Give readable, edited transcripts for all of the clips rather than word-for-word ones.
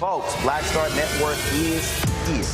Folks, Black Star Network is here.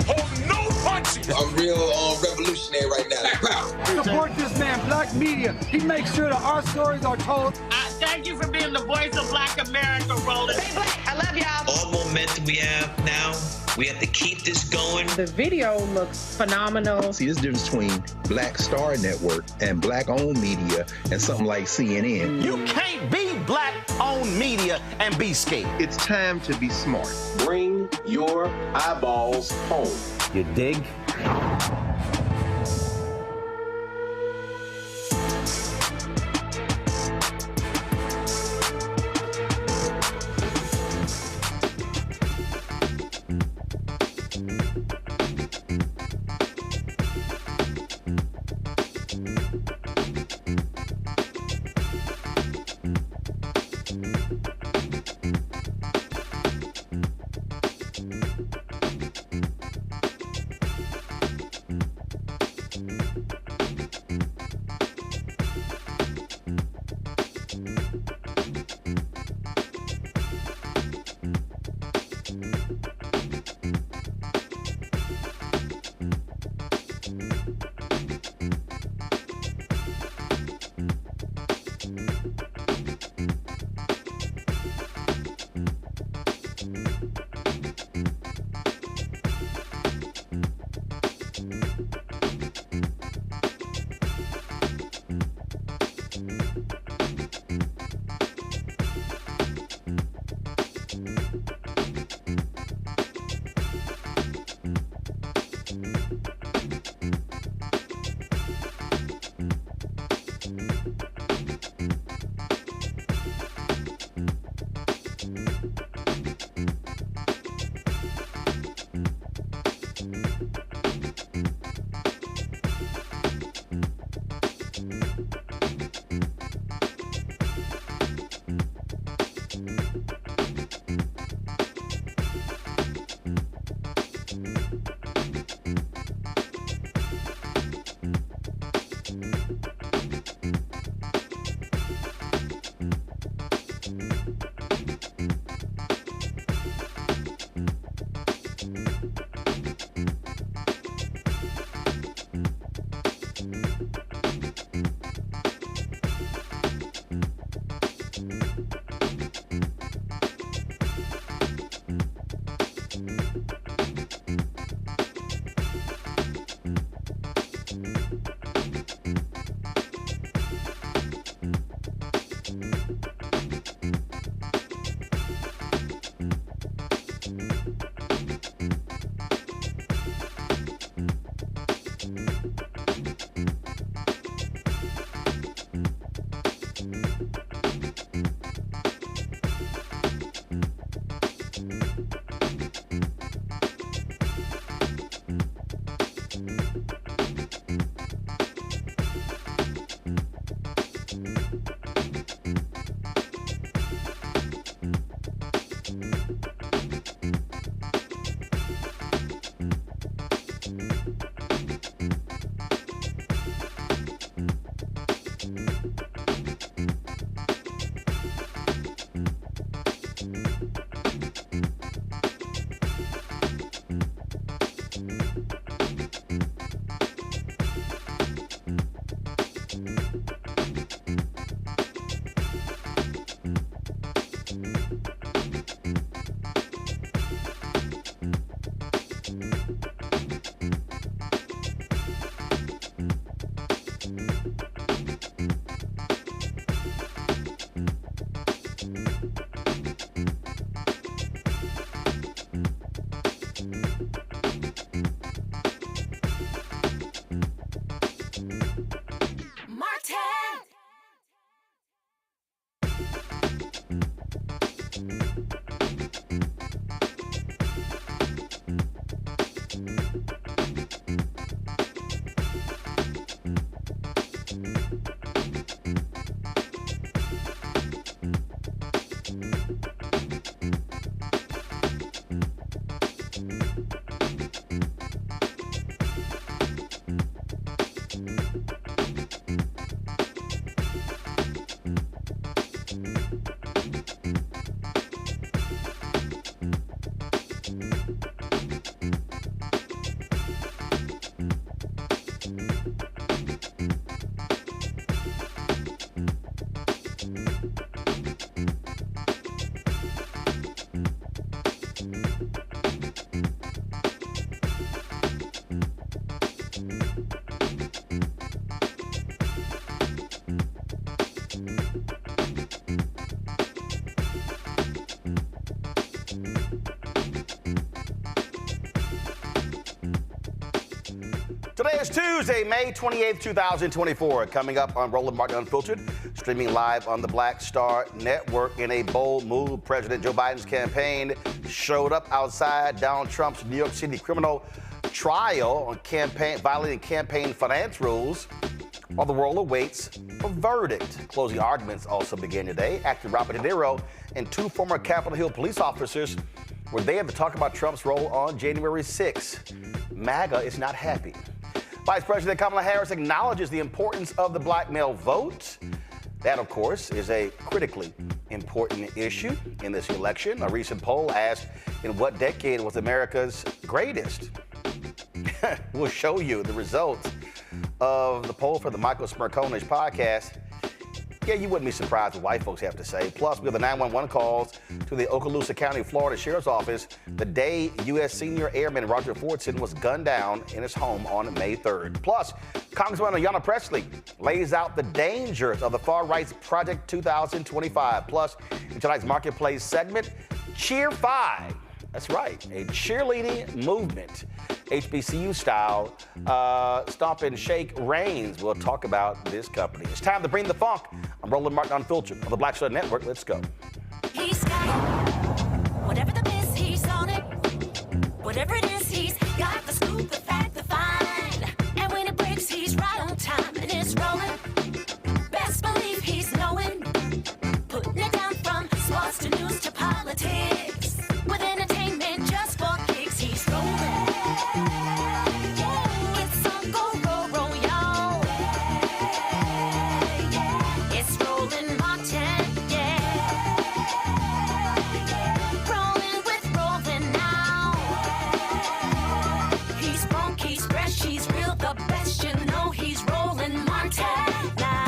Hold no punches. I'm real revolutionary right now. Support this man, Black Media. He makes sure that our stories are told. I Thank you for being the voice of Black America, Roland. Stay black. I love y'all. All momentum we have now, we have to keep this going. The video looks phenomenal. See, there's a difference between Black Star Network and Black-owned media and something like CNN. You can't be Black-owned media and be scared. It's time to be smart. Bring your eyeballs home. You dig? It's Tuesday, May 28th, 2024. Coming up on Roland Martin Unfiltered, streaming live on the Black Star Network. In a bold move, President Joe Biden's campaign showed up outside Donald Trump's New York City criminal trial on violating campaign finance rules, while the world awaits a verdict. Closing arguments also began today. Actor Robert De Niro and two former Capitol Hill police officers were there to talk about Trump's role on January 6th. MAGA is not happy. Vice President Kamala Harris acknowledges the importance of the black male vote. That, of course, is a critically important issue in this election. A recent poll asked, in what decade was America's greatest? We'll show you the results of the poll for the Michael Smirkonish podcast. Yeah, you wouldn't be surprised what white folks have to say. Plus, we have the 911 calls to the Okaloosa County, Florida Sheriff's Office the day U.S. Senior Airman Roger Fortson was gunned down in his home on May 3rd. Plus, Congresswoman Ayanna Pressley lays out the dangers of the far-right's Project 2025. Plus, in tonight's Marketplace segment, Cheer 5. That's right, a cheerleading movement, HBCU style, stomp and shake reigns. We'll talk about this company. It's time to bring the funk. I'm Roland Martin Unfiltered on the Black Star Network. Let's go. He's got it. Whatever the biz, he's on it. Whatever it is, he's got the scoop, the fact, the find. And when it breaks, he's right on time and it's rolling. Best believe he's knowing. Putting it down from sports to news to politics. With entertainment just for kicks, he's rolling. It's on go, roll, roll, y'all. It's Roland Martin, yeah. Rolling with Roland now. He's funk, he's fresh, he's real, the best, you know he's Roland Martin now.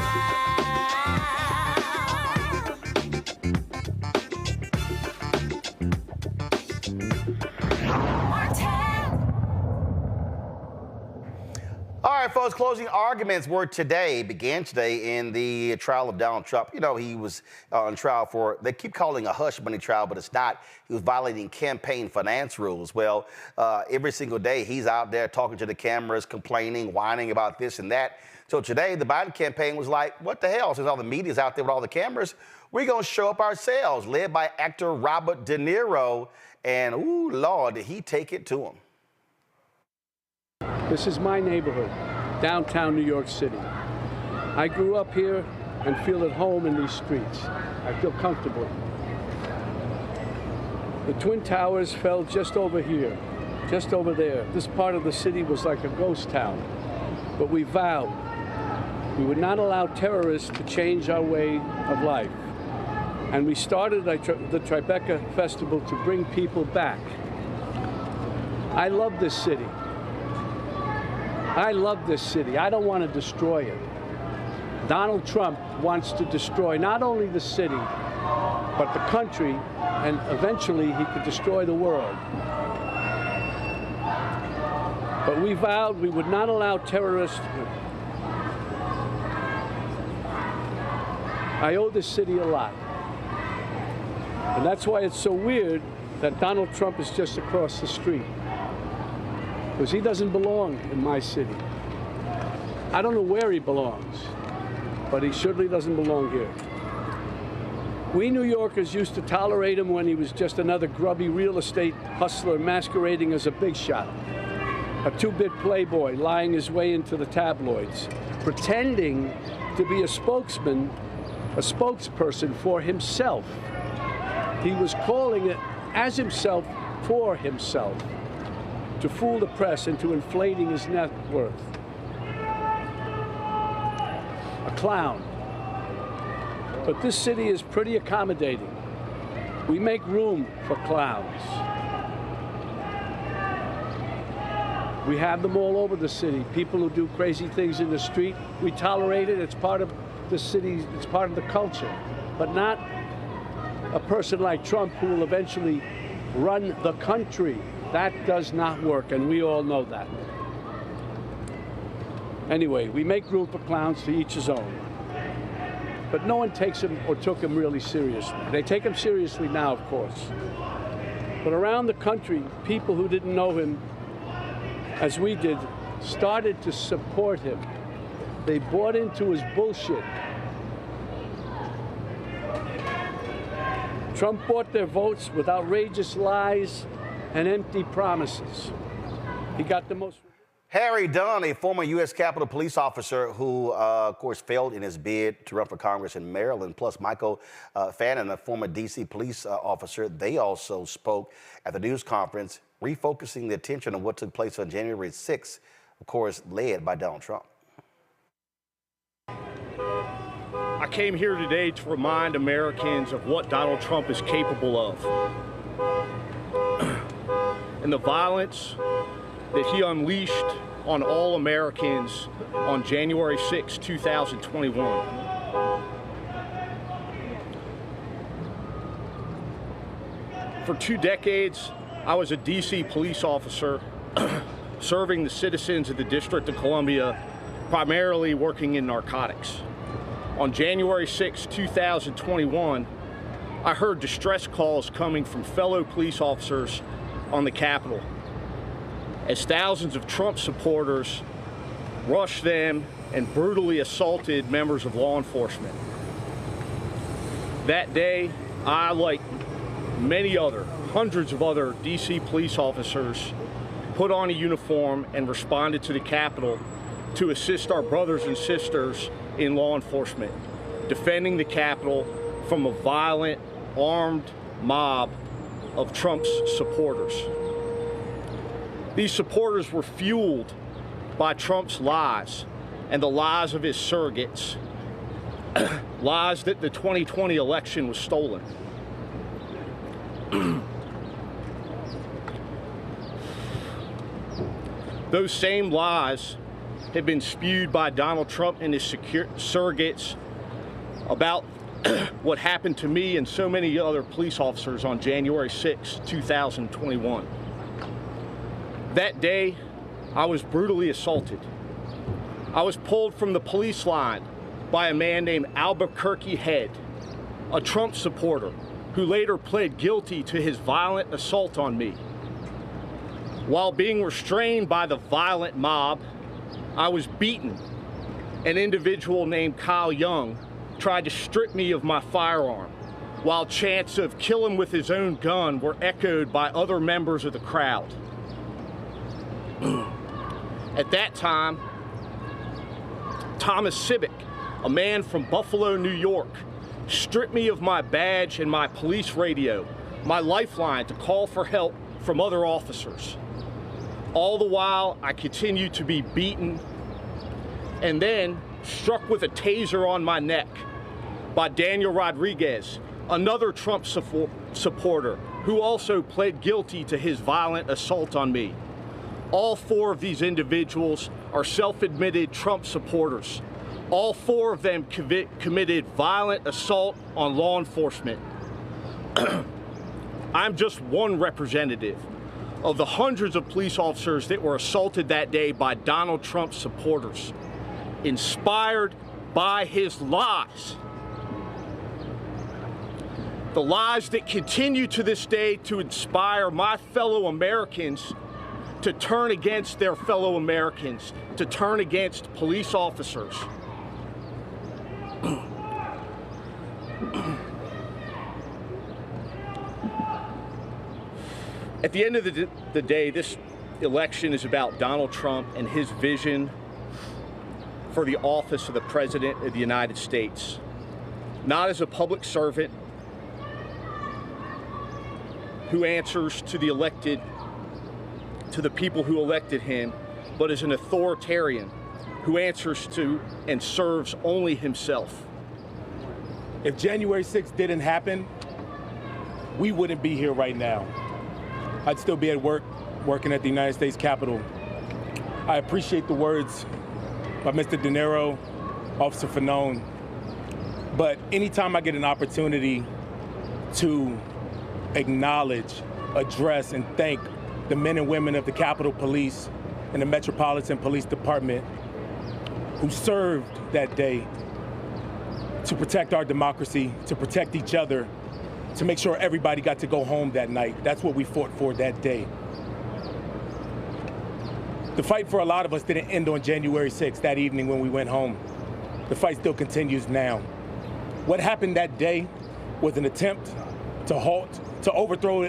All right, folks, closing arguments began today in the trial of Donald Trump. You know, he was on trial for, they keep calling a hush money trial, but it's not. He was violating campaign finance rules. Well, every single day he's out there talking to the cameras, complaining, whining about this and that. So today the Biden campaign was like, what the hell? Since all the media's out there with all the cameras, we're going to show up ourselves, led by actor Robert De Niro. And, ooh, Lord, did he take it to him. This is my neighborhood, downtown New York City. I grew up here and feel at home in these streets. I feel comfortable. The Twin Towers fell just over here, just over there. This part of the city was like a ghost town. But we vowed we would not allow terrorists to change our way of life. And we started the Tribeca Festival to bring people back. I love this city. I love this city. I don't want to destroy it. Donald Trump wants to destroy not only the city, but the country, and eventually he could destroy the world. But we vowed we would not allow terrorists. I owe this city a lot. And that's why it's so weird that Donald Trump is just across the street. Because he doesn't belong in my city. I don't know where he belongs, but he certainly doesn't belong here. We New Yorkers used to tolerate him when he was just another grubby real estate hustler masquerading as a big shot, a two-bit playboy lying his way into the tabloids, pretending to be a spokesperson for himself. He was calling it as himself for himself, to fool the press into inflating his net worth. A clown. But this city is pretty accommodating. We make room for clowns. We have them all over the city. People who do crazy things in the street, we tolerate it. It's part of the city, it's part of the culture. But not a person like Trump who will eventually run the country. That does not work, and we all know that. Anyway, we make room for clowns, to each his own. But no one takes him or took him really seriously. They take him seriously now, of course. But around the country, people who didn't know him as we did started to support him. They bought into his bullshit. Trump bought their votes with outrageous lies and empty promises. He got the most. Harry Dunn, a former U.S. Capitol Police officer who, of course, failed in his bid to run for Congress in Maryland, plus Michael Fannin, a former D.C. police officer, they also spoke at the news conference, refocusing the attention on what took place on January 6th, of course, led by Donald Trump. I came here today to remind Americans of what Donald Trump is capable of and the violence that he unleashed on all Americans on January 6, 2021. For 2 decades, I was a D.C. police officer serving the citizens of the District of Columbia, primarily working in narcotics. On January 6, 2021, I heard distress calls coming from fellow police officers on the Capitol, as thousands of Trump supporters rushed them and brutally assaulted members of law enforcement. That day, I, like many other, hundreds of other D.C. police officers, put on a uniform and responded to the Capitol to assist our brothers and sisters in law enforcement, defending the Capitol from a violent, armed mob of Trump's supporters. These supporters were fueled by Trump's lies and the lies of his surrogates, lies that the 2020 election was stolen. Those same lies have been spewed by Donald Trump and his surrogates about what happened to me and so many other police officers on January 6, 2021. That day, I was brutally assaulted. I was pulled from the police line by a man named Albuquerque Head, a Trump supporter who later pled guilty to his violent assault on me. While being restrained by the violent mob, I was beaten. An individual named Kyle Young tried to strip me of my firearm, while chants of kill him with his own gun were echoed by other members of the crowd. At that time, Thomas Civic, a man from Buffalo, New York, stripped me of my badge and my police radio, my lifeline to call for help from other officers. All the while, I continued to be beaten and then struck with a taser on my neck by Daniel Rodriguez, another Trump supporter who also pled guilty to his violent assault on me. All 4 of these individuals are self-admitted Trump supporters. All 4 of them committed violent assault on law enforcement. I'm just one representative of the hundreds of police officers that were assaulted that day by Donald Trump supporters, inspired by his lies. The lies that continue to this day to inspire my fellow Americans to turn against their fellow Americans, to turn against police officers. At the end of the day, this election is about Donald Trump and his vision for the office of the President of the United States. Not as a public servant who answers to the elected, to the people who elected him, but as an authoritarian who answers to and serves only himself. If January 6th didn't happen, we wouldn't be here right now. I'd still be at work, working at the United States Capitol. I appreciate the words by Mr. De Niro, Officer Fanone, but anytime I get an opportunity to acknowledge, address, and thank the men and women of the Capitol Police and the Metropolitan Police Department who served that day to protect our democracy, to protect each other, to make sure everybody got to go home that night. That's what we fought for that day. The fight for a lot of us didn't end on January 6th, that evening when we went home. The fight still continues now. What happened that day was an attempt to overthrow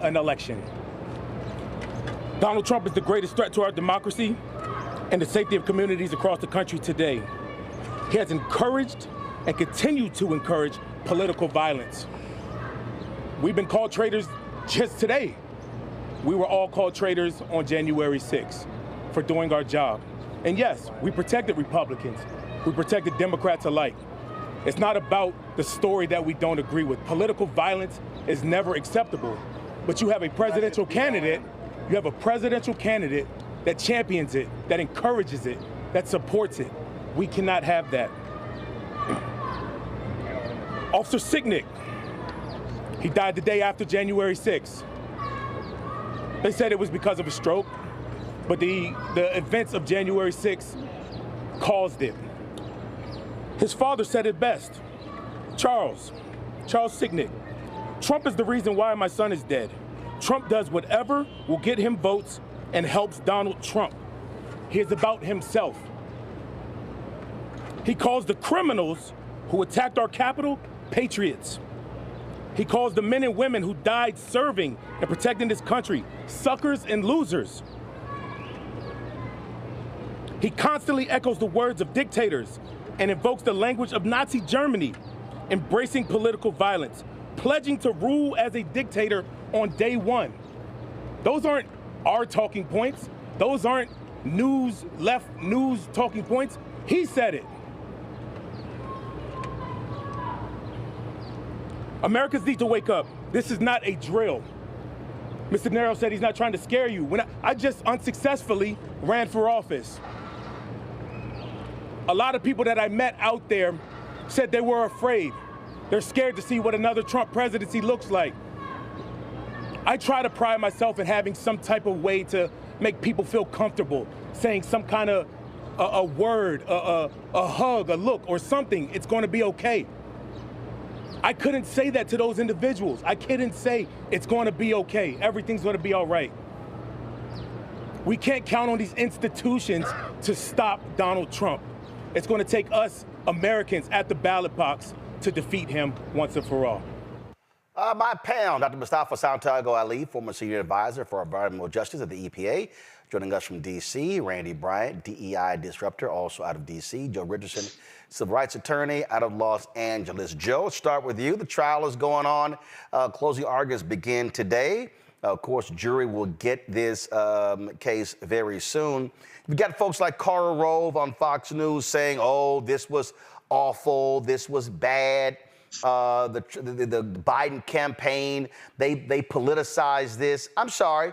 an election. Donald Trump is the greatest threat to our democracy and the safety of communities across the country today. He has encouraged and continued to encourage political violence. We've been called traitors just today. We were all called traitors on January 6th for doing our job. And yes, we protected Republicans. We protected Democrats alike. It's not about the story that we don't agree with. Political violence is never acceptable. But you have a presidential candidate, that champions it, that encourages it, that supports it. We cannot have that. Officer Sicknick, he died the day after January 6th. They said it was because of a stroke, but the events of January 6th caused it. His father said it best. Charles Sicknick, Trump is the reason why my son is dead. Trump does whatever will get him votes and helps Donald Trump. He is about himself. He calls the criminals who attacked our Capitol patriots. He calls the men and women who died serving and protecting this country suckers and losers. He constantly echoes the words of dictators and invokes the language of Nazi Germany, embracing political violence, pledging to rule as a dictator on day one. Those aren't our talking points. Those aren't left news talking points. He said it. Americans need to wake up. This is not a drill. Mr. Nero said he's not trying to scare you. When I just unsuccessfully ran for office. A lot of people that I met out there said they were afraid. They're scared to see what another Trump presidency looks like. I try to pride myself in having some type of way to make people feel comfortable, saying some kind of a word, a hug, a look, or something. It's going to be okay. I couldn't say that to those individuals. I couldn't say it's going to be okay. Everything's going to be all right. We can't count on these institutions to stop Donald Trump. It's going to take us, Americans, at the ballot box to defeat him once and for all. My panel, Dr. Mustafa Santiago Ali, former senior advisor for environmental justice at the EPA. Joining us from D.C., Randy Bryant, DEI disruptor, also out of D.C. Joe Richardson, civil rights attorney out of Los Angeles. Joe, let's start with you. The trial is going on. Closing arguments begin today. Of course, jury will get this case very soon. You've got folks like Karl Rove on Fox News saying, oh, this was awful, this was bad. The Biden campaign, they politicized this. I'm sorry.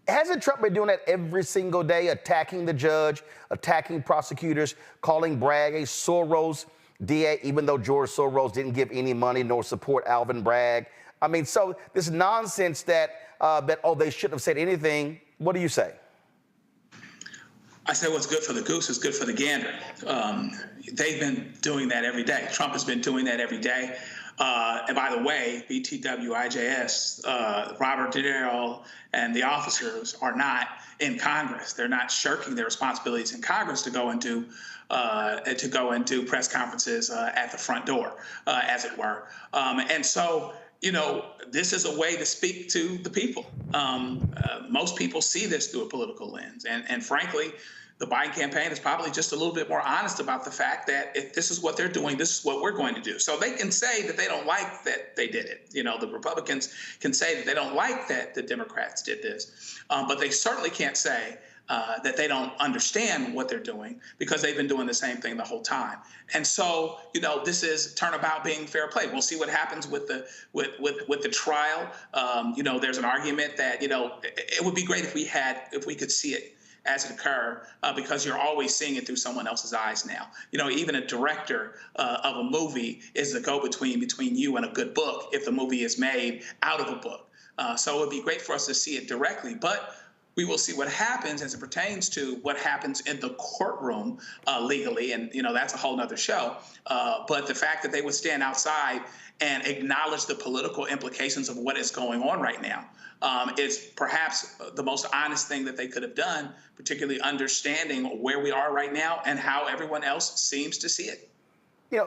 Hasn't Trump been doing that every single day, attacking the judge, attacking prosecutors, calling Bragg a Soros DA, even though George Soros didn't give any money nor support Alvin Bragg? I mean, so this nonsense that they shouldn't have said anything. What do you say? I say what's good for the goose is good for the gander. They've been doing that every day. Trump has been doing that every day. And by the way, BTW, IJS, Robert De Niro, and the officers are not in Congress. They're not shirking their responsibilities in Congress to go into press conferences at the front door, as it were. And so, you know, this is a way to speak to the people. Most people see this through a political lens, and frankly, the Biden campaign is probably just a little bit more honest about the fact that if this is what they're doing, this is what we're going to do. So they can say that they don't like that they did it. You know, the Republicans can say that they don't like that the Democrats did this, but they certainly can't say that they don't understand what they're doing because they've been doing the same thing the whole time. And so, you know, this is turnabout being fair play. We'll see what happens with the trial. You know, there's an argument that, you know, it would be great if we could see it as it occur, because you're always seeing it through someone else's eyes now. You know, even a director of a movie is the go-between between you and a good book if the movie is made out of a book. So it would be great for us to see it directly. But We will see what happens as it pertains to what happens in the courtroom legally. And, that's a whole nother show. But the fact that they would stand outside and acknowledge the political implications of what is going on right now is perhaps the most honest thing that they could have done, particularly understanding where we are right now and how everyone else seems to see it.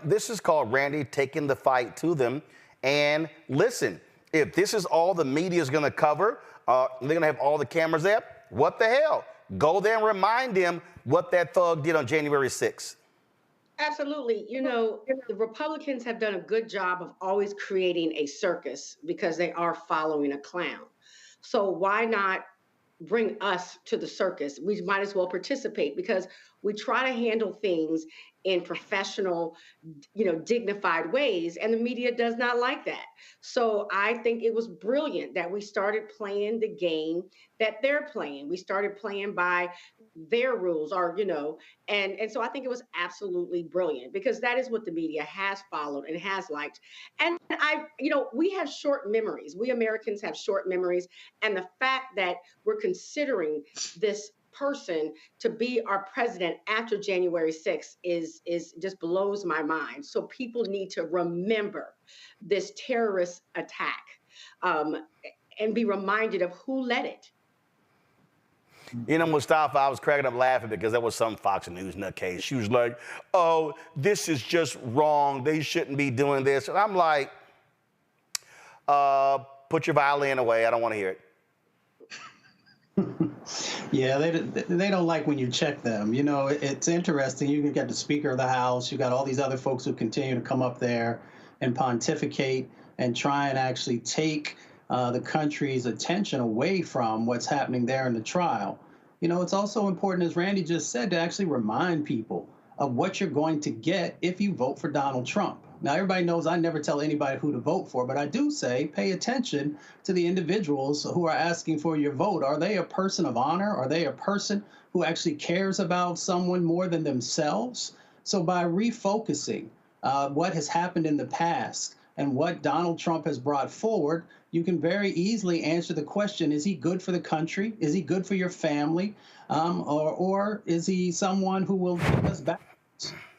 This is called Randy taking the fight to them. And listen, if this is all the media is going to cover, they're going to have all the cameras there, what the hell? Go there and remind them what that thug did on January 6th. Absolutely. The Republicans have done a good job of always creating a circus because they are following a clown. So why not bring us to the circus? We might as well participate because we try to handle things in professional, dignified ways, and the media does not like that. So I think it was brilliant that we started playing the game that they're playing. We started playing by their rules, and so I think it was absolutely brilliant because that is what the media has followed and has liked. And we have short memories. We Americans have short memories, and the fact that we're considering this person to be our president after January 6th is just blows my mind. So people need to remember this terrorist attack and be reminded of who led it. Mustafa, I was cracking up laughing because there was some Fox News nutcase. She was like, oh, this is just wrong. They shouldn't be doing this. And I'm like, put your violin away. I don't want to hear it. Yeah, they don't like when you check them. It's interesting. You get the Speaker of the House. You got all these other folks who continue to come up there and pontificate and try and actually take the country's attention away from what's happening there in the trial. It's also important, as Randy just said, to actually remind people of what you're going to get if you vote for Donald Trump. Now, everybody knows I never tell anybody who to vote for, but I do say pay attention to the individuals who are asking for your vote. Are they a person of honor? Are they a person who actually cares about someone more than themselves? So by refocusing what has happened in the past and what Donald Trump has brought forward, you can very easily answer the question, is he good for the country? Is he good for your family? Or is he someone who will take us back?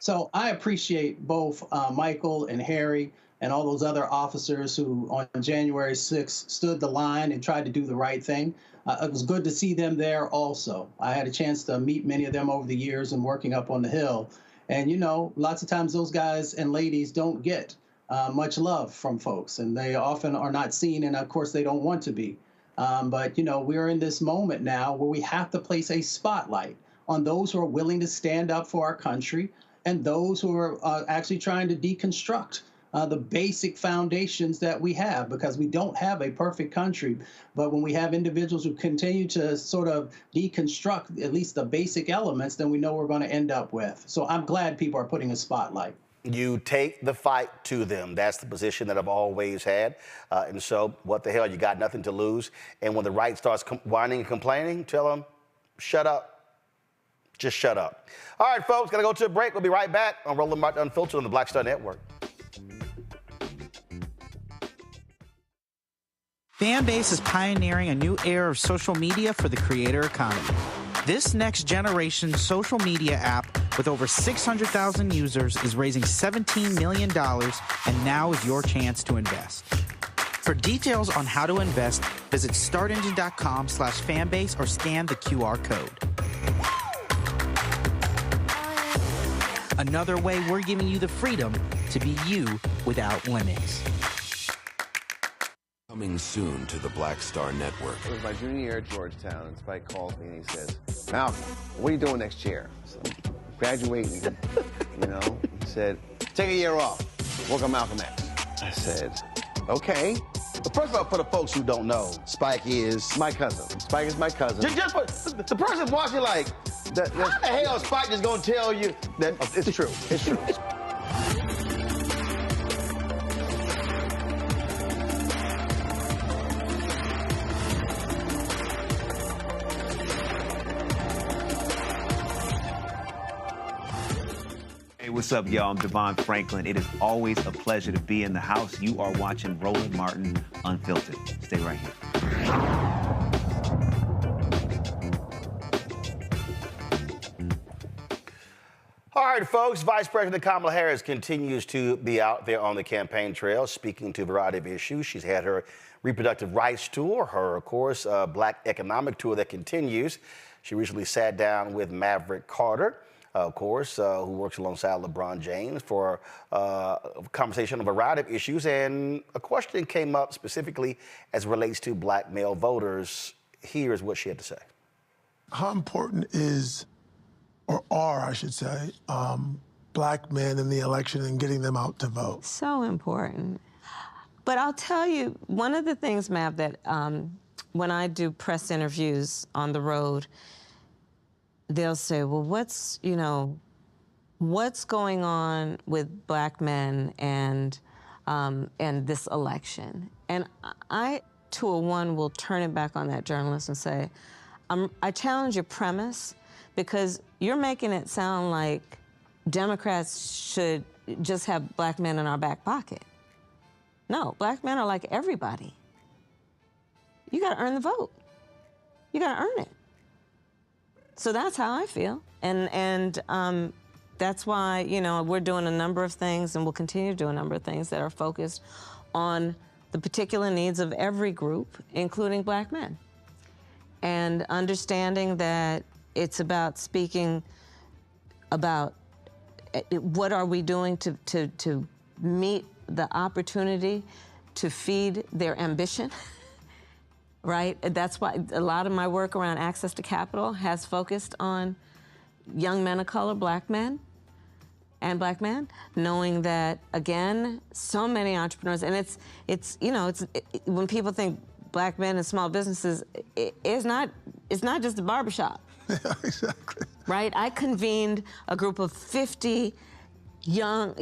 So I appreciate both Michael and Harry and all those other officers who on January 6th stood the line and tried to do the right thing. It was good to see them there also. I had a chance to meet many of them over the years and working up on the Hill. And, lots of times those guys and ladies don't get much love from folks, and they often are not seen, and of course they don't want to be. But, we're in this moment now where we have to place a spotlight on those who are willing to stand up for our country and those who are actually trying to deconstruct the basic foundations that we have, because we don't have a perfect country. But when we have individuals who continue to sort of deconstruct at least the basic elements, then we know we're going to end up with. So I'm glad people are putting a spotlight. You take the fight to them. That's the position that I've always had. And so what the hell, you got nothing to lose. And when the right starts whining and complaining, tell them, shut up. Just shut up. All right, folks, going to go to a break. We'll be right back on Roland Martin Unfiltered on the Black Star Network. Fanbase is pioneering a new era of social media for the creator economy. This next generation social media app with over 600,000 users is raising $17 million, and now is your chance to invest. For details on how to invest, visit startengine.com/fanbase or scan the QR code. Another way we're giving you the freedom to be you without limits. Coming soon to the Black Star Network. It was my junior year at Georgetown, and Spike calls me and he says, Malcolm, what are you doing next year? So, graduating, He said, take a year off, work on Malcolm X. I said, okay. But first of all, for the folks who don't know, Spike is my cousin. Spike is my cousin. Just the person watching like, how the hell is Spike just gonna tell you that it's true? It's true. Hey, what's up, y'all? I'm Devon Franklin. It is always a pleasure to be in the house. You are watching Roland Martin Unfiltered. Stay right here. All right, folks, Vice President Kamala Harris continues to be out there on the campaign trail, speaking to a variety of issues. She's had her reproductive rights tour, her, of course, Black economic tour that continues. She recently sat down with Maverick Carter, of course, who works alongside LeBron James, for a conversation on a variety of issues. And a question came up specifically as it relates to Black male voters. Here is what she had to say. How important is, or are, I should say, Black men in the election and getting them out to vote? So important. But I'll tell you, one of the things, Mav, that when I do press interviews on the road, they'll say, well, what's going on with Black men and this election? And I, to a one, will turn it back on that journalist and say, I challenge your premise, because you're making it sound like Democrats should just have Black men in our back pocket. No, Black men are like everybody. You gotta earn the vote. You gotta earn it. So that's how I feel. And that's why, we're doing a number of things, and we'll continue to do a number of things that are focused on the particular needs of every group, including Black men. And understanding that it's about speaking about what are we doing to meet the opportunity to feed their ambition, right? That's why a lot of my work around access to capital has focused on young men of color, Black men and Black men, knowing that, again, so many entrepreneurs, and it's when people think Black men and small businesses, it's not just a barbershop. Yeah, exactly. Right? I convened a group of 50 younger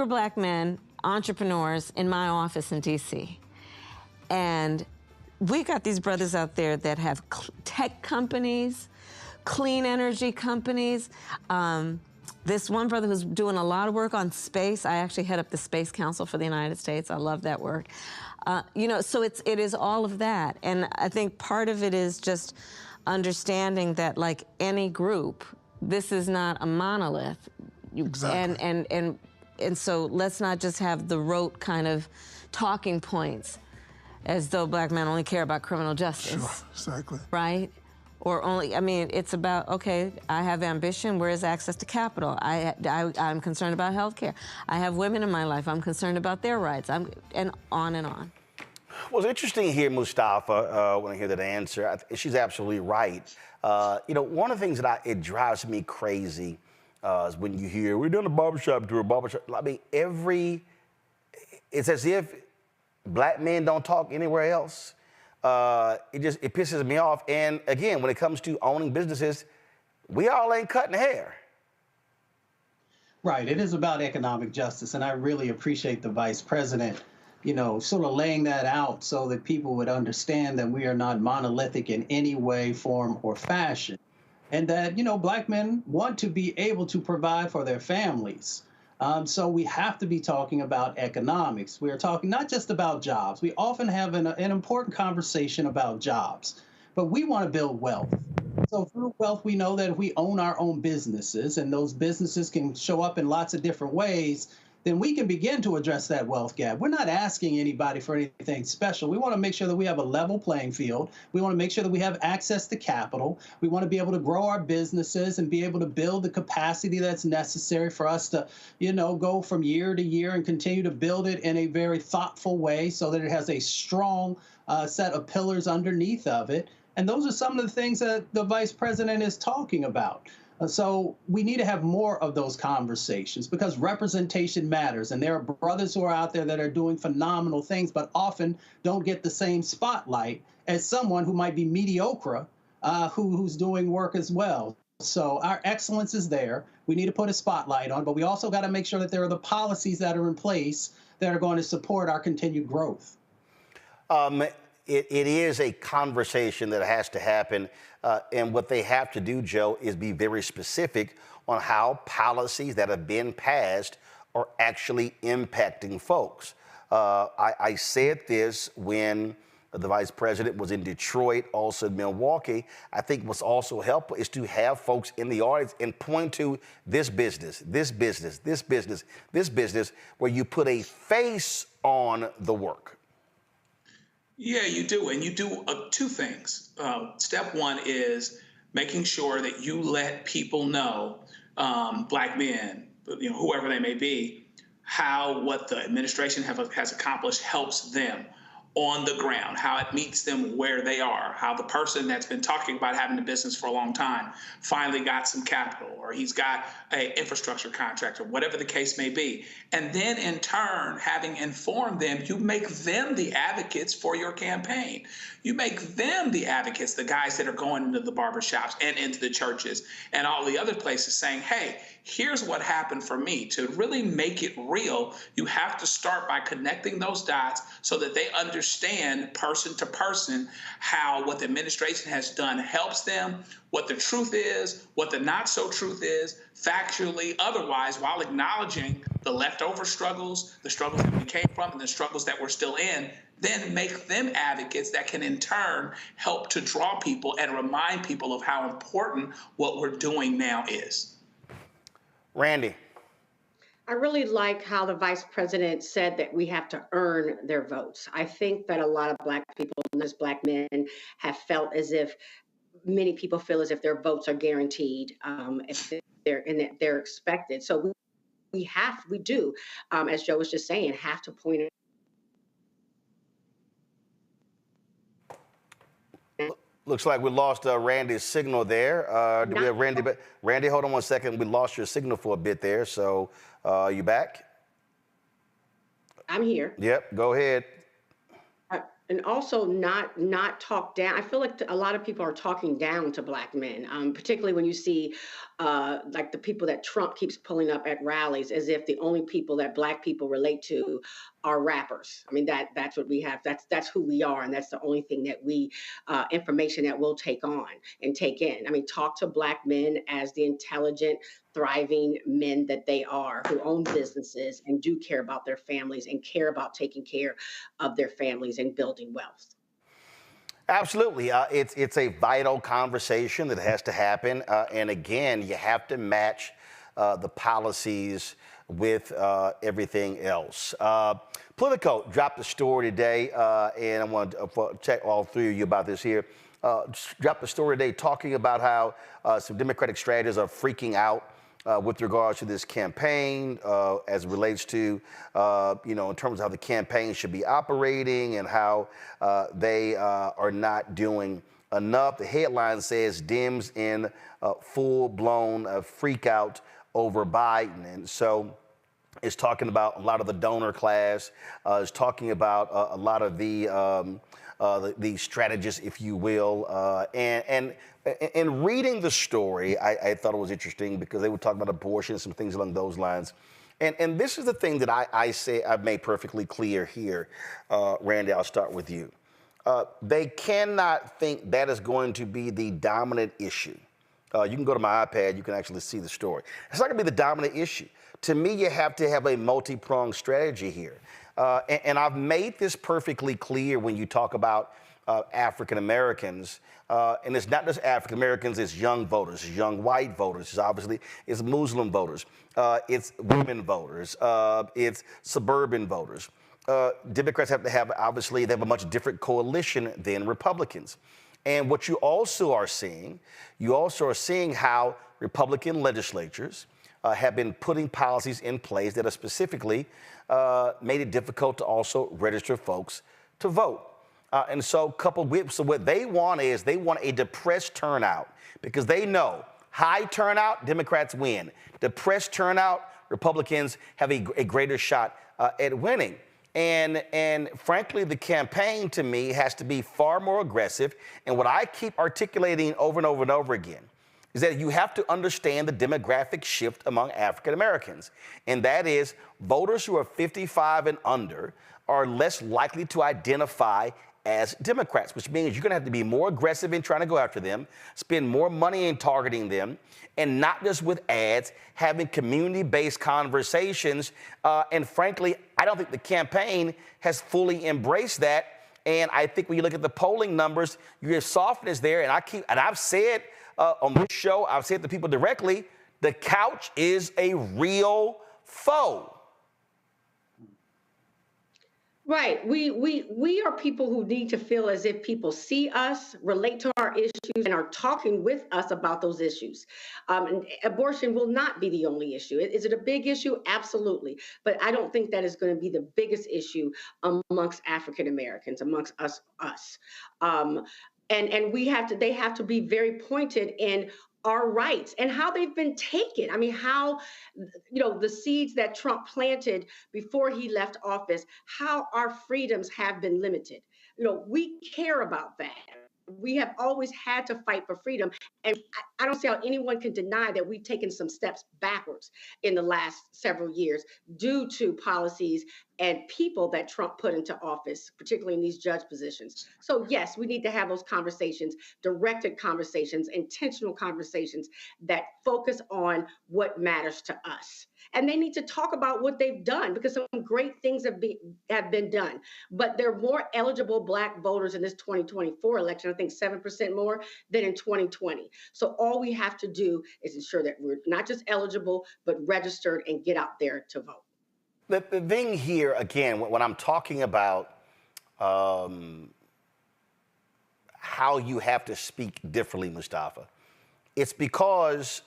Black men, entrepreneurs, in my office in D.C. And we got these brothers out there that have tech companies, clean energy companies. This one brother who's doing a lot of work on space. I actually head up the Space Council for the United States. I love that work. So it is all of that. And I think part of it is just understanding that, like any group, this is not a monolith. Exactly. And so let's not just have the rote kind of talking points as though Black men only care about criminal justice. Sure, exactly. Right? Or only, it's about, okay, I have ambition, where is access to capital? I'm concerned about healthcare. I have women in my life, I'm concerned about their rights, and on and on. Well, it's interesting here, Mustafa, when I hear that answer. She's absolutely right. One of the things that it drives me crazy is when you hear, we're doing a barbershop tour, it's as if Black men don't talk anywhere else. It pisses me off. And again, when it comes to owning businesses, we all ain't cutting hair. Right. It is about economic justice. And I really appreciate the vice president, sort of laying that out so that people would understand that we are not monolithic in any way, form, or fashion. And that, Black men want to be able to provide for their families. So we have to be talking about economics. We are talking not just about jobs. We often have an important conversation about jobs, but we want to build wealth. So through wealth, we know that if we own our own businesses, and those businesses can show up in lots of different ways, then we can begin to address that wealth gap. We're not asking anybody for anything special. We want to make sure that we have a level playing field. We want to make sure that we have access to capital. We want to be able to grow our businesses and be able to build the capacity that's necessary for us to, go from year to year and continue to build it in a very thoughtful way so that it has a strong set of pillars underneath of it. And those are some of the things that the vice president is talking about. So we need to have more of those conversations, because representation matters. And there are brothers who are out there that are doing phenomenal things, but often don't get the same spotlight as someone who might be mediocre, who's doing work as well. So our excellence is there. We need to put a spotlight on, but we also got to make sure that there are the policies that are in place that are going to support our continued growth. It is a conversation that has to happen. And what they have to do, Joe, is be very specific on how policies that have been passed are actually impacting folks. I said this when The vice president was in Detroit, also in Milwaukee. I think what's also helpful is to have folks in the audience and point to this business, this business, this business, this business, where you put a face on the work. Yeah, you do. And you do two things. Step one is making sure that you let people know, Black men, whoever they may be, how what the administration has accomplished helps them on the ground, how it meets them where they are, how the person that's been talking about having a business for a long time finally got some capital, or he's got an infrastructure contract, or whatever the case may be. And then in turn, having informed them, you make them the advocates for your campaign. You make them the advocates, the guys that are going into the barbershops and into the churches and all the other places saying, hey, here's what happened for me. To really make it real, you have to start by connecting those dots so that they understand person to person how what the administration has done helps them, what the truth is, what the not so truth is, factually, otherwise, while acknowledging the leftover struggles, the struggles that we came from, and the struggles that we're still in. Then make them advocates that can in turn help to draw people and remind people of how important what we're doing now is. Randy. I really like how the vice president said that we have to earn their votes. I think that a lot of Black people, and as Black men, have felt as if many people feel as if their votes are guaranteed, if they're expected. So we do, as Joe was just saying, have to point it. Looks like we lost Randy's signal there. Do we have Randy? Randy, hold on one second. We lost your signal for a bit there. So you back? I'm here. Yep, go ahead. And also not talk down. I feel like a lot of people are talking down to Black men, particularly when you see like the people that Trump keeps pulling up at rallies, as if the only people that Black people relate to are rappers. I mean, that's what we have. That's who we are, and that's the only thing that we information that we'll take on and take in. I mean, talk to Black men as the intelligent, thriving men that they are, who own businesses and do care about their families and care about taking care of their families and building wealth. Absolutely. It's a vital conversation that has to happen. And again, you have to match the policies with everything else. Politico dropped a story today, and I want to check all three of you about this here. Dropped a story today talking about how some Democratic strategists are freaking out with regards to this campaign as it relates to, in terms of how the campaign should be operating and how they are not doing enough. The headline says Dems in full-blown freak out over Biden. And so it's talking about a lot of the donor class, it's talking about a lot of the strategists, if you will, and reading the story, I thought it was interesting because they were talking about abortion, some things along those lines. And this is the thing that I say I've made perfectly clear here. Randy, I'll start with you. They cannot think that is going to be the dominant issue. You can go to my iPad, you can actually see the story. It's not gonna be the dominant issue. To me, you have to have a multi-pronged strategy here. And I've made this perfectly clear when you talk about African Americans, and it's not just African Americans, it's young voters, it's young white voters, it's Muslim voters, it's women voters, it's suburban voters. Democrats have to have, obviously, they have a much different coalition than Republicans. And what you also are seeing how Republican legislatures have been putting policies in place that are specifically made it difficult to also register folks to vote. And so coupled with, so what they want is they want a depressed turnout because they know high turnout, Democrats win. Depressed turnout, Republicans have a greater shot at winning. And frankly, the campaign to me has to be far more aggressive. And what I keep articulating over and over and over again is that you have to understand the demographic shift among African Americans. And that is voters who are 55 and under are less likely to identify as Democrats, which means you're going to have to be more aggressive in trying to go after them, spend more money in targeting them, and not just with ads, having community-based conversations. And frankly, I don't think the campaign has fully embraced that. And I think when you look at the polling numbers, you have softness there. And I've said on this show, I've said to people directly, the couch is a real foe. Right. We are people who need to feel as if people see us, relate to our issues, and are talking with us about those issues. And abortion will not be the only issue. Is it a big issue? Absolutely. But I don't think that is going to be the biggest issue amongst African Americans, amongst us. And they have to be very pointed in our rights and how they've been taken. I mean, how, the seeds that Trump planted before he left office, how our freedoms have been limited. We care about that. We have always had to fight for freedom. And I don't see how anyone can deny that we've taken some steps backwards in the last several years due to policies and people that Trump put into office, particularly in these judge positions. So yes, we need to have those conversations, directed conversations, intentional conversations that focus on what matters to us. And they need to talk about what they've done, because some great things have been done. But there are more eligible Black voters in this 2024 election, I think 7% more than in 2020. So all we have to do is ensure that we're not just eligible, but registered and get out there to vote. The thing here, again, when I'm talking about how you have to speak differently, Mustafa, it's because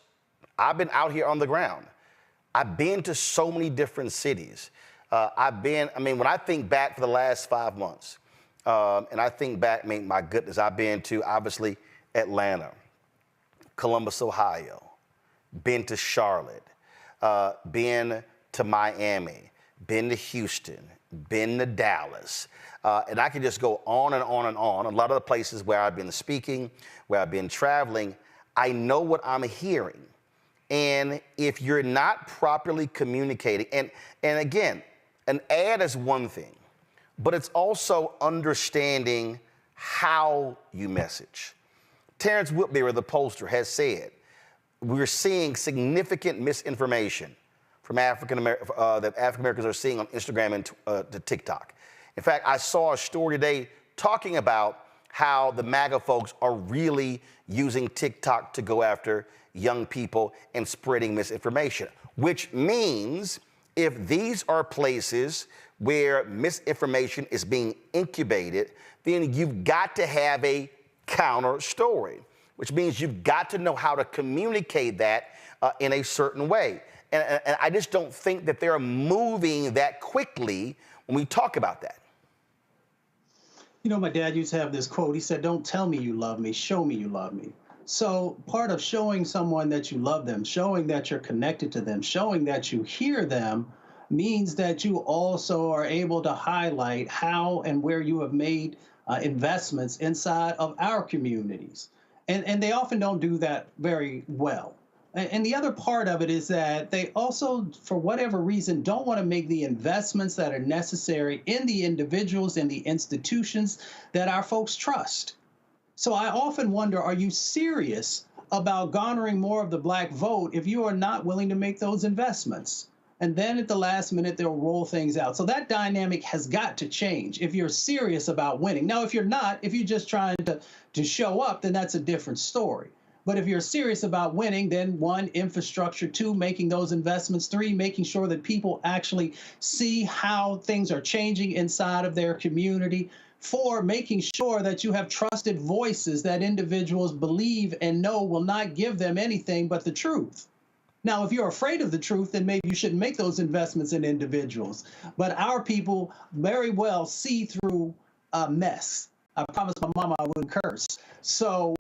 I've been out here on the ground. I've been to so many different cities. When I think back for the last 5 months, and I think back, my goodness, I've been to, obviously, Atlanta, Columbus, Ohio, been to Charlotte, been to Miami, been to Houston, been to Dallas, and I can just go on and on and on. A lot of the places where I've been speaking, where I've been traveling, I know what I'm hearing. And if you're not properly communicating, and again, an ad is one thing, but it's also understanding how you message. Terrence Whitbeer, the pollster, has said, we're seeing significant misinformation from that African Americans are seeing on Instagram and to TikTok. In fact, I saw a story today talking about how the MAGA folks are really using TikTok to go after young people and spreading misinformation, which means if these are places where misinformation is being incubated, then you've got to have a counter story, which means you've got to know how to communicate that in a certain way. And I just don't think that they're moving that quickly when we talk about that. My dad used to have this quote. He said, "Don't tell me you love me, show me you love me." So part of showing someone that you love them, showing that you're connected to them, showing that you hear them means that you also are able to highlight how and where you have made investments inside of our communities. And they often don't do that very well. And the other part of it is that they also, for whatever reason, don't want to make the investments that are necessary in the individuals and the institutions that our folks trust. So I often wonder, are you serious about garnering more of the Black vote if you are not willing to make those investments? And then at the last minute, they'll roll things out. So that dynamic has got to change if you're serious about winning. Now, if you're not, if you're just trying to show up, then that's a different story. But if you're serious about winning, then 1, infrastructure, 2, making those investments, 3, making sure that people actually see how things are changing inside of their community, 4, making sure that you have trusted voices that individuals believe and know will not give them anything but the truth. Now, if you're afraid of the truth, then maybe you shouldn't make those investments in individuals. But our people very well see through a mess. I promised my mama I wouldn't curse. So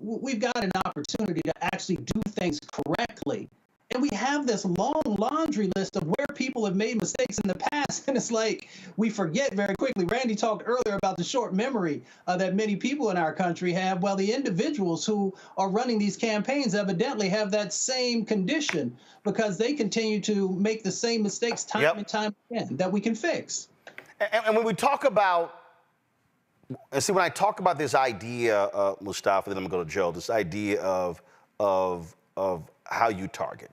we've got an opportunity to actually do things correctly. And we have this long laundry list of where people have made mistakes in the past. And it's like we forget very quickly. Randy talked earlier about the short memory that many people in our country have. Well, the individuals who are running these campaigns evidently have that same condition because they continue to make the same mistakes time and time again that we can fix. And when we talk about, and see, when I talk about this idea, Mustafa, then I'm going to go to Joe, this idea of how you target.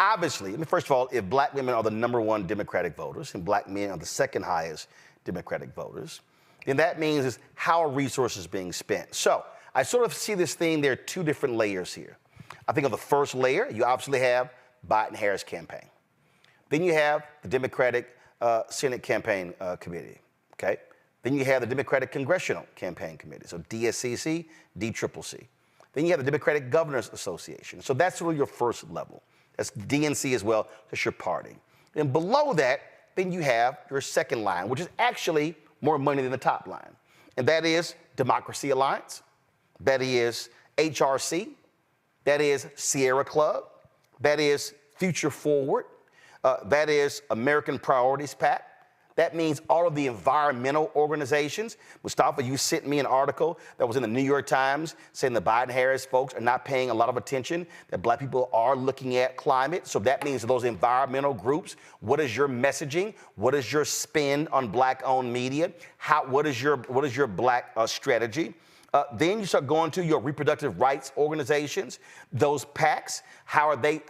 Obviously, first of all, if Black women are the #1 Democratic voters and Black men are the second highest Democratic voters, then that means is how are resources being spent. So I sort of see this thing, there are two different layers here. I think of the first layer, you obviously have Biden-Harris campaign. Then you have the Democratic Senate Campaign Committee, okay? Then you have the Democratic Congressional Campaign Committee, so DSCC, DCCC. Then you have the Democratic Governors Association. So that's really your first level. That's DNC as well, that's your party. And below that, then you have your second line, which is actually more money than the top line. And that is Democracy Alliance, that is HRC, that is Sierra Club, that is Future Forward, that is American Priorities PAC. That means all of the environmental organizations. Mustafa, you sent me an article that was in the New York Times saying the Biden-Harris folks are not paying a lot of attention, that black people are looking at climate. So that means those environmental groups, what is your messaging? What is your spin on black-owned media? What is your black strategy? Then you start going to your reproductive rights organizations, those PACs. How are they,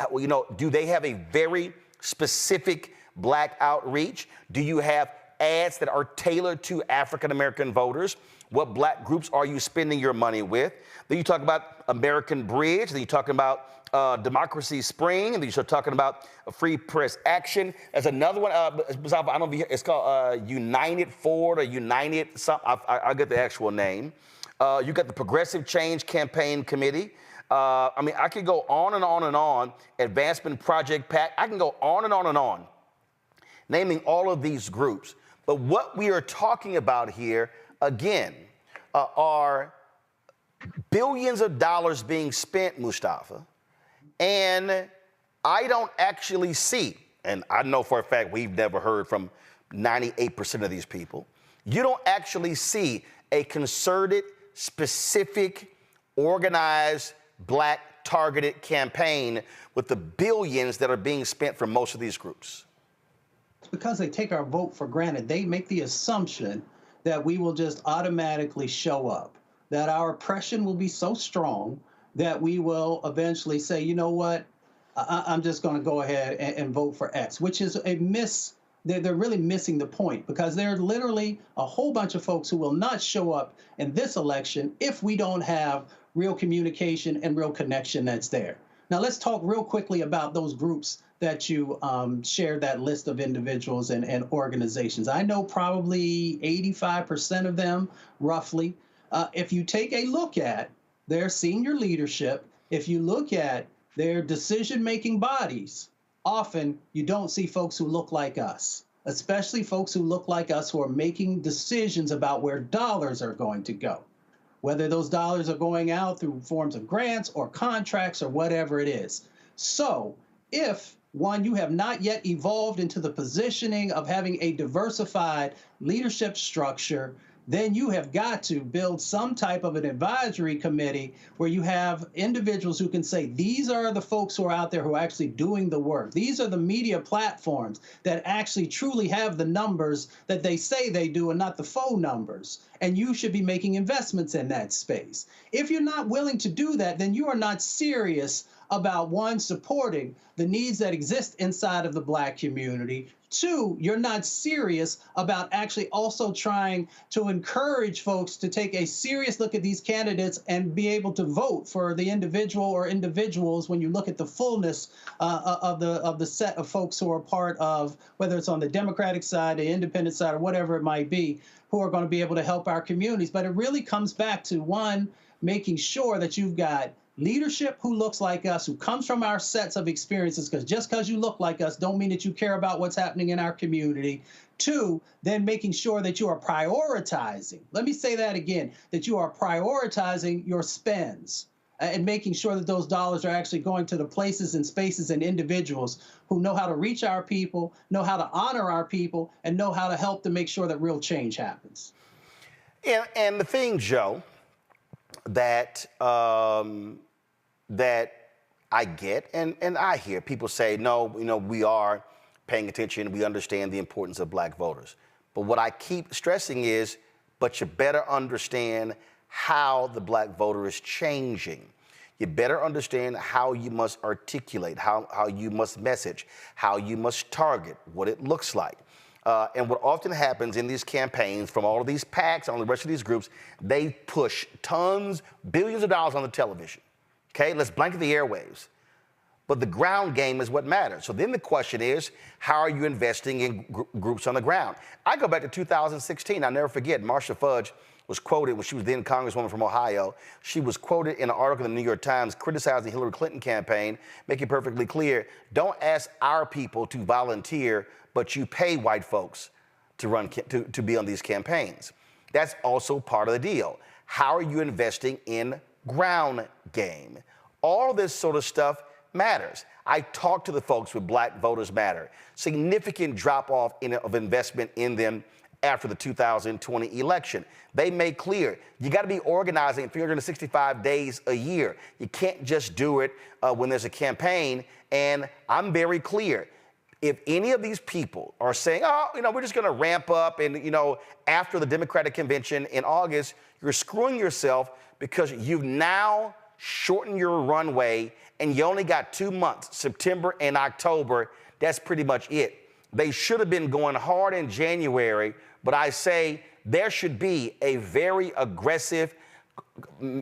do they have a very specific black outreach? Do you have ads that are tailored to African-American voters? What black groups are you spending your money with? Then you talk about American Bridge. Then you're talking about Democracy Spring. And then you start talking about Free Press Action. There's another one. I don't know if it's called United Forward or United something. I'll get the actual name. You got the Progressive Change Campaign Committee. I could go on and on and on. Advancement Project PAC. I can go on and on and on, naming all of these groups. But what we are talking about here, again, are billions of dollars being spent, Mustafa, and I don't actually see, and I know for a fact we've never heard from 98% of these people, you don't actually see a concerted, specific, organized, black targeted campaign with the billions that are being spent for most of these groups. Because they take our vote for granted. They make the assumption that we will just automatically show up, that our oppression will be so strong that we will eventually say, you know what, I'm just going to go ahead and vote for X, which is a miss. They're really missing the point, because there are literally a whole bunch of folks who will not show up in this election if we don't have real communication and real connection that's there. Now, let's talk real quickly about those groups that you shared, that list of individuals and organizations. I know probably 85% of them, roughly. If you take a look at their senior leadership, if you look at their decision-making bodies, often you don't see folks who look like us, especially folks who look like us who are making decisions about where dollars are going to go, whether those dollars are going out through forms of grants or contracts or whatever it is. So if, one, you have not yet evolved into the positioning of having a diversified leadership structure, then you have got to build some type of an advisory committee where you have individuals who can say, these are the folks who are out there who are actually doing the work. These are the media platforms that actually truly have the numbers that they say they do and not the faux numbers. And you should be making investments in that space. If you're not willing to do that, then you are not serious about, one, supporting the needs that exist inside of the black community. Two, you're not serious about actually also trying to encourage folks to take a serious look at these candidates and be able to vote for the individual or individuals when you look at the fullness of the set of folks who are part of, whether it's on the Democratic side, the independent side, or whatever it might be, who are going to be able to help our communities. But it really comes back to, one, making sure that you've got leadership who looks like us, who comes from our sets of experiences, because just because you look like us don't mean that you care about what's happening in our community. Two, then making sure that you are prioritizing. Let me say that again, that you are prioritizing your spends and making sure that those dollars are actually going to the places and spaces and individuals who know how to reach our people, know how to honor our people, and know how to help to make sure that real change happens. And the thing, Joe, that I get, and I hear people say, no, we are paying attention, we understand the importance of black voters. But what I keep stressing is, but you better understand how the black voter is changing. You better understand how you must articulate, how you must message, how you must target, what it looks like. And what often happens in these campaigns from all of these PACs and all the rest of these groups, they push tons, billions of dollars on the television. Okay, let's blanket the airwaves. But the ground game is what matters. So then the question is, how are you investing in groups on the ground? I go back to 2016. I'll never forget, Marcia Fudge was quoted when she was then Congresswoman from Ohio. She was quoted in an article in the New York Times criticizing the Hillary Clinton campaign, making perfectly clear, don't ask our people to volunteer, but you pay white folks to be on these campaigns. That's also part of the deal. How are you investing in ground game? All this sort of stuff matters. I talked to the folks with Black Voters Matter. Significant drop-off of investment in them after the 2020 election. They made clear you got to be organizing 365 days a year. You can't just do it when there's a campaign. And I'm very clear. If any of these people are saying, oh, we're just going to ramp up and, after the Democratic convention in August, you're screwing yourself because you've now shortened your runway and you only got 2 months, September and October. That's pretty much it. They should have been going hard in January, but I say there should be a very aggressive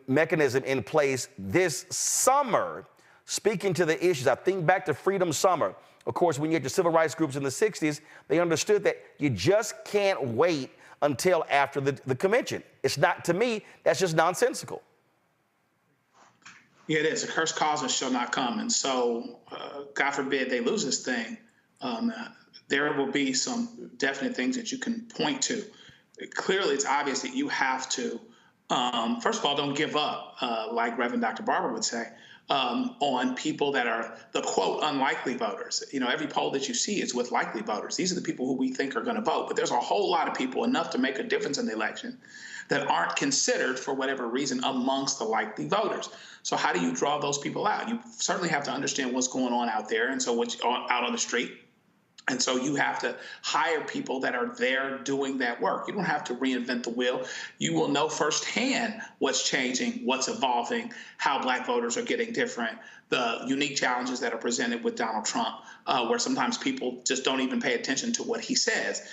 mechanism in place this summer, speaking to the issues. I think back to Freedom Summer. Of course, when you had your civil rights groups in the 60s, they understood that you just can't wait until after the convention. It's not, to me, that's just nonsensical. Yeah, it is. A curse causes shall not come. And so, God forbid they lose this thing. There will be some definite things that you can point to. Clearly, it's obvious that you have to, first of all, don't give up, like Reverend Dr. Barber would say, on people that are the, quote, unlikely voters. Every poll that you see is with likely voters. These are the people who we think are going to vote. But there's a whole lot of people, enough to make a difference in the election, that aren't considered for whatever reason amongst the likely voters. So how do you draw those people out? You certainly have to understand what's going on out there, and so what's out on the street. And so you have to hire people that are there doing that work. You don't have to reinvent the wheel. You will know firsthand what's changing, what's evolving, how Black voters are getting different, the unique challenges that are presented with Donald Trump, where sometimes people just don't even pay attention to what he says.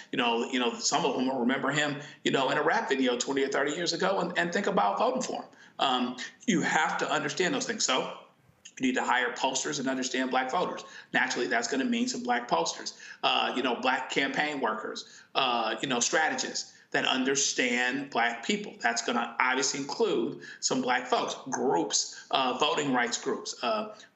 Some of them will remember him, in a rap video 20 or 30 years ago and think about voting for him. You have to understand those things. So you need to hire posters and understand Black voters. Naturally, that's going to mean some Black posters, Black campaign workers, strategists that understand Black people. That's going to obviously include some Black folks, groups, voting rights groups,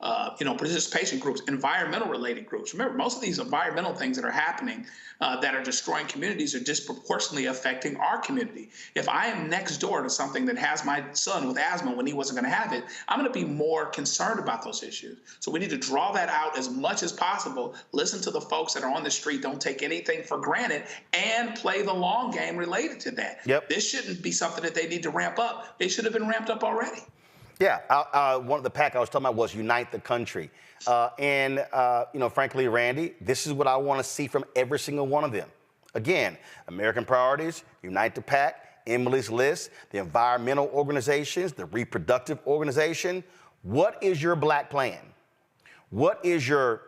participation groups, environmental related groups. Remember, most of these environmental things that are happening that are destroying communities are disproportionately affecting our community. If I am next door to something that has my son with asthma when he wasn't going to have it, I'm going to be more concerned about those issues. So we need to draw that out as much as possible, listen to the folks that are on the street, don't take anything for granted, and play the long game related to that. Yep. This shouldn't be something that they need to ramp up. They should have been ramped up already. Yeah, one of the PAC I was talking about was Unite the Country. Frankly, Randy, this is what I want to see from every single one of them. Again, American Priorities, Unite the PAC, Emily's List, the environmental organizations, the reproductive organization. What is your Black plan? What is your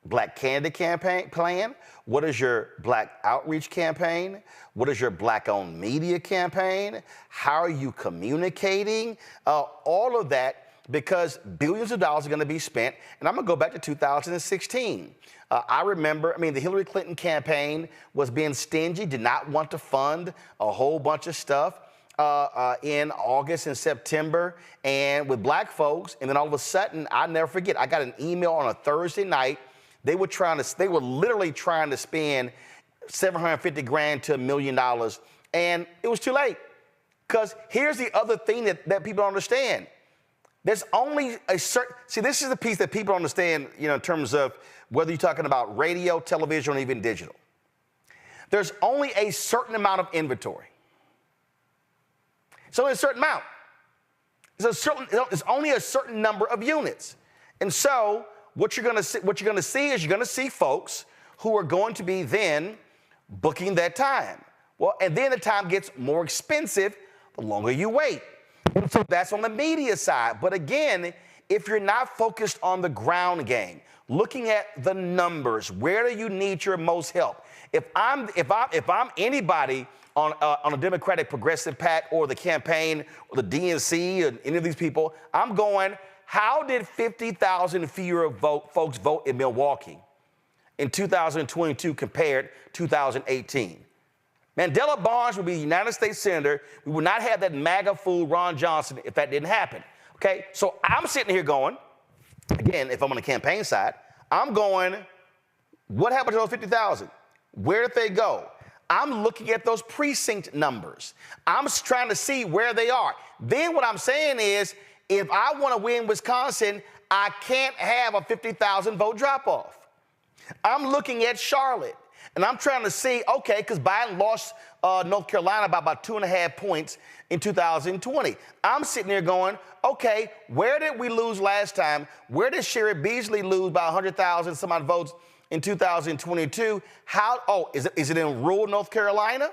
Black candidate campaign plan? What is your Black outreach campaign? What is your Black-owned media campaign? How are you communicating? All of that, because billions of dollars are going to be spent. And I'm going to go back to 2016. I remember, the Hillary Clinton campaign was being stingy, did not want to fund a whole bunch of stuff in August and September, and with Black folks. And then all of a sudden, I'll never forget, I got an email on a Thursday night. They were literally trying to spend $750,000 to $1 million, and it was too late. Because here's the other thing that people don't understand. There's only a certain, this is the piece that people don't understand, in terms of whether you're talking about radio, television, or even digital. There's only a certain amount of inventory. It's only a certain amount. There's only a certain number of units. And so what you're going to see folks who are going to be then booking that time. Well, and then the time gets more expensive the longer you wait. So that's on the media side. But again, if you're not focused on the ground game, looking at the numbers, where do you need your most help? If I'm anybody on a Democratic Progressive PAC or the campaign or the DNC or any of these people, I'm going, how did 50,000 fewer folks vote in Milwaukee in 2022 compared to 2018? Mandela Barnes would be United States Senator. We would not have that MAGA fool Ron Johnson if that didn't happen. Okay, so I'm sitting here going, again, if I'm on the campaign side, I'm going, what happened to those 50,000? Where did they go? I'm looking at those precinct numbers. I'm trying to see where they are. Then what I'm saying is, if I want to win Wisconsin, I can't have a 50,000 vote drop-off. I'm looking at Charlotte, and I'm trying to see, okay, because Biden lost North Carolina by about 2.5 points in 2020. I'm sitting there going, okay, where did we lose last time? Where did Sherrod Beasley lose by 100,000 some odd votes in 2022? Is it in rural North Carolina?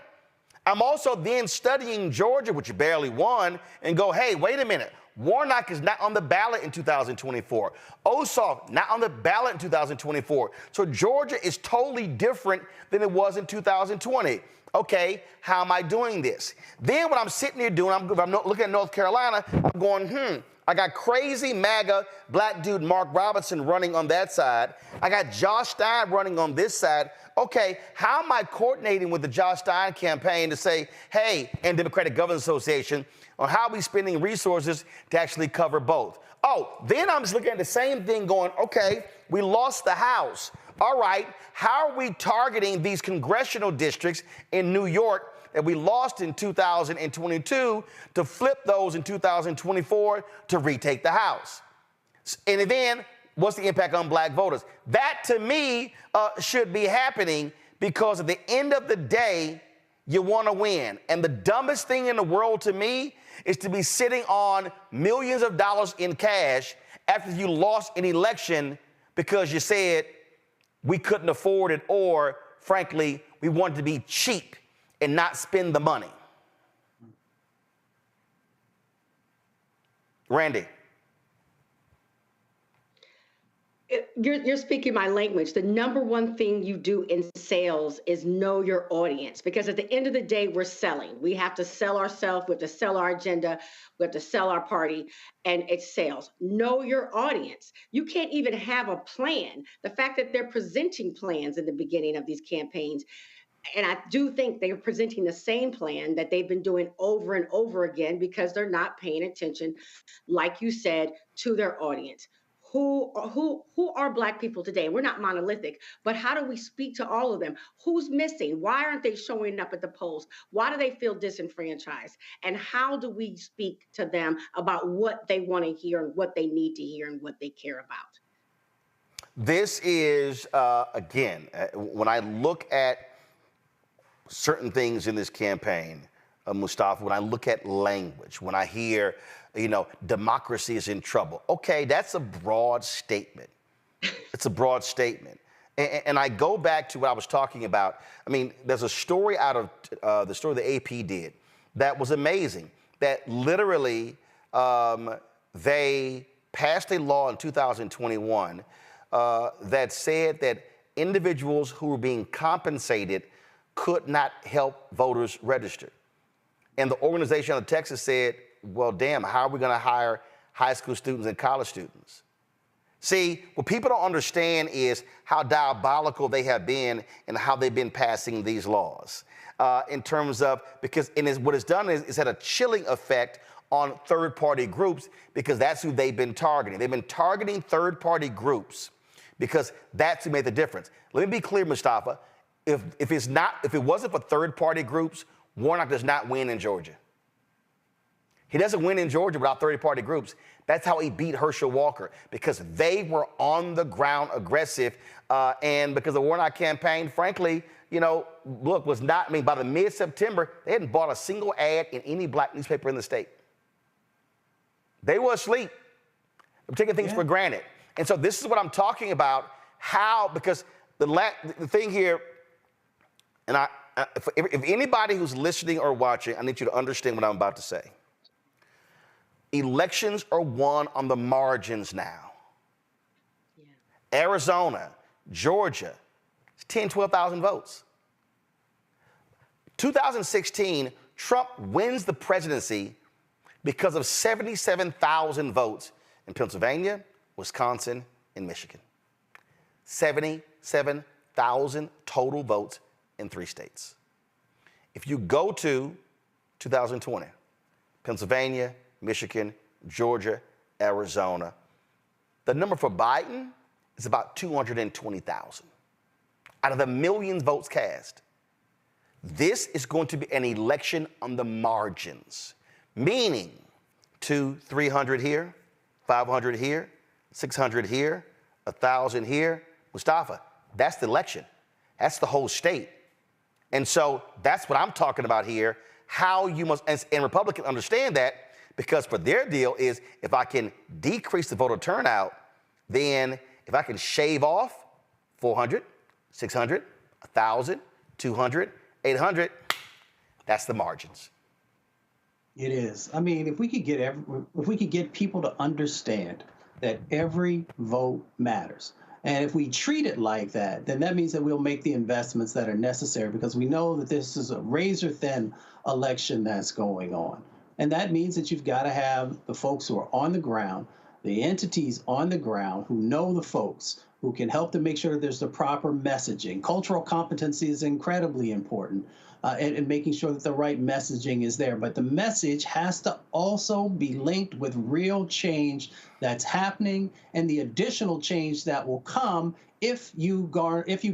I'm also then studying Georgia, which you barely won, and go, hey, wait a minute. Warnock is not on the ballot in 2024. Ossoff, not on the ballot in 2024. So Georgia is totally different than it was in 2020. Okay, how am I doing this? Then what I'm sitting here doing, I'm looking at North Carolina, I'm going, I got crazy MAGA black dude Mark Robinson running on that side. I got Josh Stein running on this side. Okay, how am I coordinating with the Josh Stein campaign to say, hey, and Democratic Governors Association, on how are we spending resources to actually cover both? Then I'm just looking at the same thing going, okay, we lost the House. All right, how are we targeting these congressional districts in New York that we lost in 2022 to flip those in 2024 to retake the House? And then, what's the impact on black voters? That, to me, should be happening because at the end of the day, you want to win. And the dumbest thing in the world to me is to be sitting on millions of dollars in cash after you lost an election because you said we couldn't afford it, or frankly, we wanted to be cheap and not spend the money. Randy. You're speaking my language. The number one thing you do in sales is know your audience, because at the end of the day, we're selling. We have to sell ourselves, we have to sell our agenda, we have to sell our party, and it's sales. Know your audience. You can't even have a plan. The fact that they're presenting plans in the beginning of these campaigns, and I do think they are presenting the same plan that they've been doing over and over again because they're not paying attention, like you said, to their audience. Who are Black people today? We're not monolithic, but how do we speak to all of them? Who's missing? Why aren't they showing up at the polls? Why do they feel disenfranchised? And how do we speak to them about what they want to hear and what they need to hear and what they care about? This is, again, when I look at certain things in this campaign, Mustafa, when I look at language, when I hear, democracy is in trouble. Okay, that's a broad statement. It's a broad statement. And I go back to what I was talking about. I mean, there's a story out of the story the AP did that was amazing, that literally they passed a law in 2021 that said that individuals who were being compensated could not help voters register. And the organization out of Texas said, well, damn, how are we going to hire high school students and college students? See, what people don't understand is how diabolical they have been and how they've been passing these laws in terms of, because what it's done is it's had a chilling effect on third-party groups because that's who they've been targeting. They've been targeting third-party groups because that's who made the difference. Let me be clear, Mustafa. If it wasn't for third-party groups, Warnock does not win in Georgia. He doesn't win in Georgia without third-party groups. That's how he beat Herschel Walker, because they were on the ground aggressive, and because the Warnock campaign, frankly, was not, by the mid-September, they hadn't bought a single ad in any Black newspaper in the state. They were asleep. They were taking things for granted. And so this is what I'm talking about, because the thing here, and if anybody who's listening or watching, I need you to understand what I'm about to say. Elections are won on the margins now. Yeah. Arizona, Georgia, 10, 12,000 votes. 2016, Trump wins the presidency because of 77,000 votes in Pennsylvania, Wisconsin, and Michigan. 77,000 total votes in 3 states. If you go to 2020, Pennsylvania, Michigan, Georgia, Arizona, the number for Biden is about 220,000 out of the million votes cast. This is going to be an election on the margins, meaning 200, 300 here, 500 here, 600 here, 1,000 here. Mustafa, that's the election. That's the whole state. And so that's what I'm talking about here, how you must, and Republicans understand that, because for their deal is if I can decrease the voter turnout, then if I can shave off 400, 600, 1,000, 200, 800, that's the margins. It is. I mean, if we could get people to understand that every vote matters, and if we treat it like that, then that means that we'll make the investments that are necessary, because we know that this is a razor-thin election that's going on. And that means that you've got to have the folks who are on the ground, the entities on the ground who know the folks, who can help to make sure that there's the proper messaging. Cultural competency is incredibly important, and making sure that the right messaging is there. But the message has to also be linked with real change that's happening and the additional change that will come if you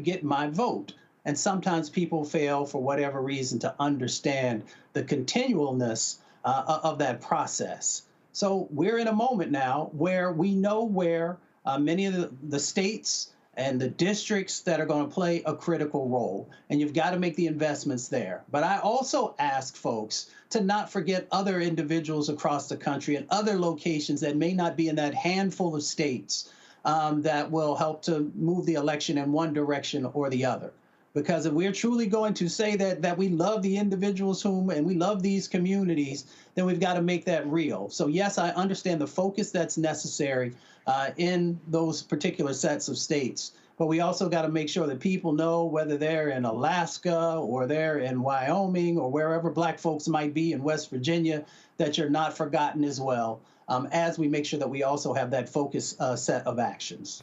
get my vote. And sometimes people fail for whatever reason to understand the continualness of that process. So we're in a moment now where we know where many of the states and the districts that are going to play a critical role, and you've got to make the investments there. But I also ask folks to not forget other individuals across the country and other locations that may not be in that handful of states that will help to move the election in one direction or the other. Because if we're truly going to say that we love the individuals and we love these communities, then we've got to make that real. So yes, I understand the focus that's necessary in those particular sets of states. But we also got to make sure that people know, whether they're in Alaska or they're in Wyoming or wherever Black folks might be in West Virginia, that you're not forgotten as well, as we make sure that we also have that focus set of actions.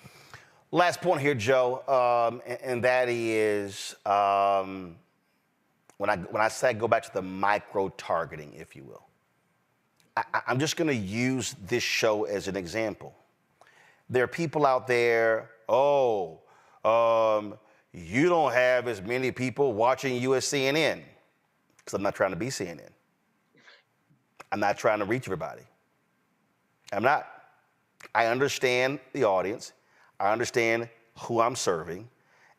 Last point here, Joe, and that is when I say go back to the micro-targeting, if you will. I'm just going to use this show as an example. There are people out there, you don't have as many people watching you as CNN, because I'm not trying to be CNN. I'm not trying to reach everybody. I'm not. I understand the audience. I understand who I'm serving.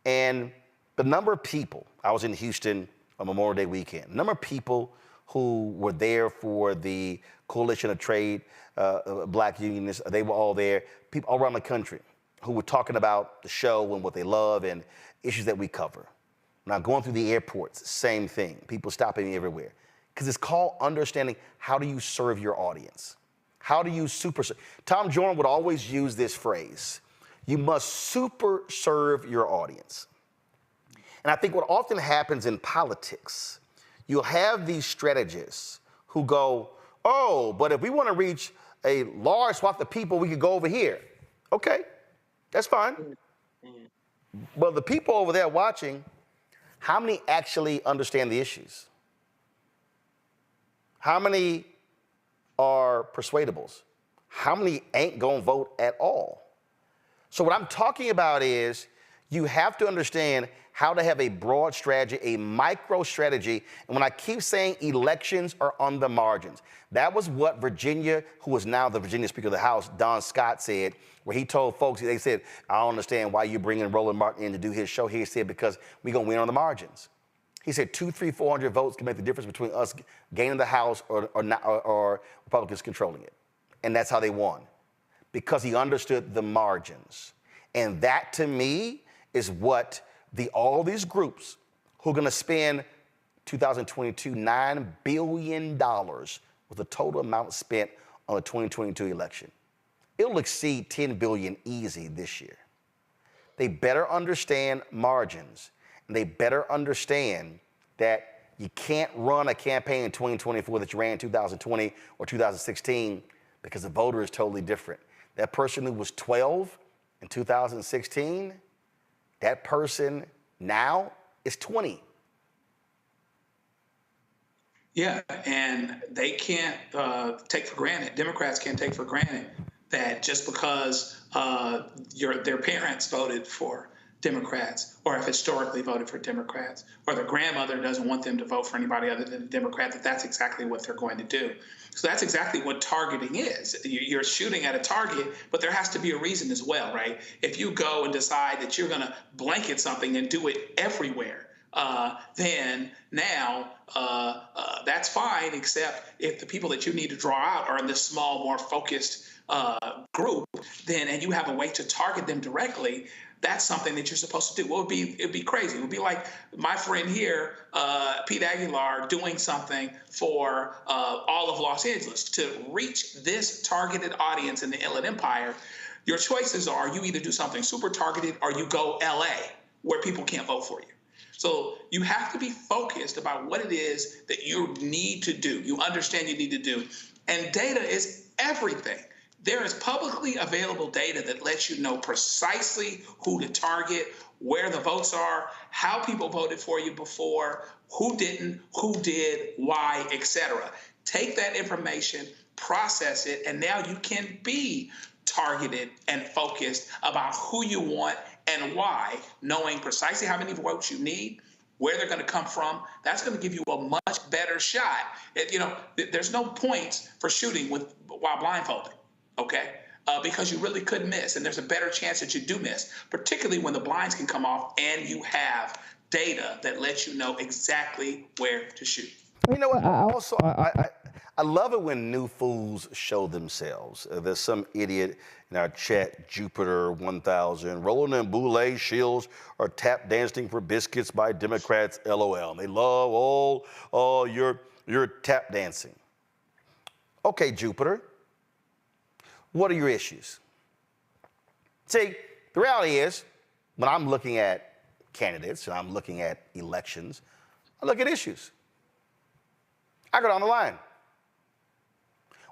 And the number of people, I was in Houston on Memorial Day weekend, the number of people who were there for the Coalition of Trade Black Unionists, they were all there, people all around the country who were talking about the show and what they love and issues that we cover. Now, going through the airports, same thing. People stopping me everywhere. Because it's called understanding how do you serve your audience? How do you super serve? Tom Jordan would always use this phrase. You must super serve your audience. And I think what often happens in politics, you'll have these strategists who go, but if we want to reach a large swath of people, we could go over here. Okay, that's fine. But the people over there watching, how many actually understand the issues? How many are persuadables? How many ain't gonna vote at all? So what I'm talking about is you have to understand how to have a broad strategy, a micro strategy. And when I keep saying elections are on the margins, that was what Virginia, who is now the Virginia Speaker of the House, Don Scott, said, where he told folks, they said, I don't understand why you're bringing Roland Martin in to do his show. He said, because we're going to win on the margins. He said 200, 300, 400 votes can make the difference between us gaining the House or Republicans controlling it. And that's how they won, because he understood the margins. And that, to me, is what all these groups who are going to spend 2022 $9 billion was the total amount spent on the 2022 election. It'll exceed 10 billion easy this year. They better understand margins, and they better understand that you can't run a campaign in 2024 that you ran in 2020 or 2016 because the voter is totally different. That person who was 12 in 2016, that person now is 20. Yeah, and they can't take for granted, Democrats can't take for granted that just because their parents voted for Democrats or have historically voted for Democrats or their grandmother doesn't want them to vote for anybody other than a Democrat, that's exactly what they're going to do. So that's exactly what targeting is. You're shooting at a target, but there has to be a reason as well, right? If you go and decide that you're going to blanket something and do it everywhere, then now that's fine, except if the people that you need to draw out are in this small, more focused group, then and you have a way to target them directly, that's something that you're supposed to do. Well, it'd be crazy. It would be like my friend here, Pete Aguilar, doing something for all of Los Angeles to reach this targeted audience in the Inland Empire. Your choices are you either do something super targeted or you go LA where people can't vote for you. So you have to be focused about what it is that you need to do. You understand you need to do. And data is everything. There is publicly available data that lets you know precisely who to target, where the votes are, how people voted for you before, who didn't, who did, why, etc. Take that information, process it, and now you can be targeted and focused about who you want and why, knowing precisely how many votes you need, where they're going to come from. That's going to give you a much better shot. There's no points for shooting while blindfolded. Okay, because you really could miss, and there's a better chance that you do miss, particularly when the blinds can come off and you have data that lets you know exactly where to shoot. You know what? I love it when new fools show themselves. There's some idiot in our chat, Jupiter 1000. Roland and Boulay Shields are tap dancing for biscuits by Democrats. LOL. They love all your tap dancing. Okay, Jupiter. What are your issues? See, the reality is, when I'm looking at candidates and I'm looking at elections, I look at issues. I go down the line.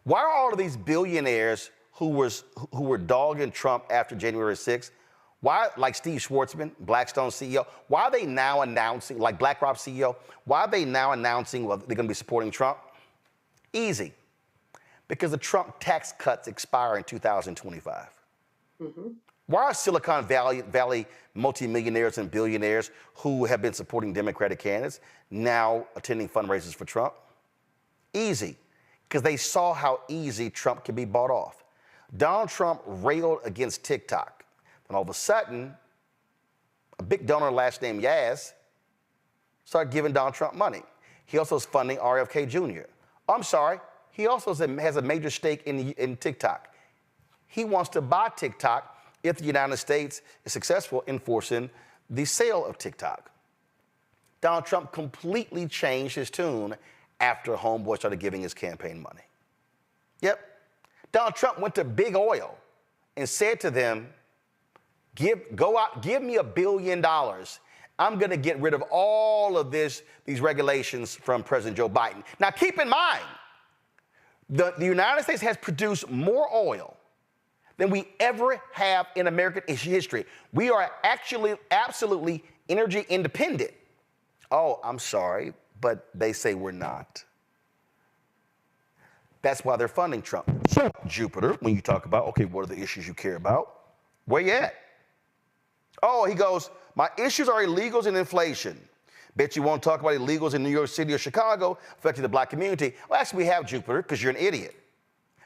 Why are all of these billionaires who were dogging Trump after January 6th, why, like Steve Schwarzman, Blackstone CEO, why are they now announcing, like BlackRock CEO, why are they now announcing they're going to be supporting Trump? Easy. Because the Trump tax cuts expire in 2025. Mm-hmm. Why are Silicon Valley multimillionaires and billionaires who have been supporting Democratic candidates now attending fundraisers for Trump? Easy. Because they saw how easy Trump can be bought off. Donald Trump railed against TikTok. And all of a sudden, a big donor last name Yaz started giving Donald Trump money. He also is funding RFK Jr. I'm sorry. He also has a major stake in TikTok. He wants to buy TikTok if the United States is successful in forcing the sale of TikTok. Donald Trump completely changed his tune after Homeboy started giving his campaign money. Yep. Donald Trump went to Big Oil and said to them, go out, give me $1 billion. I'm going to get rid of all of these regulations from President Joe Biden. Now, keep in mind, the United States has produced more oil than we ever have in American history. We are actually absolutely energy independent. Oh, I'm sorry, but they say we're not. That's why they're funding Trump. So, Jupiter, when you talk about, okay, what are the issues you care about? Where you at? Oh, he goes, my issues are illegals and inflation. Bet you won't talk about illegals in New York City or Chicago affecting the black community. Well, actually, we have, Jupiter, because you're an idiot.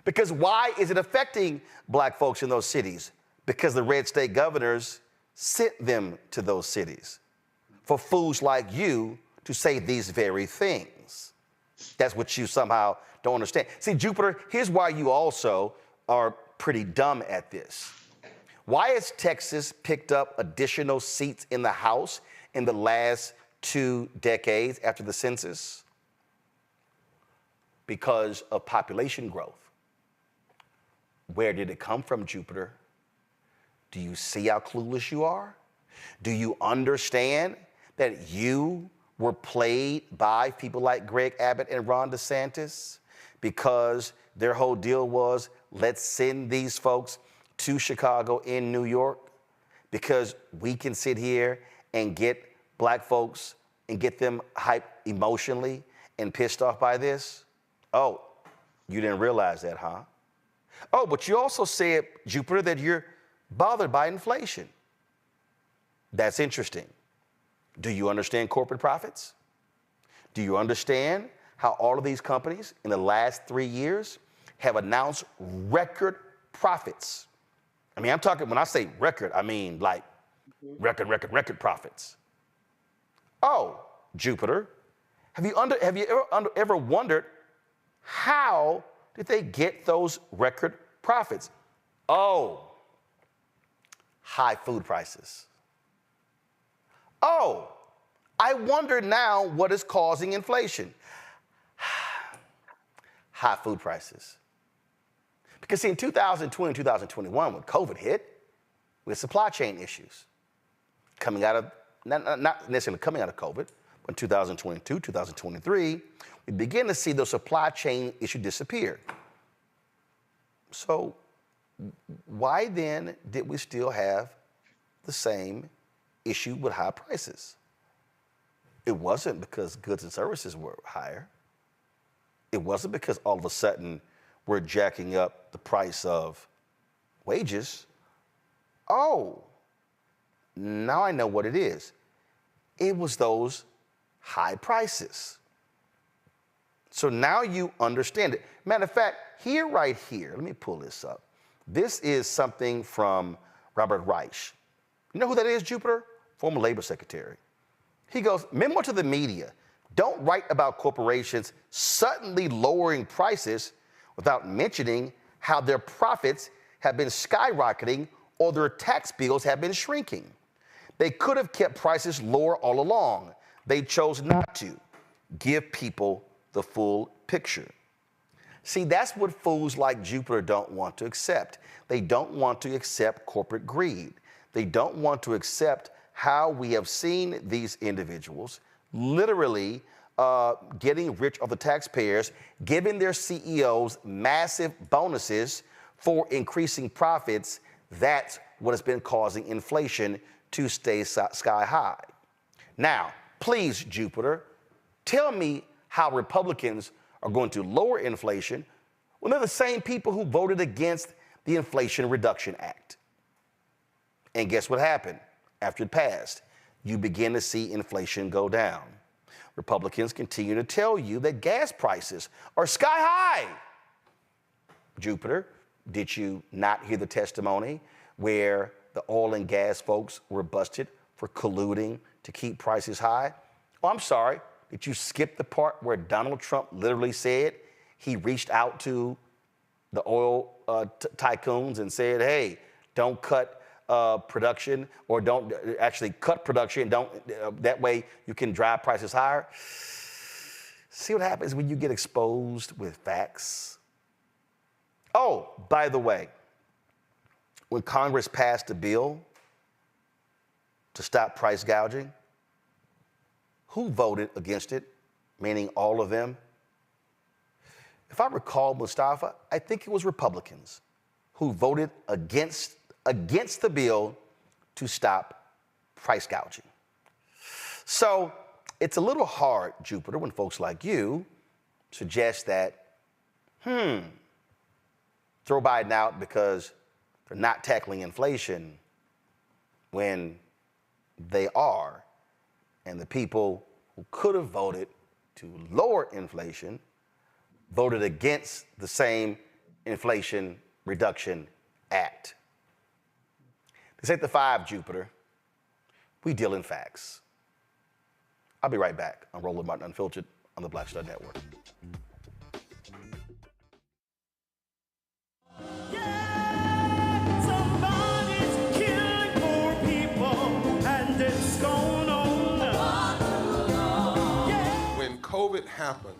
Because why is it affecting black folks in those cities? Because the red state governors sent them to those cities for fools like you to say these very things. That's what you somehow don't understand. See, Jupiter, here's why you also are pretty dumb at this. Why has Texas picked up additional seats in the House in the last 2 decades after the census? Because of population growth. Where did it come from, Jupiter? Do you see how clueless you are? Do you understand that you were played by people like Greg Abbott and Ron DeSantis because their whole deal was, let's send these folks to Chicago and New York because we can sit here and get black folks and get them hyped emotionally and pissed off by this? Oh, you didn't realize that, huh? Oh, but you also said, Jupiter, that you're bothered by inflation. That's interesting. Do you understand corporate profits? Do you understand how all of these companies in the last 3 years have announced record profits? I mean, I'm talking, when I say record, I mean like record profits. Oh, Jupiter, have you ever wondered how did they get those record profits? Oh, high food prices. Oh, I wonder now what is causing inflation. High food prices. Because see, in 2020 and 2021, when COVID hit, we had supply chain issues. Coming out of, not necessarily coming out of COVID, but in 2022, 2023, we begin to see those supply chain issues disappear. So why then did we still have the same issue with high prices? It wasn't because goods and services were higher. It wasn't because all of a sudden we're jacking up the price of wages. Oh, now I know what it is. It was those high prices. So now you understand it. Matter of fact, right here, let me pull this up. This is something from Robert Reich. You know who that is, Jupiter? Former labor secretary. He goes, memo to the media, don't write about corporations suddenly lowering prices without mentioning how their profits have been skyrocketing or their tax bills have been shrinking. They could have kept prices lower all along. They chose not to. Give people the full picture. See, that's what fools like Jupiter don't want to accept. They don't want to accept corporate greed. They don't want to accept how we have seen these individuals literally getting rich off the taxpayers, giving their CEOs massive bonuses for increasing profits. That's what has been causing inflation to stay sky high. Now, please, Jupiter, tell me how Republicans are going to lower inflation when they're the same people who voted against the Inflation Reduction Act. And guess what happened? After it passed, you begin to see inflation go down. Republicans continue to tell you that gas prices are sky high. Jupiter, did you not hear the testimony where the oil and gas folks were busted for colluding to keep prices high? Oh, I'm sorry. Did you skip the part where Donald Trump literally said he reached out to the oil tycoons and said, hey, don't cut production, or don't actually cut production, that way you can drive prices higher? See what happens when you get exposed with facts? Oh, by the way, when Congress passed a bill to stop price gouging, who voted against it, meaning all of them? If I recall, Mustafa, I think it was Republicans who voted against the bill to stop price gouging. So it's a little hard, Jupiter, when folks like you suggest that, throw Biden out because they're not tackling inflation when they are. And the people who could have voted to lower inflation voted against the same Inflation Reduction Act. This ain't the 5, Jupiter. We deal in facts. I'll be right back on Roland Martin Unfiltered on the Black Star Network. When COVID happened,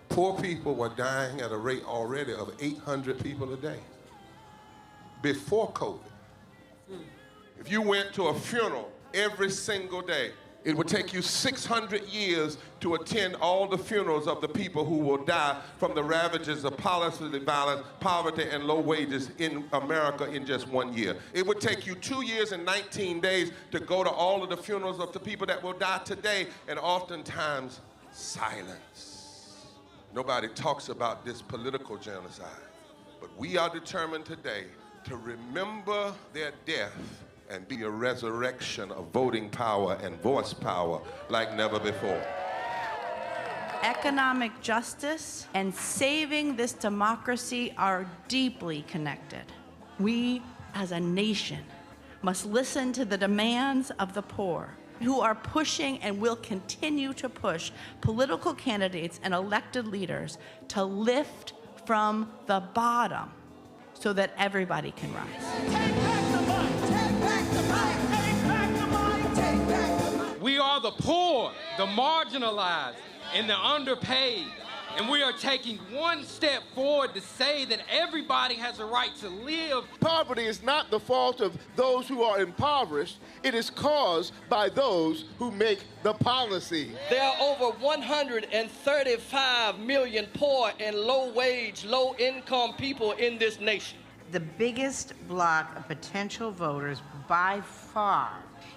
poor people were dying at a rate already of 800 people a day. before COVID. If you went to a funeral every single day, it would take you 600 years to attend all the funerals of the people who will die from the ravages of policy violence, poverty, and low wages in America in just 1 year. It would take you 2 years and 19 days to go to all of the funerals of the people that will die today, and oftentimes silence. Nobody talks about this political genocide, but we are determined today to remember their death and be a resurrection of voting power and voice power like never before. Economic justice and saving this democracy are deeply connected. We, as a nation, must listen to the demands of the poor, who are pushing and will continue to push political candidates and elected leaders to lift from the bottom so that everybody can rise. We are the poor, the marginalized, and the underpaid. And we are taking one step forward to say that everybody has a right to live. Poverty is not the fault of those who are impoverished. It is caused by those who make the policy. There are over 135 million poor and low-wage, low-income people in this nation. The biggest block of potential voters by far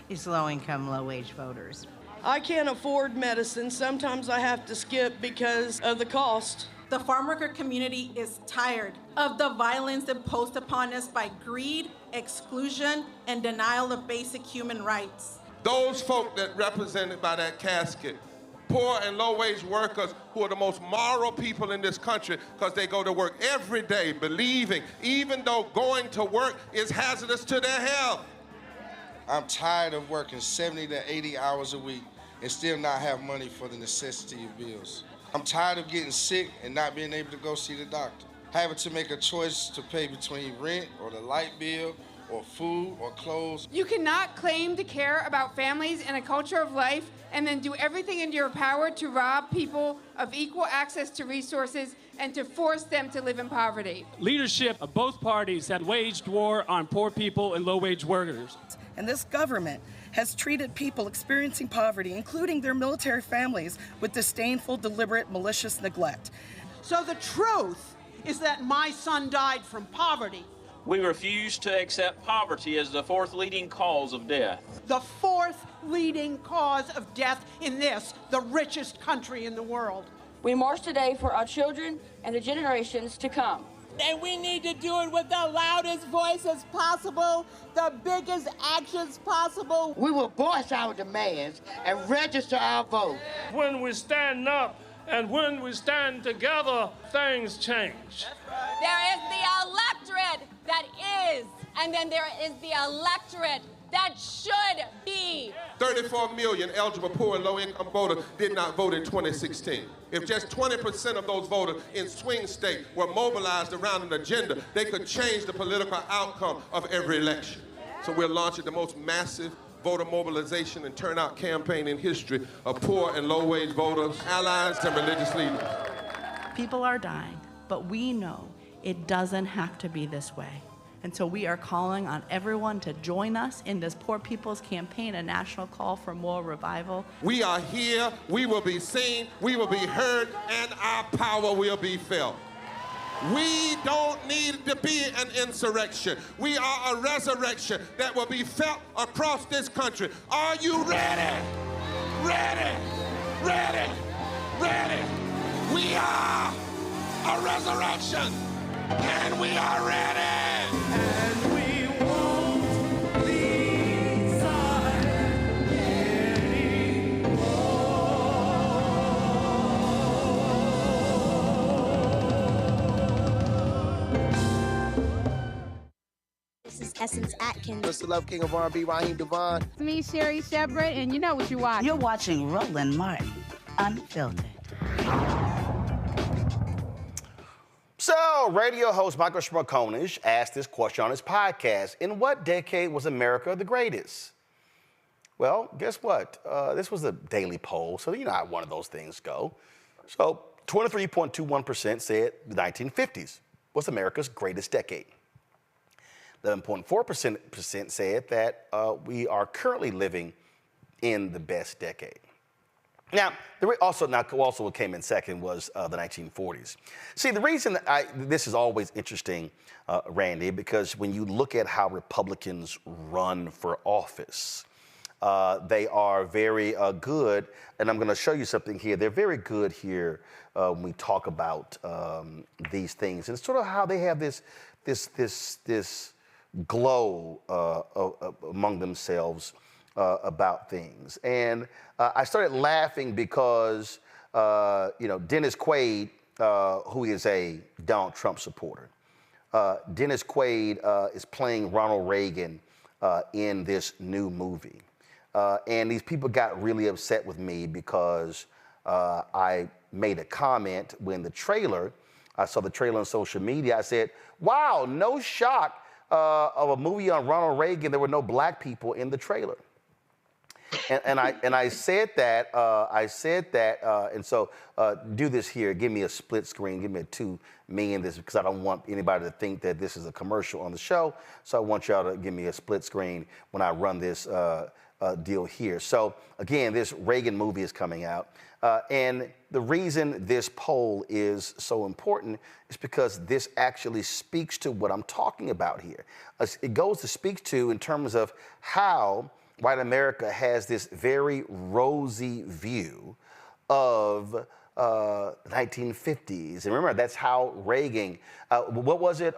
is low-income, low-wage voters. I can't afford medicine. Sometimes I have to skip because of the cost. The farm worker community is tired of the violence imposed upon us by greed, exclusion, and denial of basic human rights. Those folk that represented by that casket, poor and low-wage workers who are the most moral people in this country because they go to work every day believing, even though going to work is hazardous to their health. I'm tired of working 70 to 80 hours a week and still not have money for the necessity of bills. I'm tired of getting sick and not being able to go see the doctor, having to make a choice to pay between rent or the light bill or food or clothes. You cannot claim to care about families and a culture of life and then do everything in your power to rob people of equal access to resources and to force them to live in poverty. Leadership of both parties have waged war on poor people and low-wage workers. And this government has treated people experiencing poverty, including their military families, with disdainful, deliberate, malicious neglect. So the truth is that my son died from poverty. We refuse to accept poverty as the fourth leading cause of death. The fourth leading cause of death in this, the richest country in the world. We march today for our children and the generations to come. And we need to do it with the loudest voices possible, the biggest actions possible. We will voice our demands and register our vote. When we stand up and when we stand together, things change. There is the electorate that is, and then there is the electorate that should be. 34 million eligible poor and low-income voters did not vote in 2016. If just 20% of those voters in swing states were mobilized around an agenda, they could change the political outcome of every election. So we're launching the most massive voter mobilization and turnout campaign in history of poor and low-wage voters, allies, and religious leaders. People are dying, but we know it doesn't have to be this way. And so we are calling on everyone to join us in this Poor People's Campaign, a national call for more revival. We are here, we will be seen, we will be heard, and our power will be felt. We don't need to be an insurrection. We are a resurrection that will be felt across this country. Are you ready? Ready? Ready? Ready? We are a resurrection, and we are ready. And we won't be silent This is Essence Atkins. Mr. Love King of R&B, Raheem Devon. It's me, Sherry Shepard, and you know what you watch. You're watching Roland Martin, Unfiltered. So, radio host Michael Schmuckonish asked this question on his podcast. In what decade was America the greatest? Well, guess what? This was a daily poll, so you know how one of those things go. So, 23.21% said the 1950s was America's greatest decade. 11.4% said that we are currently living in the best decade. Now, also what came in second was the 1940s. See, the reason this is always interesting, Randy, because when you look at how Republicans run for office, they are very good, and I'm going to show you something here. They're very good here when we talk about these things, and sort of how they have this glow among themselves about things. And I started laughing because Dennis Quaid, who is a Donald Trump supporter, Dennis Quaid is playing Ronald Reagan in this new movie. And these people got really upset with me because I made a comment when I saw the trailer on social media. I said, wow, no shock of a movie on Ronald Reagan, there were no black people in the trailer. And I said that, and so do this here. Give me a split screen. Give me a 2 me in this, because I don't want anybody to think that this is a commercial on the show. So I want y'all to give me a split screen when I run this deal here. So again, this Reagan movie is coming out. And the reason this poll is so important is because this actually speaks to what I'm talking about here. It goes to speak to in terms of how white America has this very rosy view of the 1950s. And remember, that's how Reagan, what was it,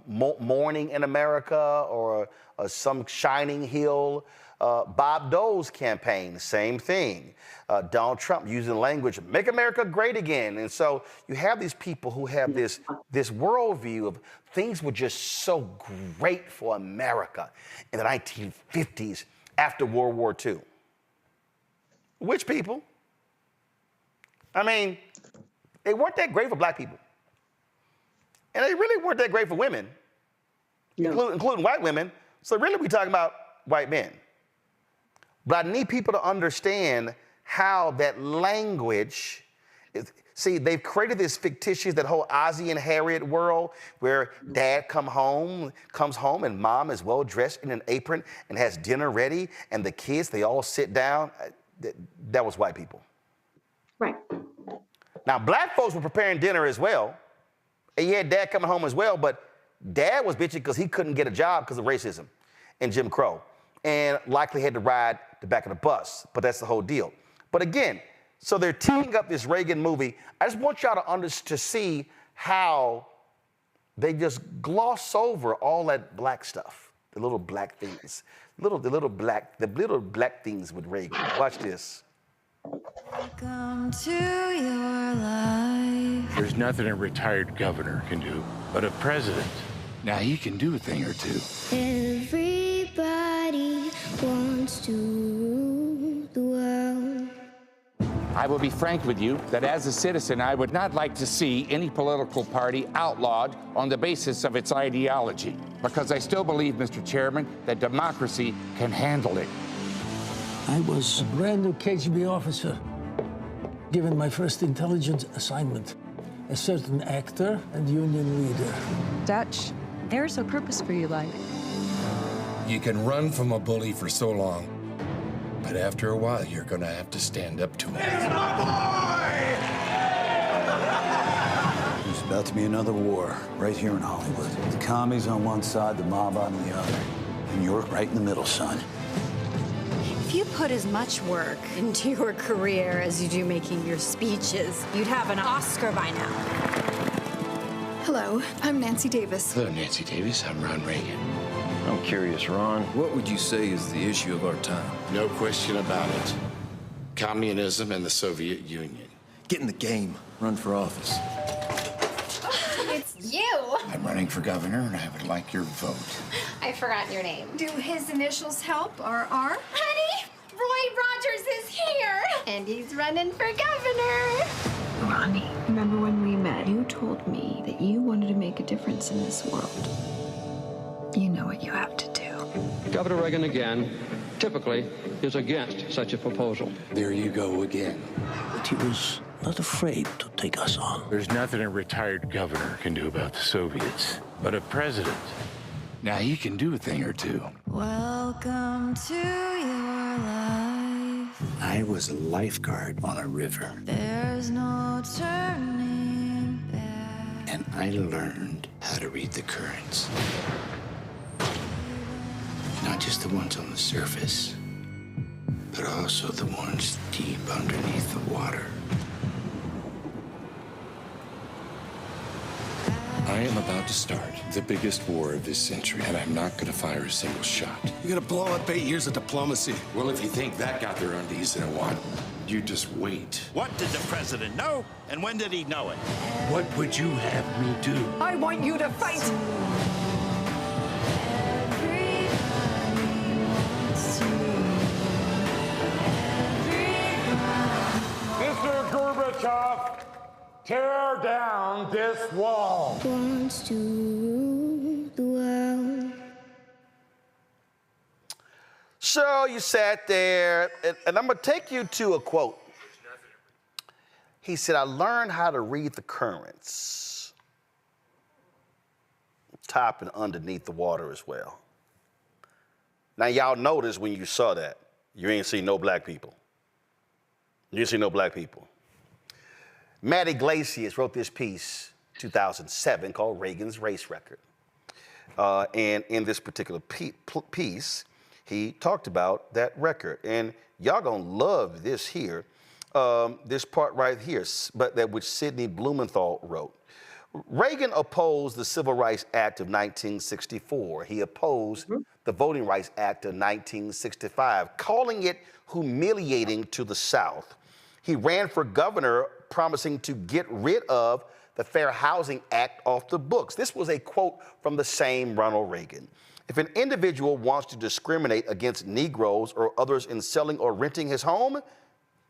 Morning in America or some Shining Hill? Bob Dole's campaign, same thing. Donald Trump using language, make America great again. And so you have these people who have this worldview of things were just so great for America in the 1950s after World War II. Which people? I mean, they weren't that great for black people. And they really weren't that great for women, including white women. So really we're talking about white men. But I need people to understand how that language see, they've created this fictitious, that whole Ozzie and Harriet world where dad comes home and mom is well dressed in an apron and has dinner ready, and the kids, they all sit down. That was white people. Right. Now, black folks were preparing dinner as well, and you had dad coming home as well, but dad was bitching because he couldn't get a job because of racism and Jim Crow, and likely had to ride the back of the bus, but that's the whole deal. But again, so they're teeing up this Reagan movie. I just want y'all to see how they just gloss over all that black stuff, the little black things, the little black things with Reagan. Watch this. Welcome to your life. There's nothing a retired governor can do, but a president, now he can do a thing or two. Everybody wants to rule the world. I will be frank with you that as a citizen, I would not like to see any political party outlawed on the basis of its ideology, because I still believe, Mr. Chairman, that democracy can handle it. I was a brand new KGB officer, given my first intelligence assignment. A certain actor and union leader. Dutch, there's a purpose for your life. You can run from a bully for so long, but after a while, you're gonna have to stand up to him. There's my boy! There's about to be another war right here in Hollywood. The commies on one side, the mob on the other. And you're right in the middle, son. If you put as much work into your career as you do making your speeches, you'd have an Oscar by now. Hello, I'm Nancy Davis. Hello, Nancy Davis. I'm Ron Reagan. I'm curious, Ron. What would you say is the issue of our time? No question about it. Communism and the Soviet Union. Get in the game. Run for office. It's you! I'm running for governor, and I would like your vote. I forgot your name. Do his initials help, or R? Honey, Roy Rogers is here! And he's running for governor! Ronnie, remember when we met? You told me that you wanted to make a difference in this world. You know what you have to do. Governor Reagan again, typically, is against such a proposal. There you go again. But he was not afraid to take us on. There's nothing a retired governor can do about the Soviets, but a president, Now you can do a thing or two. Welcome to your life. I was a lifeguard on a river, There's no turning back. and I learned how to read the currents. Not just the ones on the surface, but also the ones deep underneath the water. I am about to start the biggest war of this century, and I'm not gonna fire a single shot. You're gonna blow up 8 years of diplomacy. Well, if you think that got their undies in a wad, you just wait. What did the president know, and when did he know it? What would you have me do? I want you to fight. Mr. Gorbachev, tear down this wall. Wants to rule the world. So you sat there, and I'm gonna take you to a quote. He said, I learned how to read the currents, top and underneath the water as well. Now, y'all notice when you saw that, you ain't see no black people. You didn't see no black people. Matt Iglesias wrote this piece, 2007, called Reagan's Race Record. And in this particular piece, he talked about that record. And y'all gonna love this here, this part right here, but that which Sidney Blumenthal wrote. Reagan opposed the Civil Rights Act of 1964. He opposed the Voting Rights Act of 1965, calling it humiliating to the South. He ran for governor, promising to get rid of the Fair Housing Act off the books. This was a quote from the same Ronald Reagan. If an individual wants to discriminate against Negroes or others in selling or renting his home,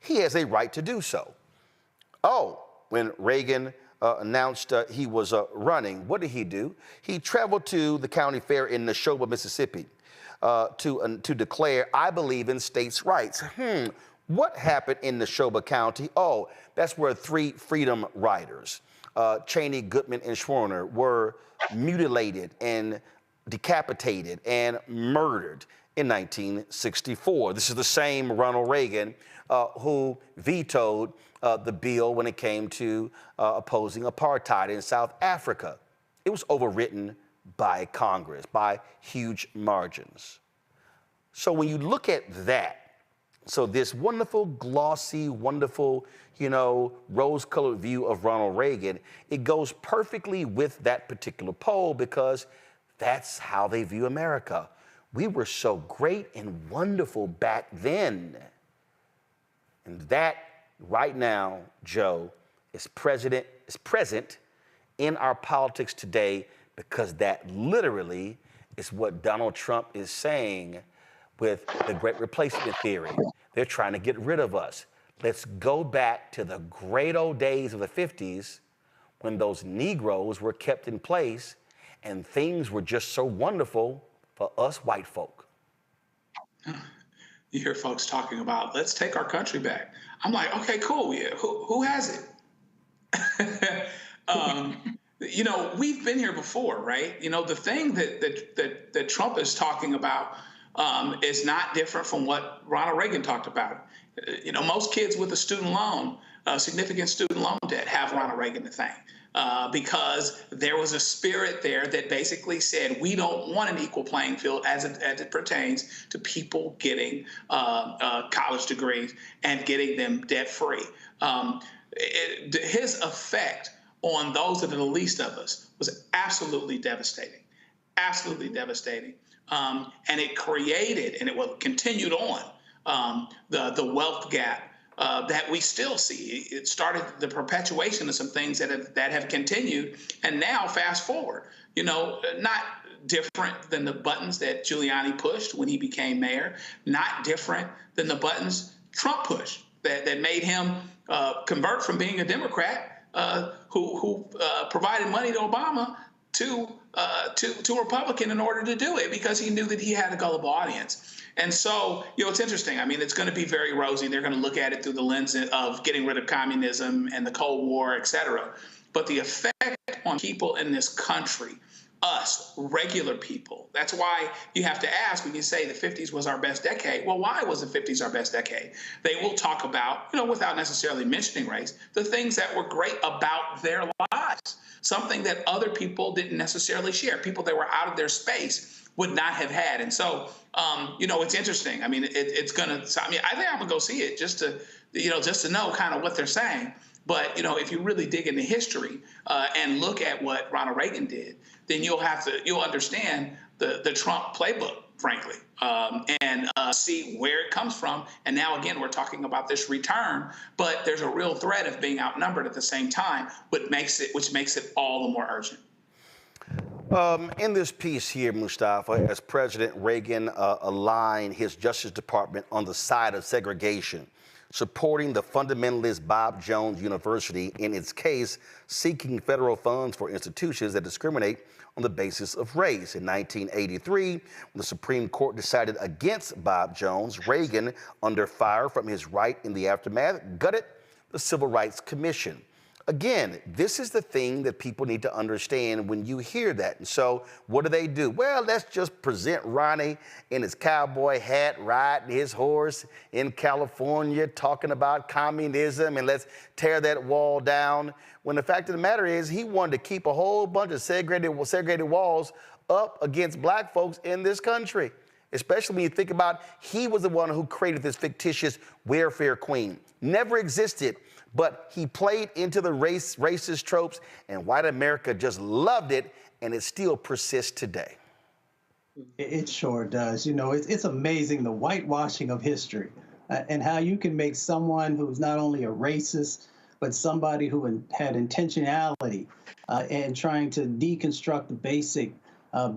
he has a right to do so. Oh, when Reagan announced he was running, what did he do? He traveled to the county fair in Neshoba, Mississippi, to declare, I believe in states' rights. What happened in Neshoba County? Oh, that's where 3 freedom riders, Cheney, Goodman, and Schwerner, were mutilated and decapitated and murdered in 1964. This is the same Ronald Reagan who vetoed the bill when it came to opposing apartheid in South Africa. It was overwritten by Congress by huge margins. So when you look at that, so this wonderful, glossy, wonderful, rose-colored view of Ronald Reagan, it goes perfectly with that particular poll because that's how they view America. We were so great and wonderful back then. And that right now, Joe, is present in our politics today because that literally is what Donald Trump is saying with the Great Replacement Theory. They're trying to get rid of us. Let's go back to the great old days of the 50s when those Negroes were kept in place and things were just so wonderful for us white folk. You hear folks talking about, let's take our country back. I'm like, okay, cool. Yeah, who has it? We've been here before, right? The thing that Trump is talking about is not different from what Ronald Reagan talked about. Most kids with a student loan, significant student loan debt, have Ronald Reagan the thing. Because there was a spirit there that basically said we don't want an equal playing field as it pertains to people getting college degrees and getting them debt-free. His effect on those that are the least of us was absolutely devastating, and it created, and it will continued on, the wealth gap that we still see. It started the perpetuation of some things that have continued, and now fast forward, not different than the buttons that Giuliani pushed when he became mayor, not different than the buttons Trump pushed that made him convert from being a Democrat who provided money to Obama to a Republican in order to do it because he knew that he had a gullible audience. And so, it's interesting. I mean, it's going to be very rosy. They're going to look at it through the lens of getting rid of communism and the Cold War, et cetera. But the effect on people in this country us, regular people. That's why you have to ask when you say the 50s was our best decade. Well, why was the 50s our best decade? They will talk about, without necessarily mentioning race, the things that were great about their lives, something that other people didn't necessarily share. People that were out of their space would not have had. And so, it's interesting. I mean, it's going to, I think I'm going to go see it just to know kind of what they're saying. But, if you really dig into history and look at what Ronald Reagan did, then you'll understand the Trump playbook, frankly, and see where it comes from. And now, again, we're talking about this return, but there's a real threat of being outnumbered at the same time, which makes it all the more urgent. In this piece here, Mustafa, as President Reagan aligned his Justice Department on the side of segregation, supporting the fundamentalist Bob Jones University in its case, seeking federal funds for institutions that discriminate on the basis of race. In 1983, when the Supreme Court decided against Bob Jones, Reagan, under fire from his right in the aftermath, gutted the Civil Rights Commission. Again, this is the thing that people need to understand when you hear that. And so what do? Well, let's just present Ronnie in his cowboy hat, riding his horse in California, talking about communism, and let's tear that wall down. When the fact of the matter is, he wanted to keep a whole bunch of segregated walls up against black folks in this country. Especially when you think about he was the one who created this fictitious welfare queen. Never existed. But he played into the racist tropes, and white America just loved it, and it still persists today. It sure does. It's amazing, the whitewashing of history and how you can make someone who's not only a racist, but somebody who had intentionality and trying to deconstruct the basic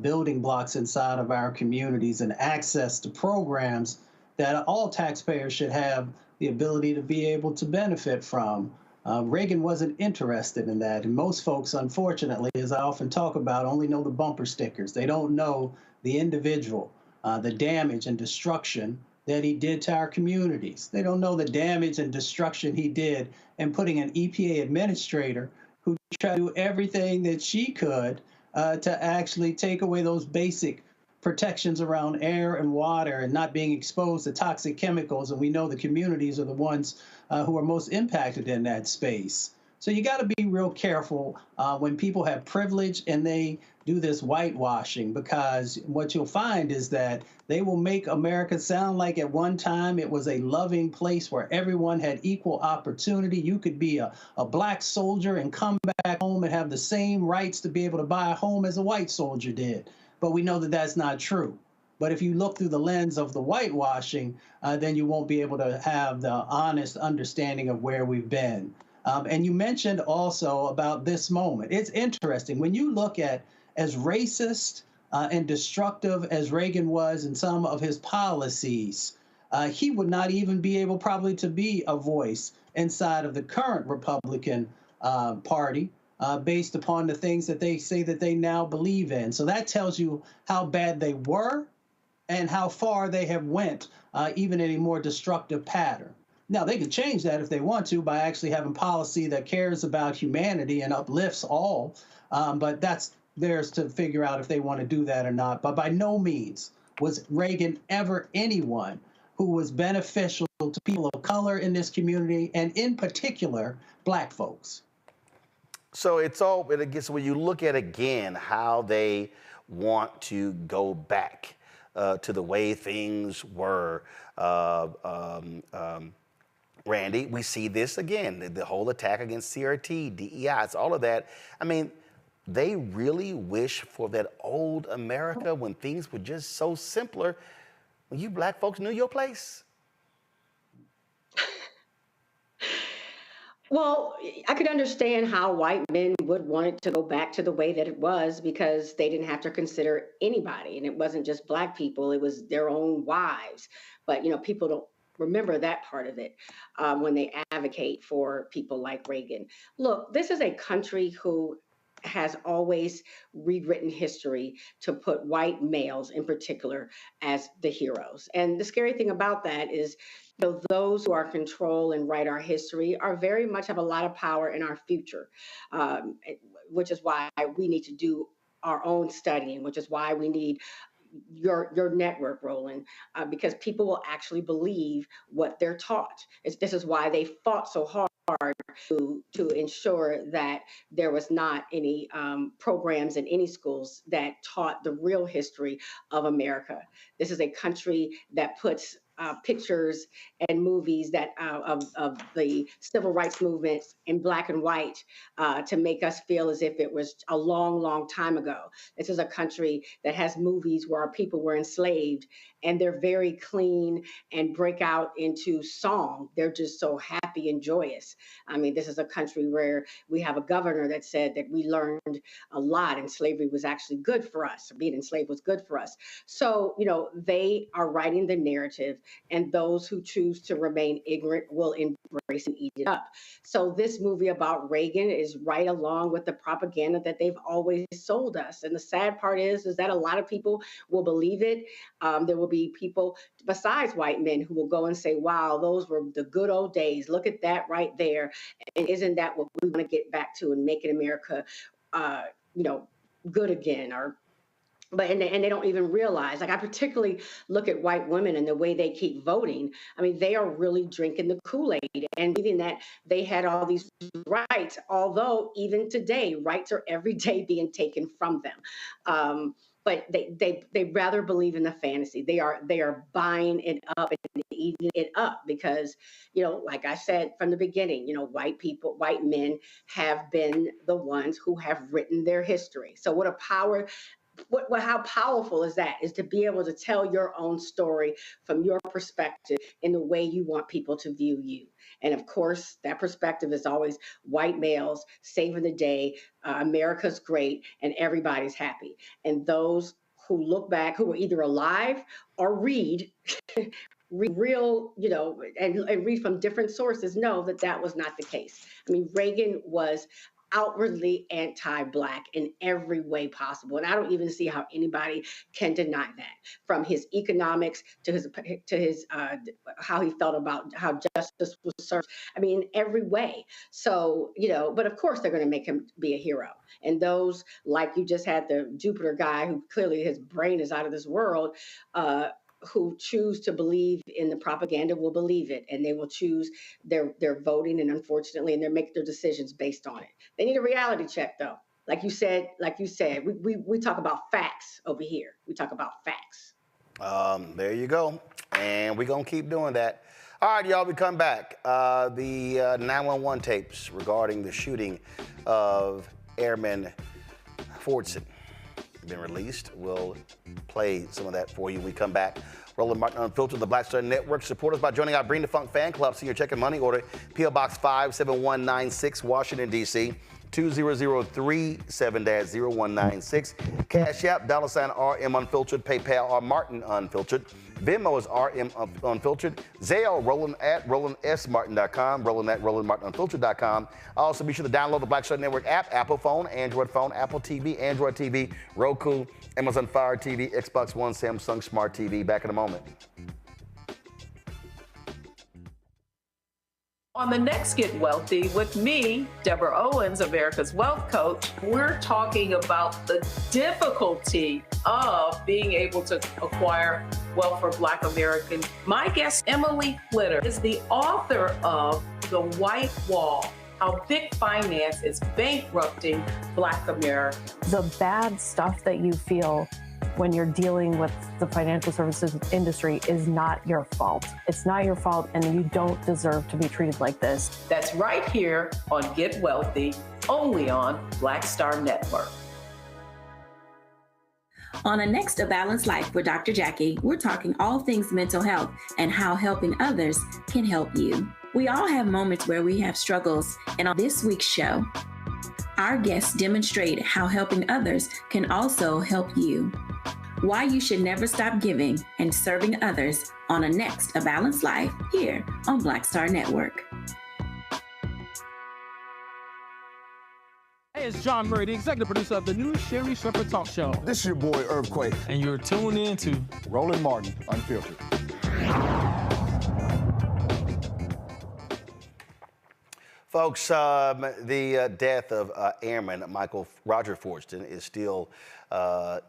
building blocks inside of our communities and access to programs that all taxpayers should have the ability to be able to benefit from. Reagan wasn't interested in that. And most folks, unfortunately, as I often talk about, only know the bumper stickers. They don't know the individual, the damage and destruction that he did to our communities. They don't know the damage and destruction he did in putting an EPA administrator who tried to do everything that she could to actually take away those basic protections around air and water and not being exposed to toxic chemicals. And we know the communities are the ones who are most impacted in that space. So you got to be real careful when people have privilege and they do this whitewashing, because what you'll find is that they will make America sound like at one time it was a loving place where everyone had equal opportunity. You could be a black soldier and come back home and have the same rights to be able to buy a home as a white soldier did. But we know that that's not true. But if you look through the lens of the whitewashing, then you won't be able to have the honest understanding of where we've been. And you mentioned also about this moment. It's interesting. When you look at as racist and destructive as Reagan was in some of his policies, he would not even be able probably to be a voice inside of the current Republican Party. Based upon the things that they say that they now believe in. So that tells you how bad they were and how far they have went, even in a more destructive pattern. Now, they can change that if they want to by actually having policy that cares about humanity and uplifts all, but that's theirs to figure out if they want to do that or not. But by no means was Reagan ever anyone who was beneficial to people of color in this community, and in particular, black folks. So it's all, and I guess when you look at again how they want to go back to the way things were, Randy, we see this again, the whole attack against CRT, DEI, it's all of that. I mean, they really wish for that old America when things were just so simpler, when you black folks knew your place. Well, I could understand how white men would want it to go back to the way that it was, because they didn't have to consider anybody. And it wasn't just black people, it was their own wives. But, people don't remember that part of it when they advocate for people like Reagan. Look, this is a country who has always rewritten history to put white males in particular as the heroes. And the scary thing about that is, those who are in control and write our history are very much have a lot of power in our future, which is why we need to do our own studying, which is why we need your network, Roland, because people will actually believe what they're taught. This is why they fought so hard to ensure that there was not any programs in any schools that taught the real history of America. This is a country that puts pictures and movies that of the civil rights movement in black and white to make us feel as if it was a long, long time ago. This is a country that has movies where our people were enslaved, and they're very clean and break out into song. They're just so happy and joyous. I mean, this is a country where we have a governor that said that we learned a lot and slavery was actually good for us. Being enslaved was good for us. So, you know, they are writing the narrative, and those who choose to remain ignorant will embrace and eat it up. So this movie about Reagan is right along with the propaganda that they've always sold us. And the sad part is that a lot of people will believe it. There will be people besides white men who will go and say, wow, those were the good old days. Look at that right there. And isn't that what we want to get back to and making America, you know, good again? And they don't even realize, like, I particularly look at white women and the way they keep voting. I mean, they are really drinking the Kool-Aid and believing that they had all these rights, although even today, rights are every day being taken from them. But they rather believe in the fantasy. They are buying it up and eating it up because, you know, like I said from the beginning, you know, white men have been the ones who have written their history. So how powerful is that? Is to be able to tell your own story from your perspective in the way you want people to view you. And of course, that perspective is always white males saving the day, America's great, and everybody's happy. And those who look back, who are either alive or read real, you know, and read from different sources, know that that was not the case. I mean, Reagan was outwardly anti-Black in every way possible. And I don't even see how anybody can deny that, from his economics to his how he felt about how justice was served. I mean, in every way. So, you know, but of course they're going to make him be a hero. And those, like you just had the Jupiter guy who clearly his brain is out of this world, who choose to believe in the propaganda will believe it, and they will choose their voting, and unfortunately, and they make their decisions based on it. They need a reality check, though. Like you said, we talk about facts over here. We talk about facts. There you go, and we're gonna keep doing that. All right, y'all, we come back. The 911 tapes regarding the shooting of Airman Fortson been released. We'll play some of that for you when we come back. Roland Martin Unfiltered, the Black Star Network. Support us by joining our Bring the Funk fan club. Senior check and money order, P.O. Box 57196, Washington, D.C. 20037-0196. Cash App, $RM Unfiltered. PayPal, R Martin Unfiltered. Venmo is RM Unfiltered. Zelle, Roland at RolandSMartin.com. Roland at RolandMartinUnfiltered.com. Also, be sure to download the Black Star Network app, Apple phone, Android phone, Apple TV, Android TV, Roku, Amazon Fire TV, Xbox One, Samsung Smart TV. Back in a moment. On the next Get Wealthy with me, Deborah Owens, America's Wealth Coach, we're talking about the difficulty of being able to acquire wealth for Black Americans. My guest, Emily Flitter, is the author of The White Wall: How Big Finance is Bankrupting Black America. The bad stuff that you feel when you're dealing with the financial services industry is not your fault. It's not your fault, and you don't deserve to be treated like this. That's right here on Get Wealthy, only on Black Star Network. On the next A Balanced Life with Dr. Jackie, we're talking all things mental health and how helping others can help you. We all have moments where we have struggles, and on this week's show, our guests demonstrate how helping others can also help you. Why you should never stop giving and serving others on a next A Balanced Life here on Black Star Network. Hey, it's John Murray, the executive producer of the new Sherry Shepherd Talk Show. This is your boy, Earthquake. And you're tuned in to Roland Martin Folks, the death of Airman Roger Fortson is still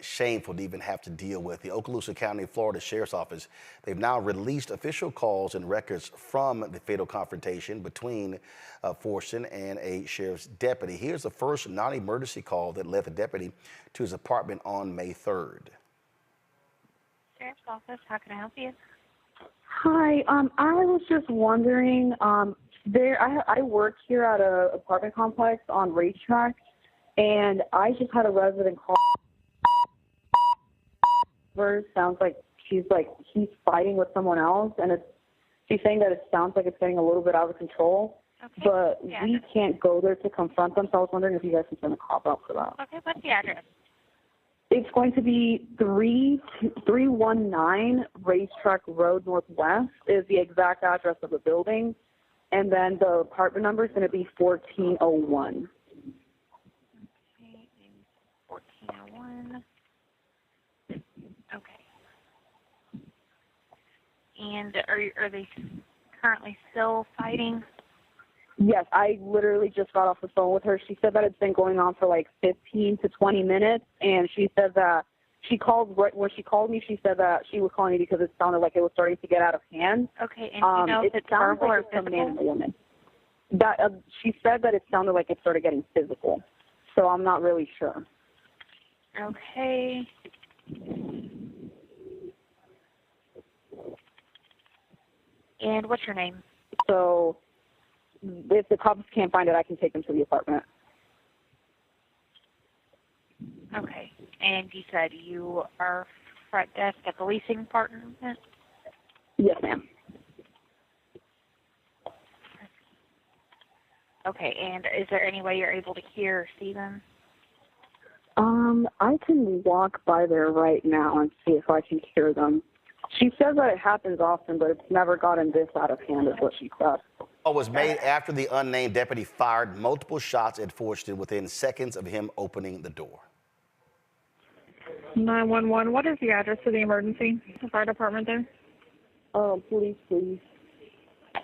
shameful to even have to deal with. The Okaloosa County, Florida Sheriff's Office, they've now released official calls and records from the fatal confrontation between Fortson and a sheriff's deputy. Here's the first non-emergency call that led the deputy to his apartment on May 3rd. Sheriff's Office, how can I help you? Hi, I was just wondering, I work here at an apartment complex on Racetrack, and I just had a resident call. Sounds like he's fighting with someone else, and she's saying that it sounds like it's getting a little bit out of control. Okay. But Yeah. we can't go there to confront them, so I was wondering if you guys can send a cop out for that. Okay, what's the address? It's going to be 319 Racetrack Road Northwest is the exact address of the building. And then the apartment number is going to be 1401. Okay, 1401. Okay. And are they currently still fighting? Yes, I literally just got off the phone with her. She said that it's been going on for like 15 to 20 minutes, and she said that when she called me, she said that she was calling me because it sounded like it was starting to get out of hand. Okay, and do you know if it's verbal or it's a man physical? and a woman. That she said that it sounded like it started getting physical, so I'm not really sure. Okay. And what's your name? So if the cops can't find it, I can take them to the apartment. Okay. And you said you are front desk at the leasing apartment? Yes, ma'am. Okay, and is there any way you're able to hear or see them? I can walk by there right now and see if I can hear them. She says that it happens often, but it's never gotten this out of hand, is what she said. Call was made after the unnamed deputy fired multiple shots at Fortson within seconds of him opening the door. 911, what is the address of the emergency? The fire department there? Police, please.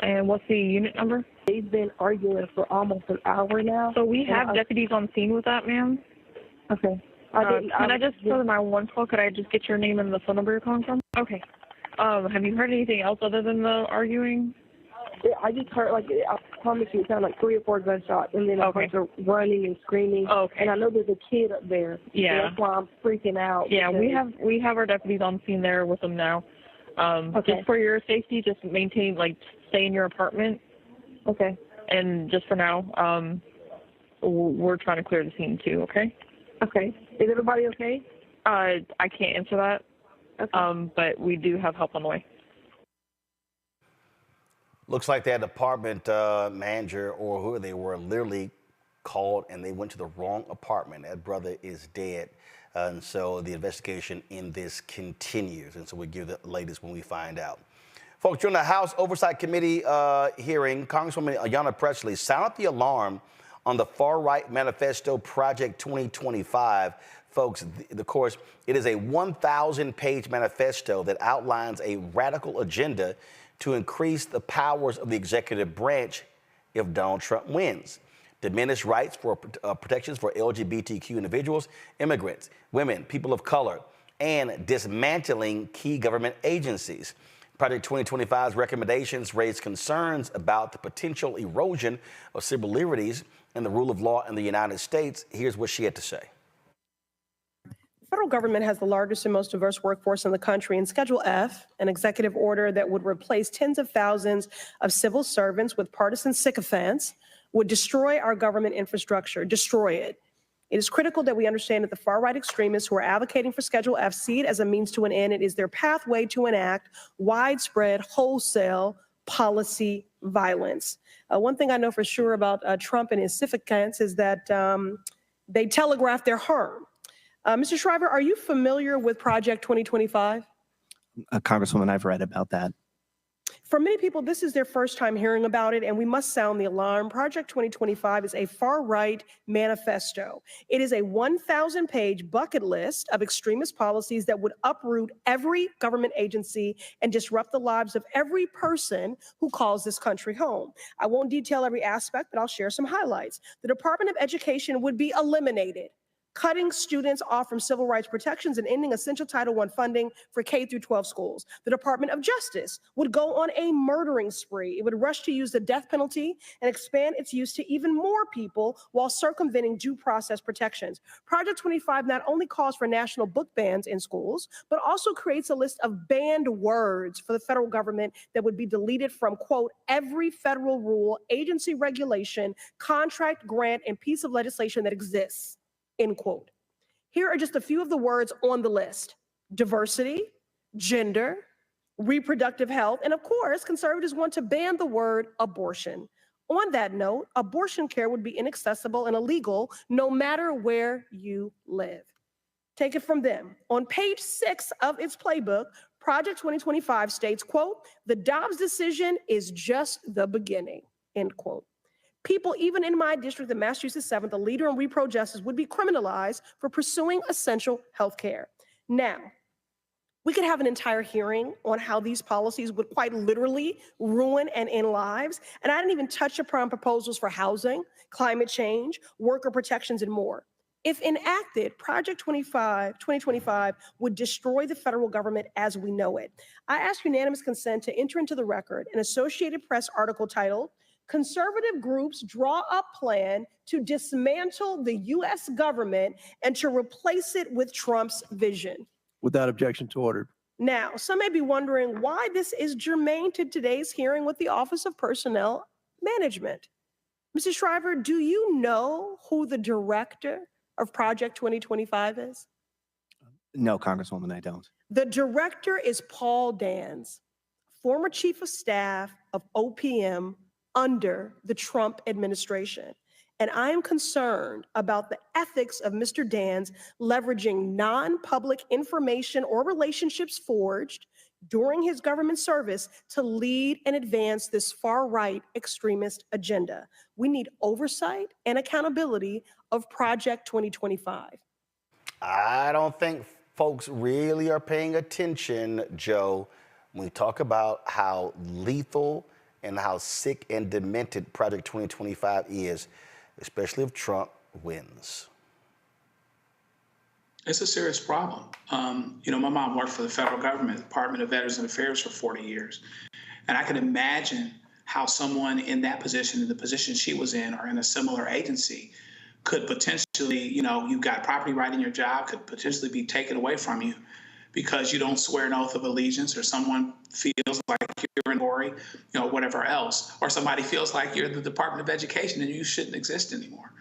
And what's the unit number? They've been arguing for almost an hour now. So we have deputies on scene with that, ma'am. Okay. Can I just go to my one call? Could I just get your name and the phone number you're calling from? Okay. Have you heard anything else other than the arguing? Yeah, I just heard, I promise you, it sounded like 3 or 4 gunshots, and then I heard her running and screaming. Okay. And I know there's a kid up there. Yeah. So that's why I'm freaking out. Yeah, because- we have our deputies on scene there with them now. Okay. Just for your safety, just maintain, stay in your apartment. Okay. And just for now, we're trying to clear the scene too, okay? Okay. Is everybody okay? I can't answer that. Okay. But we do have help on the way. Looks like that apartment manager or whoever they were literally called and they went to the wrong apartment. That brother is dead. And so the investigation in this continues. And so we'll give the latest when we find out. Folks, during the House Oversight Committee hearing, Congresswoman Ayanna Pressley sounded the alarm on the far-right manifesto Project 2025. Folks, of course, it is a 1,000-page manifesto that outlines a radical agenda to increase the powers of the executive branch if Donald Trump wins. Diminish rights for protections for LGBTQ individuals, immigrants, women, people of color, and dismantling key government agencies. Project 2025's recommendations raise concerns about the potential erosion of civil liberties and the rule of law in the United States. Here's what she had to say. The federal government has the largest and most diverse workforce in the country, and Schedule F, an executive order that would replace tens of thousands of civil servants with partisan sycophants, would destroy our government infrastructure, destroy it. It is critical that we understand that the far-right extremists who are advocating for Schedule F see it as a means to an end. It is their pathway to enact widespread, wholesale policy violence. One thing I know for sure about Trump and his sycophants is that they telegraph their harm. Mr. Shriver, are you familiar with Project 2025? Congresswoman, I've read about that. For many people, this is their first time hearing about it, and we must sound the alarm. Project 2025 is a far-right manifesto. It is a 1,000-page bucket list of extremist policies that would uproot every government agency and disrupt the lives of every person who calls this country home. I won't detail every aspect, but I'll share some highlights. The Department of Education would be eliminated, cutting students off from civil rights protections and ending essential Title I funding for K through 12 schools. The Department of Justice would go on a murdering spree. It would rush to use the death penalty and expand its use to even more people while circumventing due process protections. Project 25 not only calls for national book bans in schools, but also creates a list of banned words for the federal government that would be deleted from, quote, every federal rule, agency regulation, contract, grant, and piece of legislation that exists. End quote. Here are just a few of the words on the list: diversity, gender, reproductive health, and of course, conservatives want to ban the word abortion. On that note, abortion care would be inaccessible and illegal no matter where you live. Take it from them. On page 6 of its playbook, Project 2025 states, quote, the Dobbs decision is just the beginning, end quote. People, even in my district, the Massachusetts 7th, a leader in repro justice, would be criminalized for pursuing essential health care. Now, we could have an entire hearing on how these policies would quite literally ruin and end lives. And I didn't even touch upon proposals for housing, climate change, worker protections, and more. If enacted, Project 2025 would destroy the federal government as we know it. I ask unanimous consent to enter into the record an Associated Press article titled, Conservative Groups Draw Up Plan to Dismantle the U.S. Government and to Replace It with Trump's Vision. Without objection to order. Now, some may be wondering why this is germane to today's hearing with the Office of Personnel Management. Mrs. Shriver, do you know who the director of Project 2025 is? No, Congresswoman, I don't. The director is Paul Dans, former chief of staff of OPM under the Trump administration. And I am concerned about the ethics of Mr. Dans leveraging non-public information or relationships forged during his government service to lead and advance this far-right extremist agenda. We need oversight and accountability of Project 2025. I don't think folks really are paying attention, Joe, when we talk about how lethal and how sick and demented Project 2025 is, especially if Trump wins. It's a serious problem. My mom worked for the federal government, Department of Veterans Affairs for 40 years. And I can imagine how someone in that position, in the position she was in, or in a similar agency, could potentially, you've got property right in your job, could potentially be taken away from you because you don't swear an oath of allegiance, or someone feels like you're in Tory, whatever else, or somebody feels like you're the Department of Education and you shouldn't exist anymore.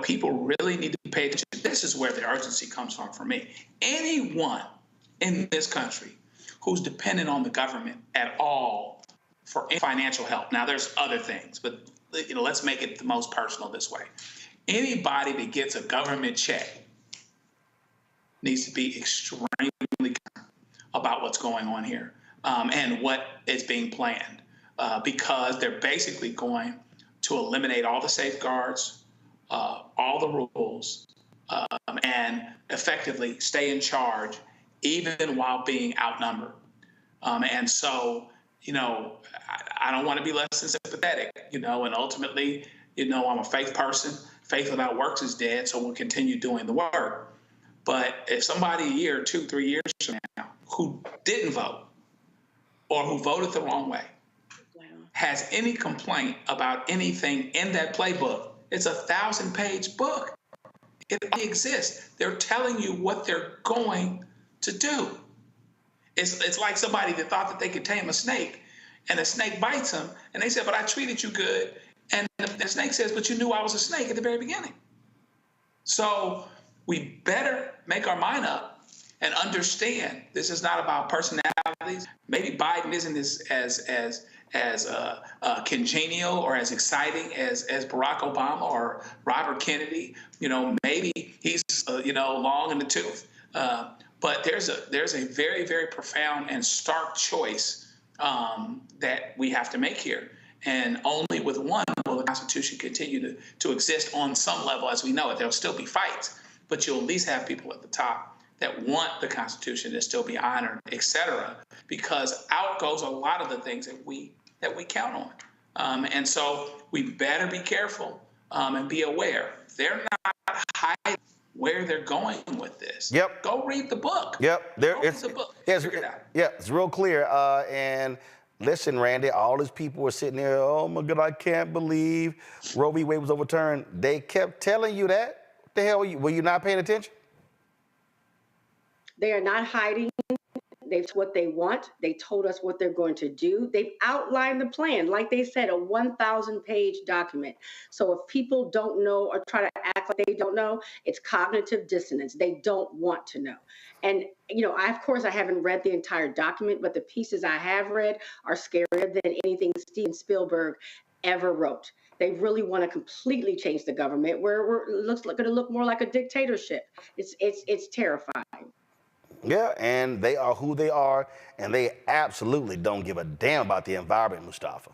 People really need to pay attention. This is where the urgency comes from for me. Anyone in this country who's dependent on the government at all for financial help. Now, there's other things, but let's make it the most personal this way. Anybody that gets a government check needs to be extremely concerned about what's going on here and what is being planned, because they're basically going to eliminate all the safeguards, all the rules, and effectively stay in charge even while being outnumbered. And so, I don't want to be less than sympathetic, and ultimately, I'm a faith person. Faith without works is dead, so we'll continue doing the work. But if somebody a year, 2, 3 years from now, who didn't vote or who voted the wrong way has any complaint about anything in that playbook, it's a 1,000-page book. It exists. They're telling you what they're going to do. It's like somebody that thought that they could tame a snake, and the snake bites them, and they said, but I treated you good. And the snake says, but you knew I was a snake at the very beginning. So we better make our mind up and understand this is not about personalities. Maybe Biden isn't as congenial or as exciting as Barack Obama or Robert Kennedy. Maybe he's long in the tooth. But there's a very, very profound and stark choice that we have to make here. And only with one will the Constitution continue to exist on some level as we know it. There'll still be fights, but you'll at least have people at the top that want the Constitution to still be honored, et cetera, because out goes a lot of the things that we count on. And so we better be careful and be aware. They're not hiding where they're going with this. Yep. Go read the book. Yep. Go read the book. Figure it out. Yeah, it's real clear. And listen, Randy, all these people were sitting there, oh my God, I can't believe Roe v. Wade was overturned. They kept telling you that. What the hell were you not paying attention? They are not hiding. They've what they want. They told us what they're going to do. They've outlined the plan. Like they said, a 1,000-page document. So if people don't know or try to act like they don't know, it's cognitive dissonance. They don't want to know. And, you know, of course, I haven't read the entire document, but the pieces I have read are scarier than anything Steven Spielberg ever wrote. They really want to completely change the government where it looks going to look more like a dictatorship. It's terrifying. Yeah, and they are who they are, and they absolutely don't give a damn about the environment, Mustafa.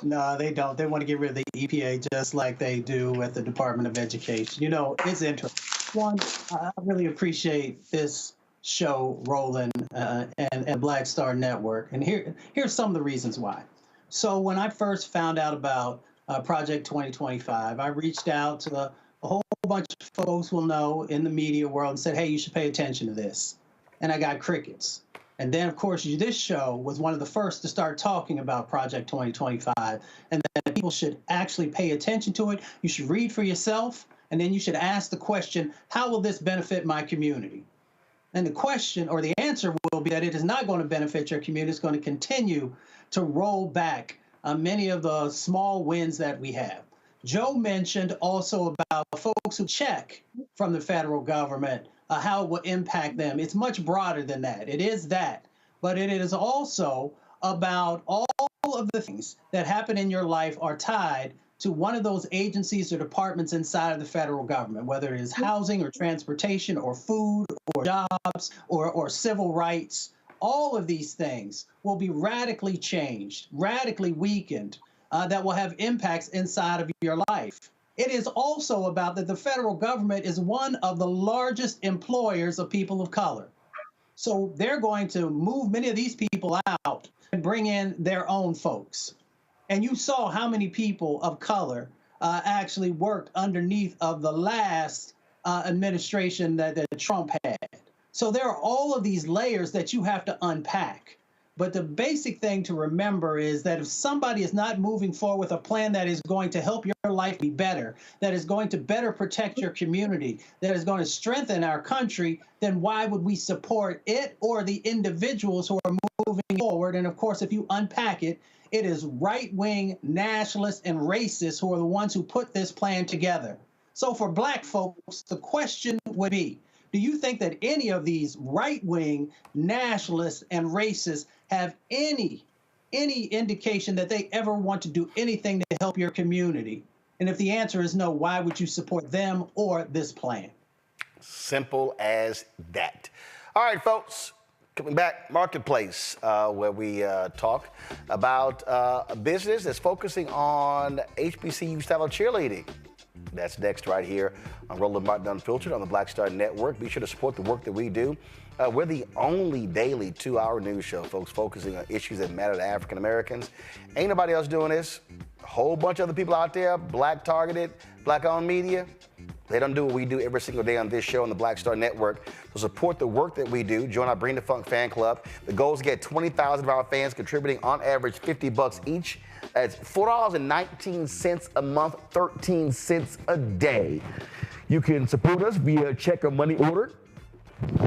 No, they don't. They want to get rid of the EPA just like they do at the Department of Education. You know, it's interesting. One, I really appreciate this show, Roland, and Black Star Network. And here's some of the reasons why. So when I first found out about Project 2025, I reached out to a whole bunch of folks will know in the media world and said, hey, you should pay attention to this. And I got crickets. And then, of course, this show was one of the first to start talking about Project 2025 and that people should actually pay attention to it. You should read for yourself, and then you should ask the question, how will this benefit my community? And the question or the answer will be that it is not going to benefit your community. It's going to continue to roll back many of the small wins that we have. Joe mentioned also about folks who check from the federal government, how it will impact them. It's much broader than that. It is that. But it is also about all of the things that happen in your life are tied to one of those agencies or departments inside of the federal government, whether it is housing or transportation or food or jobs or civil rights. All of these things will be radically changed, radically weakened. That will have impacts inside of your life. It is also about that the federal government is one of the largest employers of people of color. So they're going to move many of these people out and bring in their own folks. And you saw how many people of color actually worked underneath of the last administration that Trump had. So there are all of these layers that you have to unpack. But the basic thing to remember is that if somebody is not moving forward with a plan that is going to help your life be better, that is going to better protect your community, that is going to strengthen our country, then why would we support it or the individuals who are moving forward? And of course, if you unpack it, it is right-wing nationalists and racists who are the ones who put this plan together. So for Black folks, the question would be, do you think that any of these right-wing nationalists and racists have any indication that they ever want to do anything to help your community? And if the answer is no, why would you support them or this plan? Simple as that. All right, folks, coming back, Marketplace, where we talk about a business that's focusing on HBCU style of cheerleading. That's next right here on Roland Martin Unfiltered on the Black Star Network. Be sure to support the work that we do. We're the only daily 2-hour news show, folks, focusing on issues that matter to African Americans. Ain't nobody else doing this. A whole bunch of other people out there, Black targeted, Black owned media. They don't do what we do every single day on this show on the Black Star Network. So support the work that we do. Join our Bring the Funk fan club. The goal is to get 20,000 of our fans contributing on average $50 each. That's $4.19 a month, 13 cents a day. You can support us via check or money order.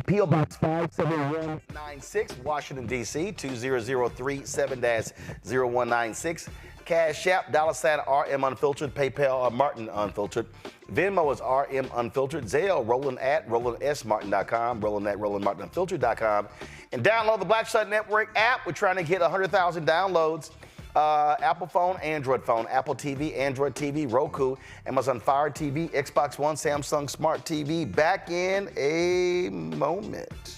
P.O. Box 57196, Washington, D.C., 20037-0196. Cash App, $RM Unfiltered, PayPal, Martin Unfiltered. Venmo is RM Unfiltered. Zelle, Roland at RolandSMartin.com, Roland at RolandMartinUnfiltered.com. And download the Black Star Network app. We're trying to get 100,000 downloads. Apple phone, Android phone, Apple TV, Android TV, Roku, Amazon Fire TV, Xbox One, Samsung Smart TV. Back in a moment.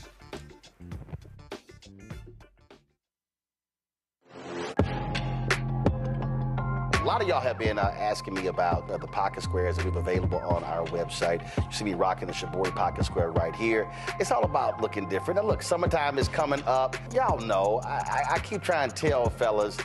lot of y'all have been asking me about the pocket squares that we have available on our website. You see me rocking the Shibori pocket square right here. It's all about looking different. And look, summertime is coming up. Y'all know, I keep trying to tell fellas,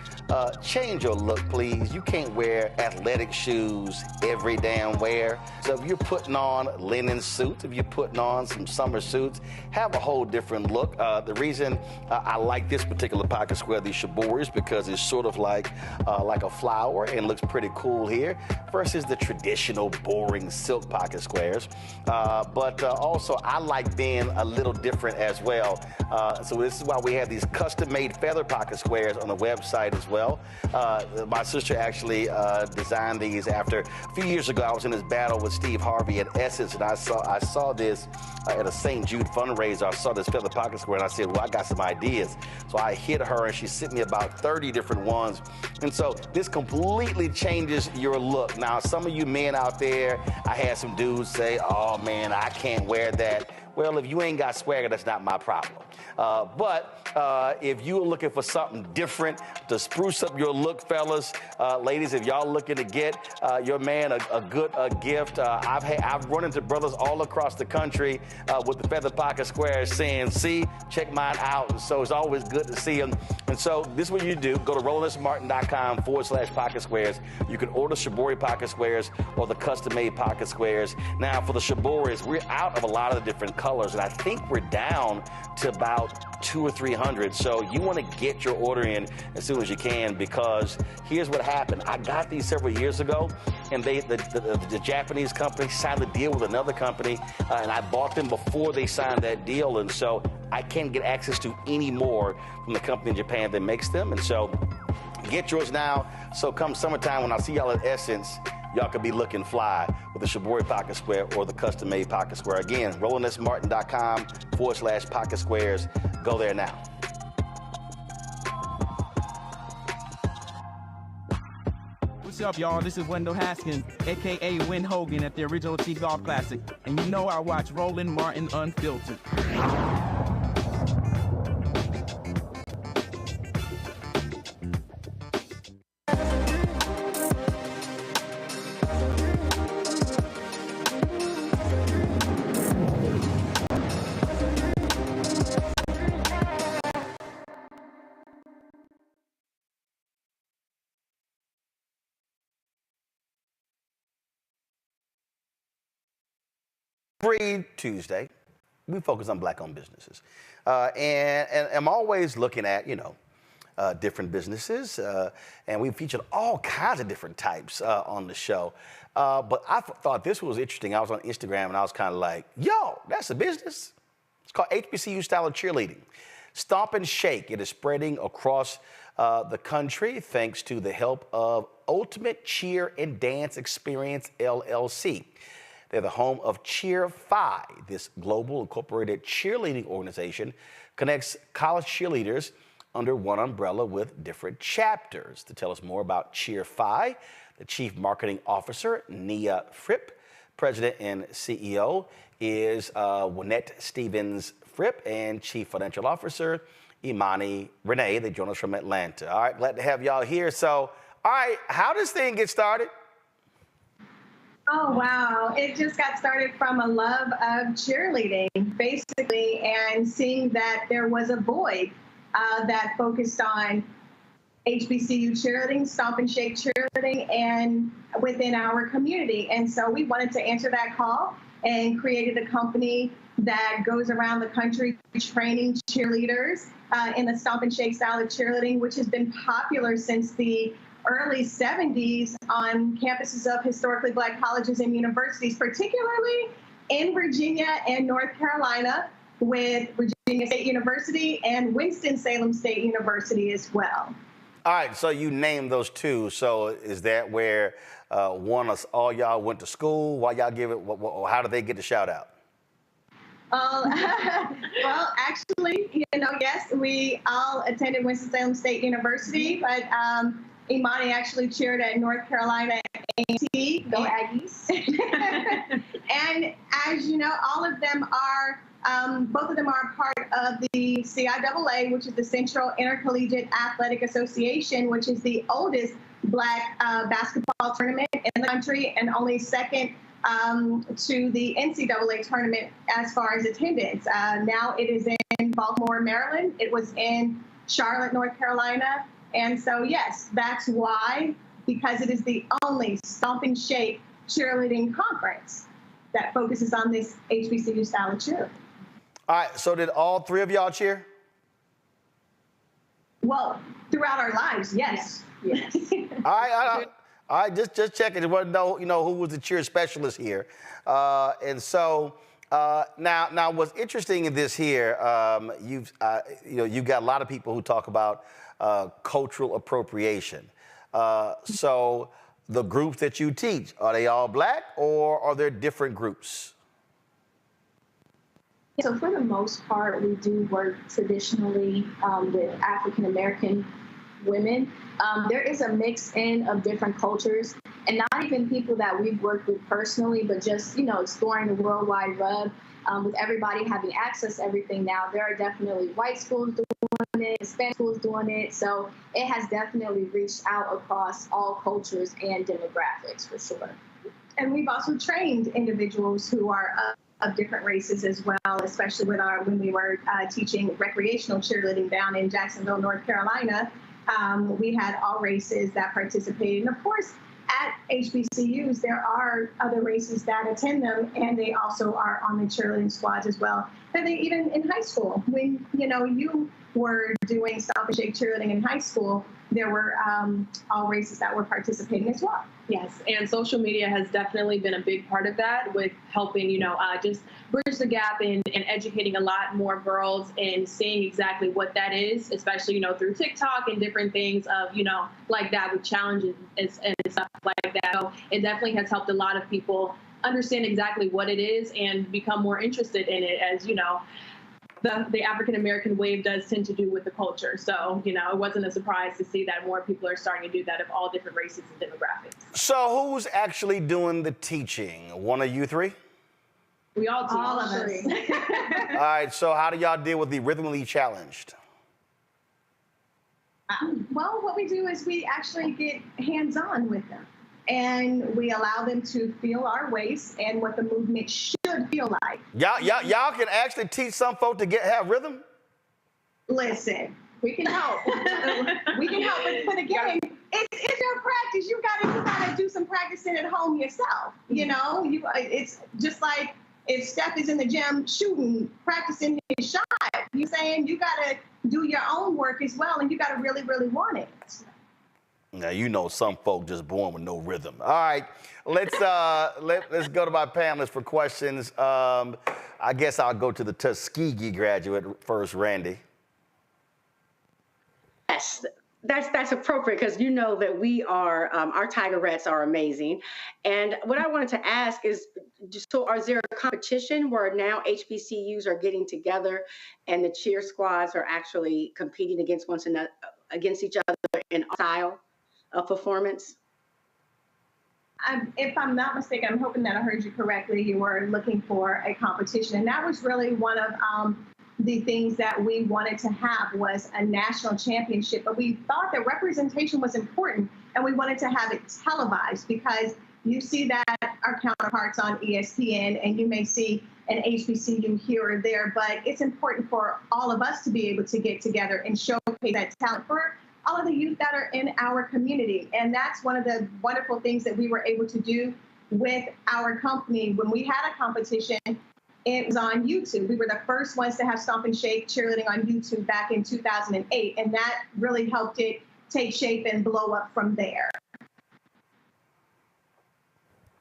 change your look, please. You can't wear athletic shoes every damn wear. So if you're putting on linen suits, if you're putting on some summer suits, have a whole different look. The reason I like this particular pocket square, the Shibori, is because it's sort of like a flower and looks pretty cool here versus the traditional boring silk pocket squares. But also I like being a little different as well. So this is why we have these custom-made feather pocket squares on the website as well. My sister actually designed these after a few years ago. I was in this battle with Steve Harvey at Essence, and I saw this at a St. Jude fundraiser. I saw this feather pocket square, and I said, well, I got some ideas. So I hit her, and she sent me about 30 different ones. And so this completely changes your look. Now, some of you men out there, I had some dudes say, oh, man, I can't wear that. Well, if you ain't got swagger, that's not my problem. But if you're looking for something different to spruce up your look, fellas, ladies, if y'all looking to get your man a good gift, I've run into brothers all across the country with the feather pocket squares saying, see, check mine out. And so it's always good to see them. And so this is what you do. Go to RolandSMartin.com/pocket squares. You can order Shibori pocket squares or the custom-made pocket squares. Now, for the Shiboris, we're out of a lot of the different colors, and I think we're down to about 200 or 300. So you want to get your order in as soon as you can, because here's what happened. I got these several years ago, and the Japanese company signed a deal with another company, and I bought them before they signed that deal, and so I can't get access to any more from the company in Japan that makes them. And so get yours now. So come summertime, when I see y'all at Essence, y'all could be looking fly with the Shibori pocket square or the custom-made pocket square. Again, RolandSMartin.com/pocket squares. Go there now. What's up, y'all? This is Wendell Haskins, a.k.a. Win Hogan at the Original T Golf Classic. And you know I watch Roland Martin Unfiltered. Every Tuesday, we focus on Black-owned businesses. And I'm always looking at, different businesses. And we've featured all kinds of different types on the show. But I thought this was interesting. I was on Instagram, and I was kind of like, yo, that's a business. It's called HBCU style of cheerleading. Stomp and Shake. It is spreading across the country thanks to the help of Ultimate Cheer and Dance Experience, LLC. They're the home of Cheer Phi. This global incorporated cheerleading organization connects college cheerleaders under one umbrella with different chapters. To tell us more about Cheer Phi, the Chief Marketing Officer, Nia Fripp. President and CEO is Wynette Stevens Fripp, and Chief Financial Officer, Imani Renee. They join us from Atlanta. All right, glad to have y'all here. So, all right, how does this thing get started? Oh, wow. It just got started from a love of cheerleading, basically, and seeing that there was a void that focused on HBCU cheerleading, Stomp and Shake cheerleading, and within our community. And so we wanted to answer that call and created a company that goes around the country training cheerleaders in the Stomp and Shake style of cheerleading, which has been popular since the early 70s on campuses of historically Black colleges and universities, particularly in Virginia and North Carolina, with Virginia State University and Winston-Salem State University as well. All right, so you named those two. So is that where all y'all went to school? Why y'all give it? How did they get the shout out? Well, actually, yes, we all attended Winston-Salem State University, but Imani actually cheered at North Carolina A&T. Go Aggies. And as you know, all of them are, both of them are a part of the CIAA, which is the Central Intercollegiate Athletic Association, which is the oldest Black basketball tournament in the country and only second to the NCAA tournament as far as attendance. Now it is in Baltimore, Maryland. It was in Charlotte, North Carolina. And so, yes, that's why, because it is the only Stomp and Shake cheerleading conference that focuses on this HBCU style of cheer. All right, so did all three of y'all cheer? Well, throughout our lives, yes. Yes. All right, just checking. Just want to know, who was the cheer specialist here. And so now what's interesting in this here, you've got a lot of people who talk about cultural appropriation. So the groups that you teach, are they all Black or are there different groups? So for the most part, we do work traditionally with African American women. There is a mix in of different cultures, and not even people that we've worked with personally, but just, exploring the World Wide Web. With everybody having access to everything now, there are definitely white schools doing it, Hispanic schools doing it. So it has definitely reached out across all cultures and demographics for sure. And we've also trained individuals who are of different races as well, especially when we were teaching recreational cheerleading down in Jacksonville, North Carolina. We had all races that participated. And of course, at HBCUs, there are other races that attend them, and they also are on the cheerleading squads as well. And they, even in high school, when you were doing Stomp and Shake cheerleading in high school, there were all races that were participating as well. Yes, and social media has definitely been a big part of that, with helping, just bridge the gap and educating a lot more girls and seeing exactly what that is, especially, through TikTok and different things of, like that with challenges and stuff like that. So it definitely has helped a lot of people understand exactly what it is and become more interested in it, as, the African-American wave does tend to do with the culture. So, it wasn't a surprise to see that more people are starting to do that of all different races and demographics. So who's actually doing the teaching? One of you three? We all teach. All of us. All right, so how do y'all deal with the rhythmically challenged? Well, what we do is we actually get hands-on with them. And we allow them to feel our waist and what the movement should feel like. Y'all can actually teach some folk to have rhythm? Listen, we can help. We can help, but again, it's your practice. You gotta do some practicing at home yourself. It's just like if Steph is in the gym shooting, practicing his shot. You're saying you gotta do your own work as well, and you gotta really, really want it. Now, some folk just born with no rhythm. All right, let's go to my panelists for questions. I guess I'll go to the Tuskegee graduate first, Randy. Yes, that's appropriate, because that we are, our Tigerettes are amazing. And what I wanted to ask is, so is there a competition where now HBCUs are getting together and the cheer squads are actually competing against each other in style of performance? If I'm not mistaken, I'm hoping that I heard you correctly. You were looking for a competition, and that was really one of the things that we wanted to have was a national championship. But we thought that representation was important, and we wanted to have it televised, because you see that our counterparts on ESPN, and you may see an HBCU here or there, but it's important for all of us to be able to get together and showcase that talent for all of the youth that are in our community. And that's one of the wonderful things that we were able to do with our company. When we had a competition, it was on YouTube. We were the first ones to have Stomp and Shake cheerleading on YouTube back in 2008. And that really helped it take shape and blow up from there.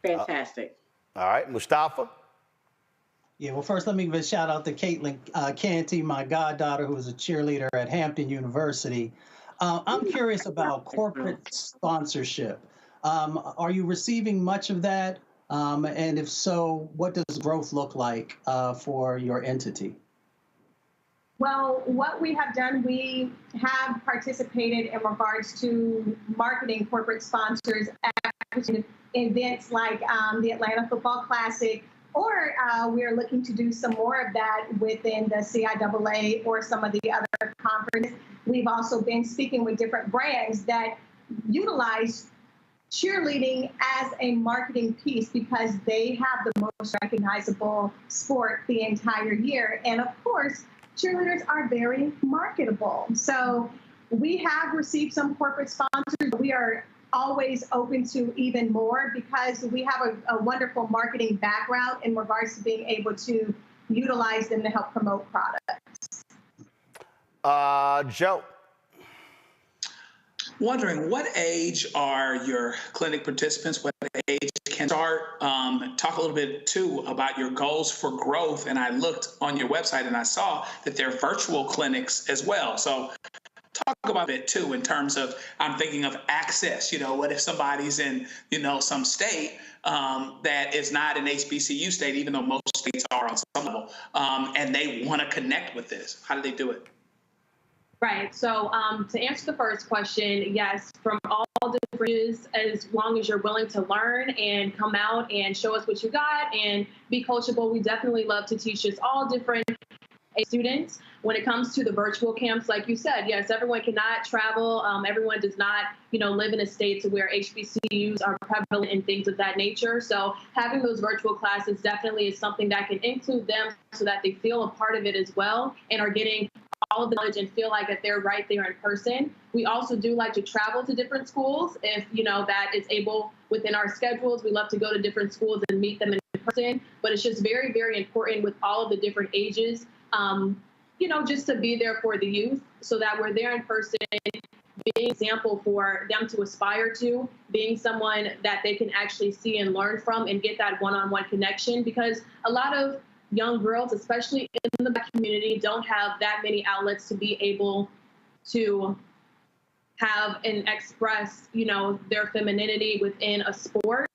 Fantastic. All right, Mustafa? Yeah, well, first let me give a shout out to Caitlin Canty, my goddaughter, who was a cheerleader at Hampton University. I'm curious about corporate sponsorship. Are you receiving much of that? And if so, what does growth look like for your entity? Well, what we have done, we have participated in regards to marketing corporate sponsors at events like the Atlanta Football Classic, or we're looking to do some more of that within the CIAA or some of the other conferences. We've also been speaking with different brands that utilize cheerleading as a marketing piece because they have the most recognizable sport the entire year. And of course, cheerleaders are very marketable. So we have received some corporate sponsors. We are always open to even more because we have a wonderful marketing background in regards to being able to utilize them to help promote products. Joe. Wondering what age are your clinic participants? What age can start? Talk a little bit too about your goals for growth. And I looked on your website and I saw that there are virtual clinics as well. So talk about it too in terms of, I'm thinking of access. You know, what if somebody's in, you know, some state that is not an HBCU state, even though most states are on some level, and they want to connect with this? How do they do it? Right. So to answer the first question, yes, from all different ages, as long as you're willing to learn and come out and show us what you got and be coachable, we definitely love to teach us all different students. When it comes to the virtual camps, like you said, yes, everyone cannot travel. Everyone does not, you know, live in a state to where HBCUs are prevalent and things of that nature. So having those virtual classes definitely is something that can include them so that they feel a part of it as well and are getting all of the knowledge and feel like that they're right there in person. We also do like to travel to different schools if, you know, that is able within our schedules. We love to go to different schools and meet them in person, but it's just very, very important with all of the different ages, you know, just to be there for the youth so that we're there in person, being an example for them to aspire to, being someone that they can actually see and learn from and get that one-on-one connection, because a lot of young girls, especially in the Black community, don't have that many outlets to be able to have and express, you know, their femininity within a sport,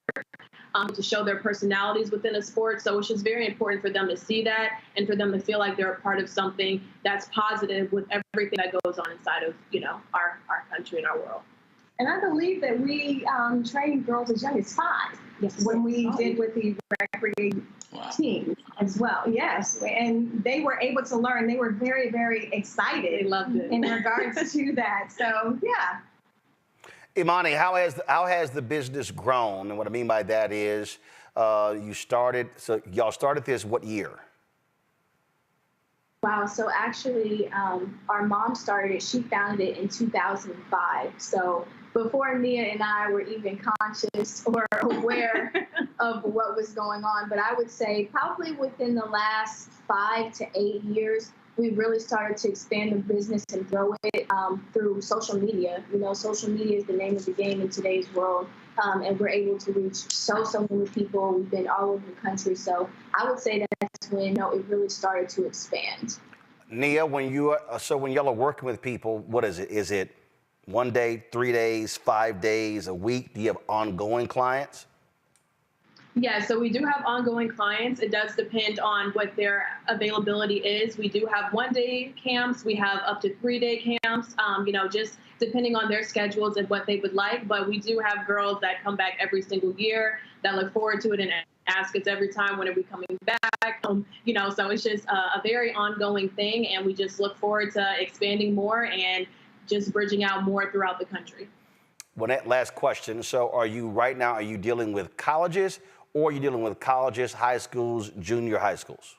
to show their personalities within a sport. So it's just very important for them to see that and for them to feel like they're a part of something that's positive with everything that goes on inside of, you know, our country and our world. And I believe that we trained girls as young as 5 when we did with the recreation team as well. Yes, and they were able to learn. They were very, very excited. They loved it. In regards to that. So, yeah. Imani, how has the business grown? And what I mean by that is y'all started this what year? Wow, so actually our mom started it, she founded it in 2005. So before Nia and I were even conscious or aware of what was going on. But I would say probably within the last 5 to 8 years, we really started to expand the business and grow it through social media. You know, social media is the name of the game in today's world. And we're able to reach so many people. We've been all over the country. So I would say that's when, you know, it really started to expand. Nia, when y'all are working with people, what is it? Is it 1 day, 3 days, 5 days, a week? Do you have ongoing clients? Yeah, so we do have ongoing clients. It does depend on what their availability is. We do have 1 day camps. We have up to 3 day camps, you know, just depending on their schedules and what they would like. But we do have girls that come back every single year that look forward to it and ask us every time, when are we coming back? You know, so it's just a very ongoing thing. And we just look forward to expanding more and just bridging out more throughout the country. Well, that last question. So are you dealing with colleges, or are you dealing with colleges, high schools, junior high schools?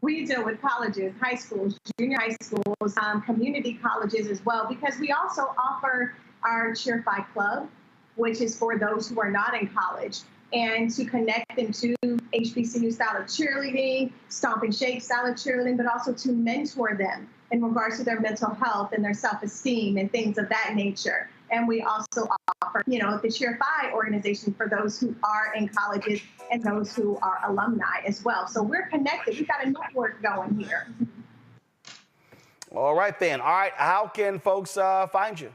We deal with colleges, high schools, junior high schools, community colleges as well, because we also offer our Cheer Fi Club, which is for those who are not in college, and to connect them to HBCU style of cheerleading, stomp and shake style of cheerleading, but also to mentor them in regards to their mental health and their self-esteem and things of that nature. And we also offer, you know, the Cheer Fi organization for those who are in colleges and those who are alumni as well. So we're connected. We've got a network going here. All right, then. All right. How can folks find you?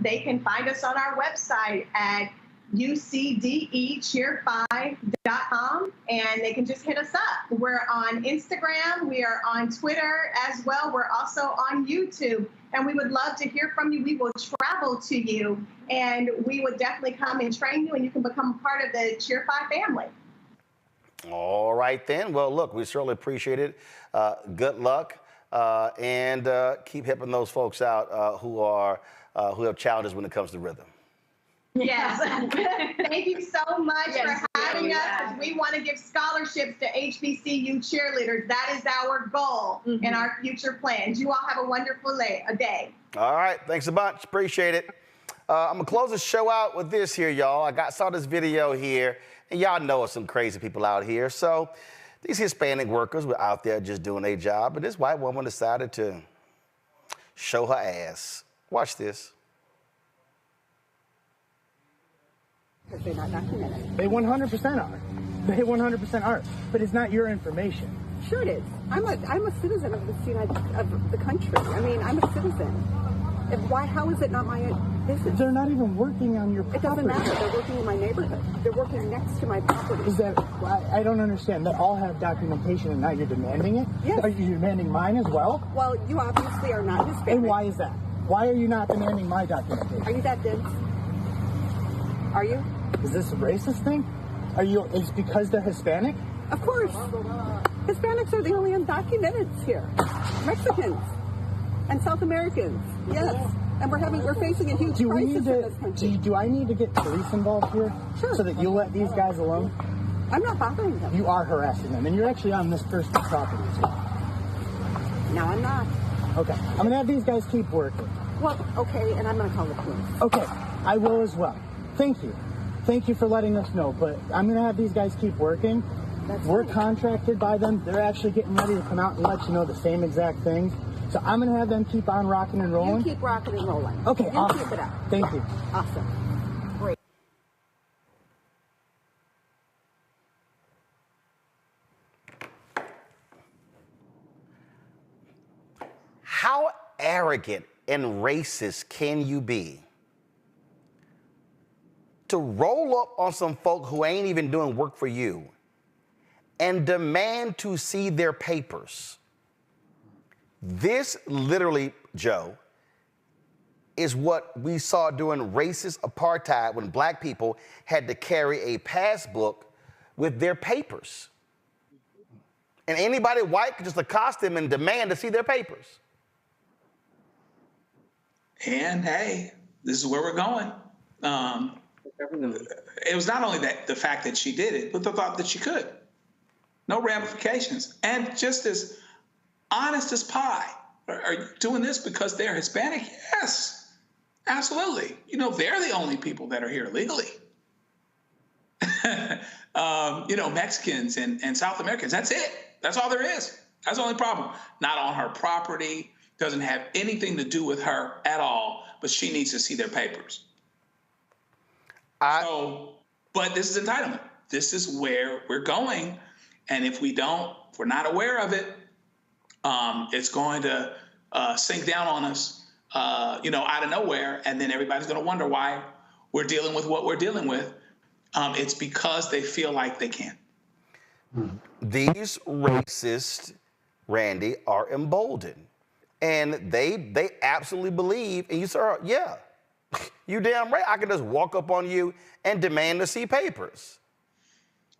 They can find us on our website at ucdecheerfi.com, and they can just hit us up. We're on Instagram. We are on Twitter as well. We're also on YouTube, and we would love to hear from you. We will travel to you, and we would definitely come and train you, and you can become part of the Cheer Fi family. All right, then. Well, look, we certainly appreciate it. Good luck. and keep helping those folks out who have challenges when it comes to rhythm. Yes. Thank you so much for having us. We want to give scholarships to HBCU cheerleaders. That is our goal in our future plans. You all have a wonderful day. All right. Thanks a bunch. Appreciate it. I'm going to close the show out with this here, y'all. I saw this video here, and y'all know some crazy people out here. So these Hispanic workers were out there just doing their job, but this white woman decided to show her ass. Watch this. Because they're not documented. They 100% are. They 100% are. But it's not your information. Sure it is. I'm a citizen of the country. I mean, I'm a citizen. How is it not my business? They're not even working on your property. It doesn't matter. They're working in my neighborhood. They're working next to my property. I don't understand. They all have documentation and now you're demanding it? Yes. Are you demanding mine as well? Well, you obviously are not Hispanic. And why is that? Why are you not demanding my documentation? Are you that dense? Are you? Is this a racist thing? Is it because they're Hispanic? Of course. Hispanics are the only undocumented here. Mexicans and South Americans. Yes. And we're facing a huge crisis in this country. Do I need to get police involved here? Sure. So that you'll let these guys alone? I'm not bothering them. You are harassing them, and you're actually on this person's property as well. No, I'm not. Okay. I'm going to have these guys keep working. Well, okay, and I'm going to call the police. Okay. I will as well. Thank you. Thank you for letting us know, but I'm going to have these guys keep working. We're contracted by them. They're actually getting ready to come out and let you know the same exact things. So I'm going to have them keep on rocking and rolling. You keep rocking and rolling. Okay, awesome. Keep it up. Thank you. Awesome. Great. How arrogant and racist can you be to roll up on some folk who ain't even doing work for you and demand to see their papers? This literally, Joe, is what we saw during racist apartheid when black people had to carry a passbook with their papers. And anybody white could just accost them and demand to see their papers. And hey, this is where we're going. It was not only the fact that she did it, but the thought that she could. No ramifications. And just as honest as pie. Are you doing this because they're Hispanic? Yes, absolutely. You know, they're the only people that are here legally. Mexicans and South Americans, that's it. That's all there is. That's the only problem. Not on her property, doesn't have anything to do with her at all, but she needs to see their papers. But this is entitlement. This is where we're going. And if we're not aware of it, it's going to sink down on us, out of nowhere. And then everybody's going to wonder why we're dealing with what we're dealing with. It's because they feel like they can. These racists, Randy, are emboldened. And they absolutely believe, and you say, yeah, you damn right, I can just walk up on you and demand to see papers.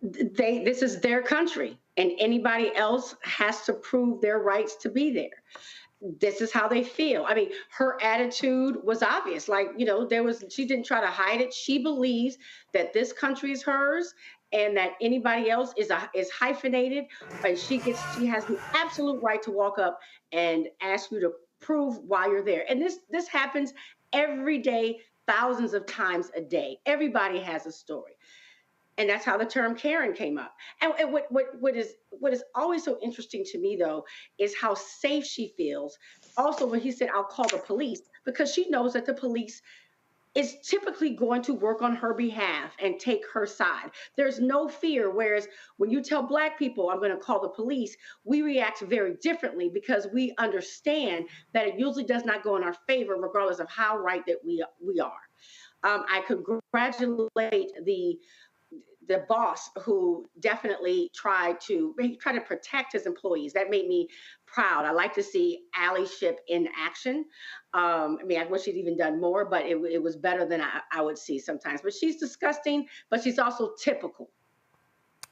This is their country, and anybody else has to prove their rights to be there. This is how they feel. I mean, her attitude was obvious. She didn't try to hide it. She believes that this country is hers and that anybody else is hyphenated. And she has the absolute right to walk up and ask you to prove why you're there. And this happens every day, thousands of times a day. Everybody has a story. And that's how the term Karen came up. And what is always so interesting to me, though, is how safe she feels. Also, when he said, I'll call the police, because she knows that the police is typically going to work on her behalf and take her side. There's no fear. Whereas when you tell Black people, I'm going to call the police, we react very differently because we understand that it usually does not go in our favor, regardless of how right that we are. I congratulate the boss who definitely tried to protect his employees. That made me proud. I like to see allyship in action. I wish she'd even done more, but it was better than I would see sometimes. But she's disgusting, but she's also typical.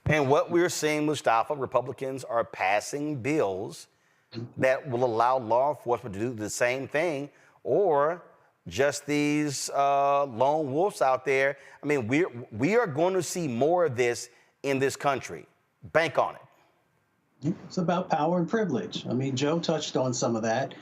And what we're seeing, Mustafa, Republicans are passing bills that will allow law enforcement to do the same thing, or just these lone wolves out there. I mean, we are going to see more of this in this country. Bank on it. It's about power and privilege. I mean, Joe touched on some of that.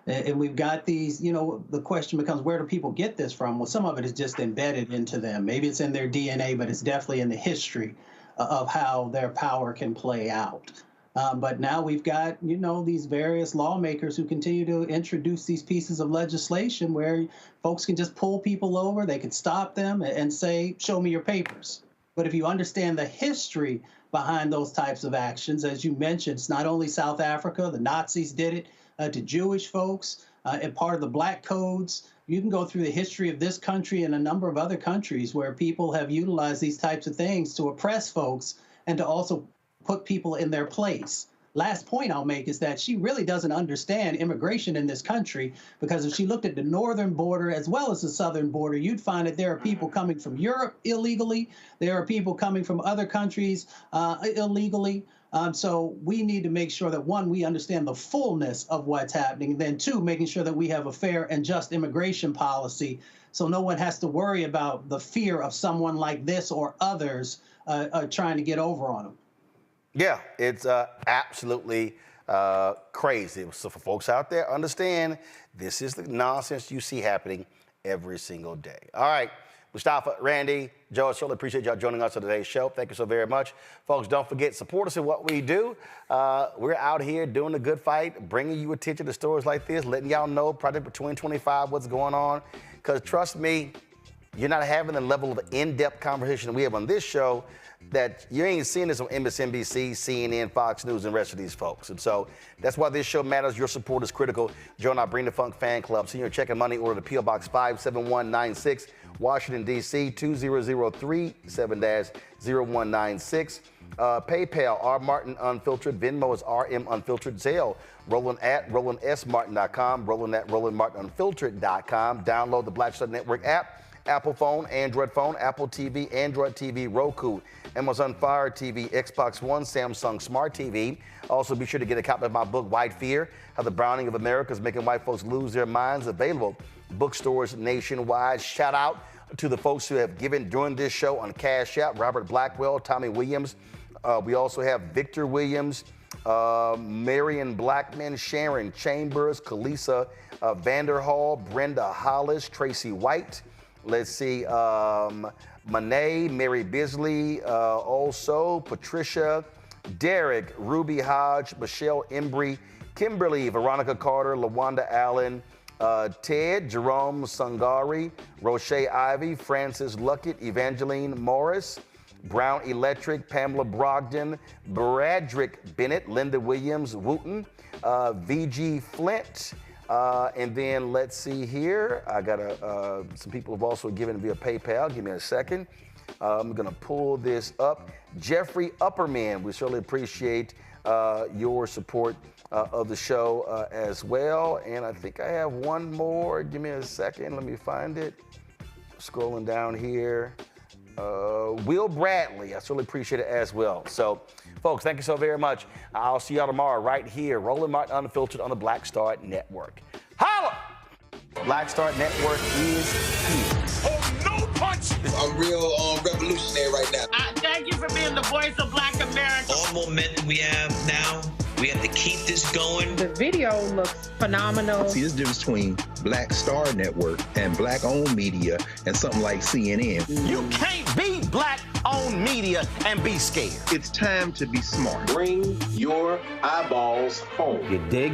And we've got these, you know, the question becomes, where do people get this from? Well, some of it is just embedded into them. Maybe it's in their DNA, but it's definitely in the history of how their power can play out. But now we've got, you know, these various lawmakers who continue to introduce these pieces of legislation where folks can just pull people over, they can stop them and say, show me your papers. But if you understand the history behind those types of actions, as you mentioned, it's not only South Africa, the Nazis did it to Jewish folks, and part of the Black codes. You can go through the history of this country and a number of other countries where people have utilized these types of things to oppress folks and to also put people in their place. Last point I'll make is that she really doesn't understand immigration in this country, because if she looked at the northern border as well as the southern border, you'd find that there are people coming from Europe illegally. There are people coming from other countries illegally. So we need to make sure that, one, we understand the fullness of what's happening, and then two, making sure that we have a fair and just immigration policy so no one has to worry about the fear of someone like this or others trying to get over on them. Yeah, it's absolutely crazy. So for folks out there, understand this is the nonsense you see happening every single day. All right, Mustafa, Randy, Joe, I certainly appreciate y'all joining us on today's show. Thank you so very much. Folks, don't forget, support us in what we do. We're out here doing the good fight, bringing you attention to stories like this, letting y'all know Project 2025, what's going on. Because trust me, you're not having the level of in-depth conversation we have on this show that you ain't seeing this on MSNBC, CNN, Fox News, and the rest of these folks. And so that's why this show matters. Your support is critical. Join our Bring the Funk fan club. Send your check and money order to P.O. Box 57196, Washington, D.C., 20037-0196. PayPal, R. Martin Unfiltered. Venmo is RM Unfiltered. Zelle, Roland at RolandSMartin.com, Roland at RolandMartinUnfiltered.com. Download the Black Star Network app. Apple phone, Android phone, Apple TV, Android TV, Roku, Amazon Fire TV, Xbox One, Samsung Smart TV. Also, be sure to get a copy of my book, White Fear, How the Browning of America is Making White Folks Lose Their Minds, available bookstores nationwide. Shout out to the folks who have given during this show on Cash App: Robert Blackwell, Tommy Williams. We also have Victor Williams, Marion Blackman, Sharon Chambers, Kalisa Vanderhall, Brenda Hollis, Tracy White. Let's see, Monet, Mary Bisley, also Patricia, Derek, Ruby Hodge, Michelle Embry, Kimberly, Veronica Carter, LaWanda Allen, Ted, Jerome Sungari, Roche Ivy, Francis Luckett, Evangeline Morris, Brown Electric, Pamela Brogdon, Bradrick Bennett, Linda Williams, Wooten, VG Flint. And then let's see here. I got some people have also given via PayPal. Give me a second. I'm going to pull this up. Jeffrey Upperman, we certainly appreciate your support of the show as well. And I think I have one more. Give me a second. Let me find it. Scrolling down here. Will Bradley, I certainly appreciate it as well. So, folks, thank you so very much. I'll see y'all tomorrow right here, Roland Martin Unfiltered on the Black Star Network. Holla! Black Star Network is here. Oh, no punch! I'm real revolutionary right now. Thank you for being the voice of Black America. All momentum we have now, we have to keep this going. The video looks phenomenal. See, there's a difference between Black Star Network and black-owned media and something like CNN. You can't be black-owned media and be scared. It's time to be smart. Bring your eyeballs home. You dig?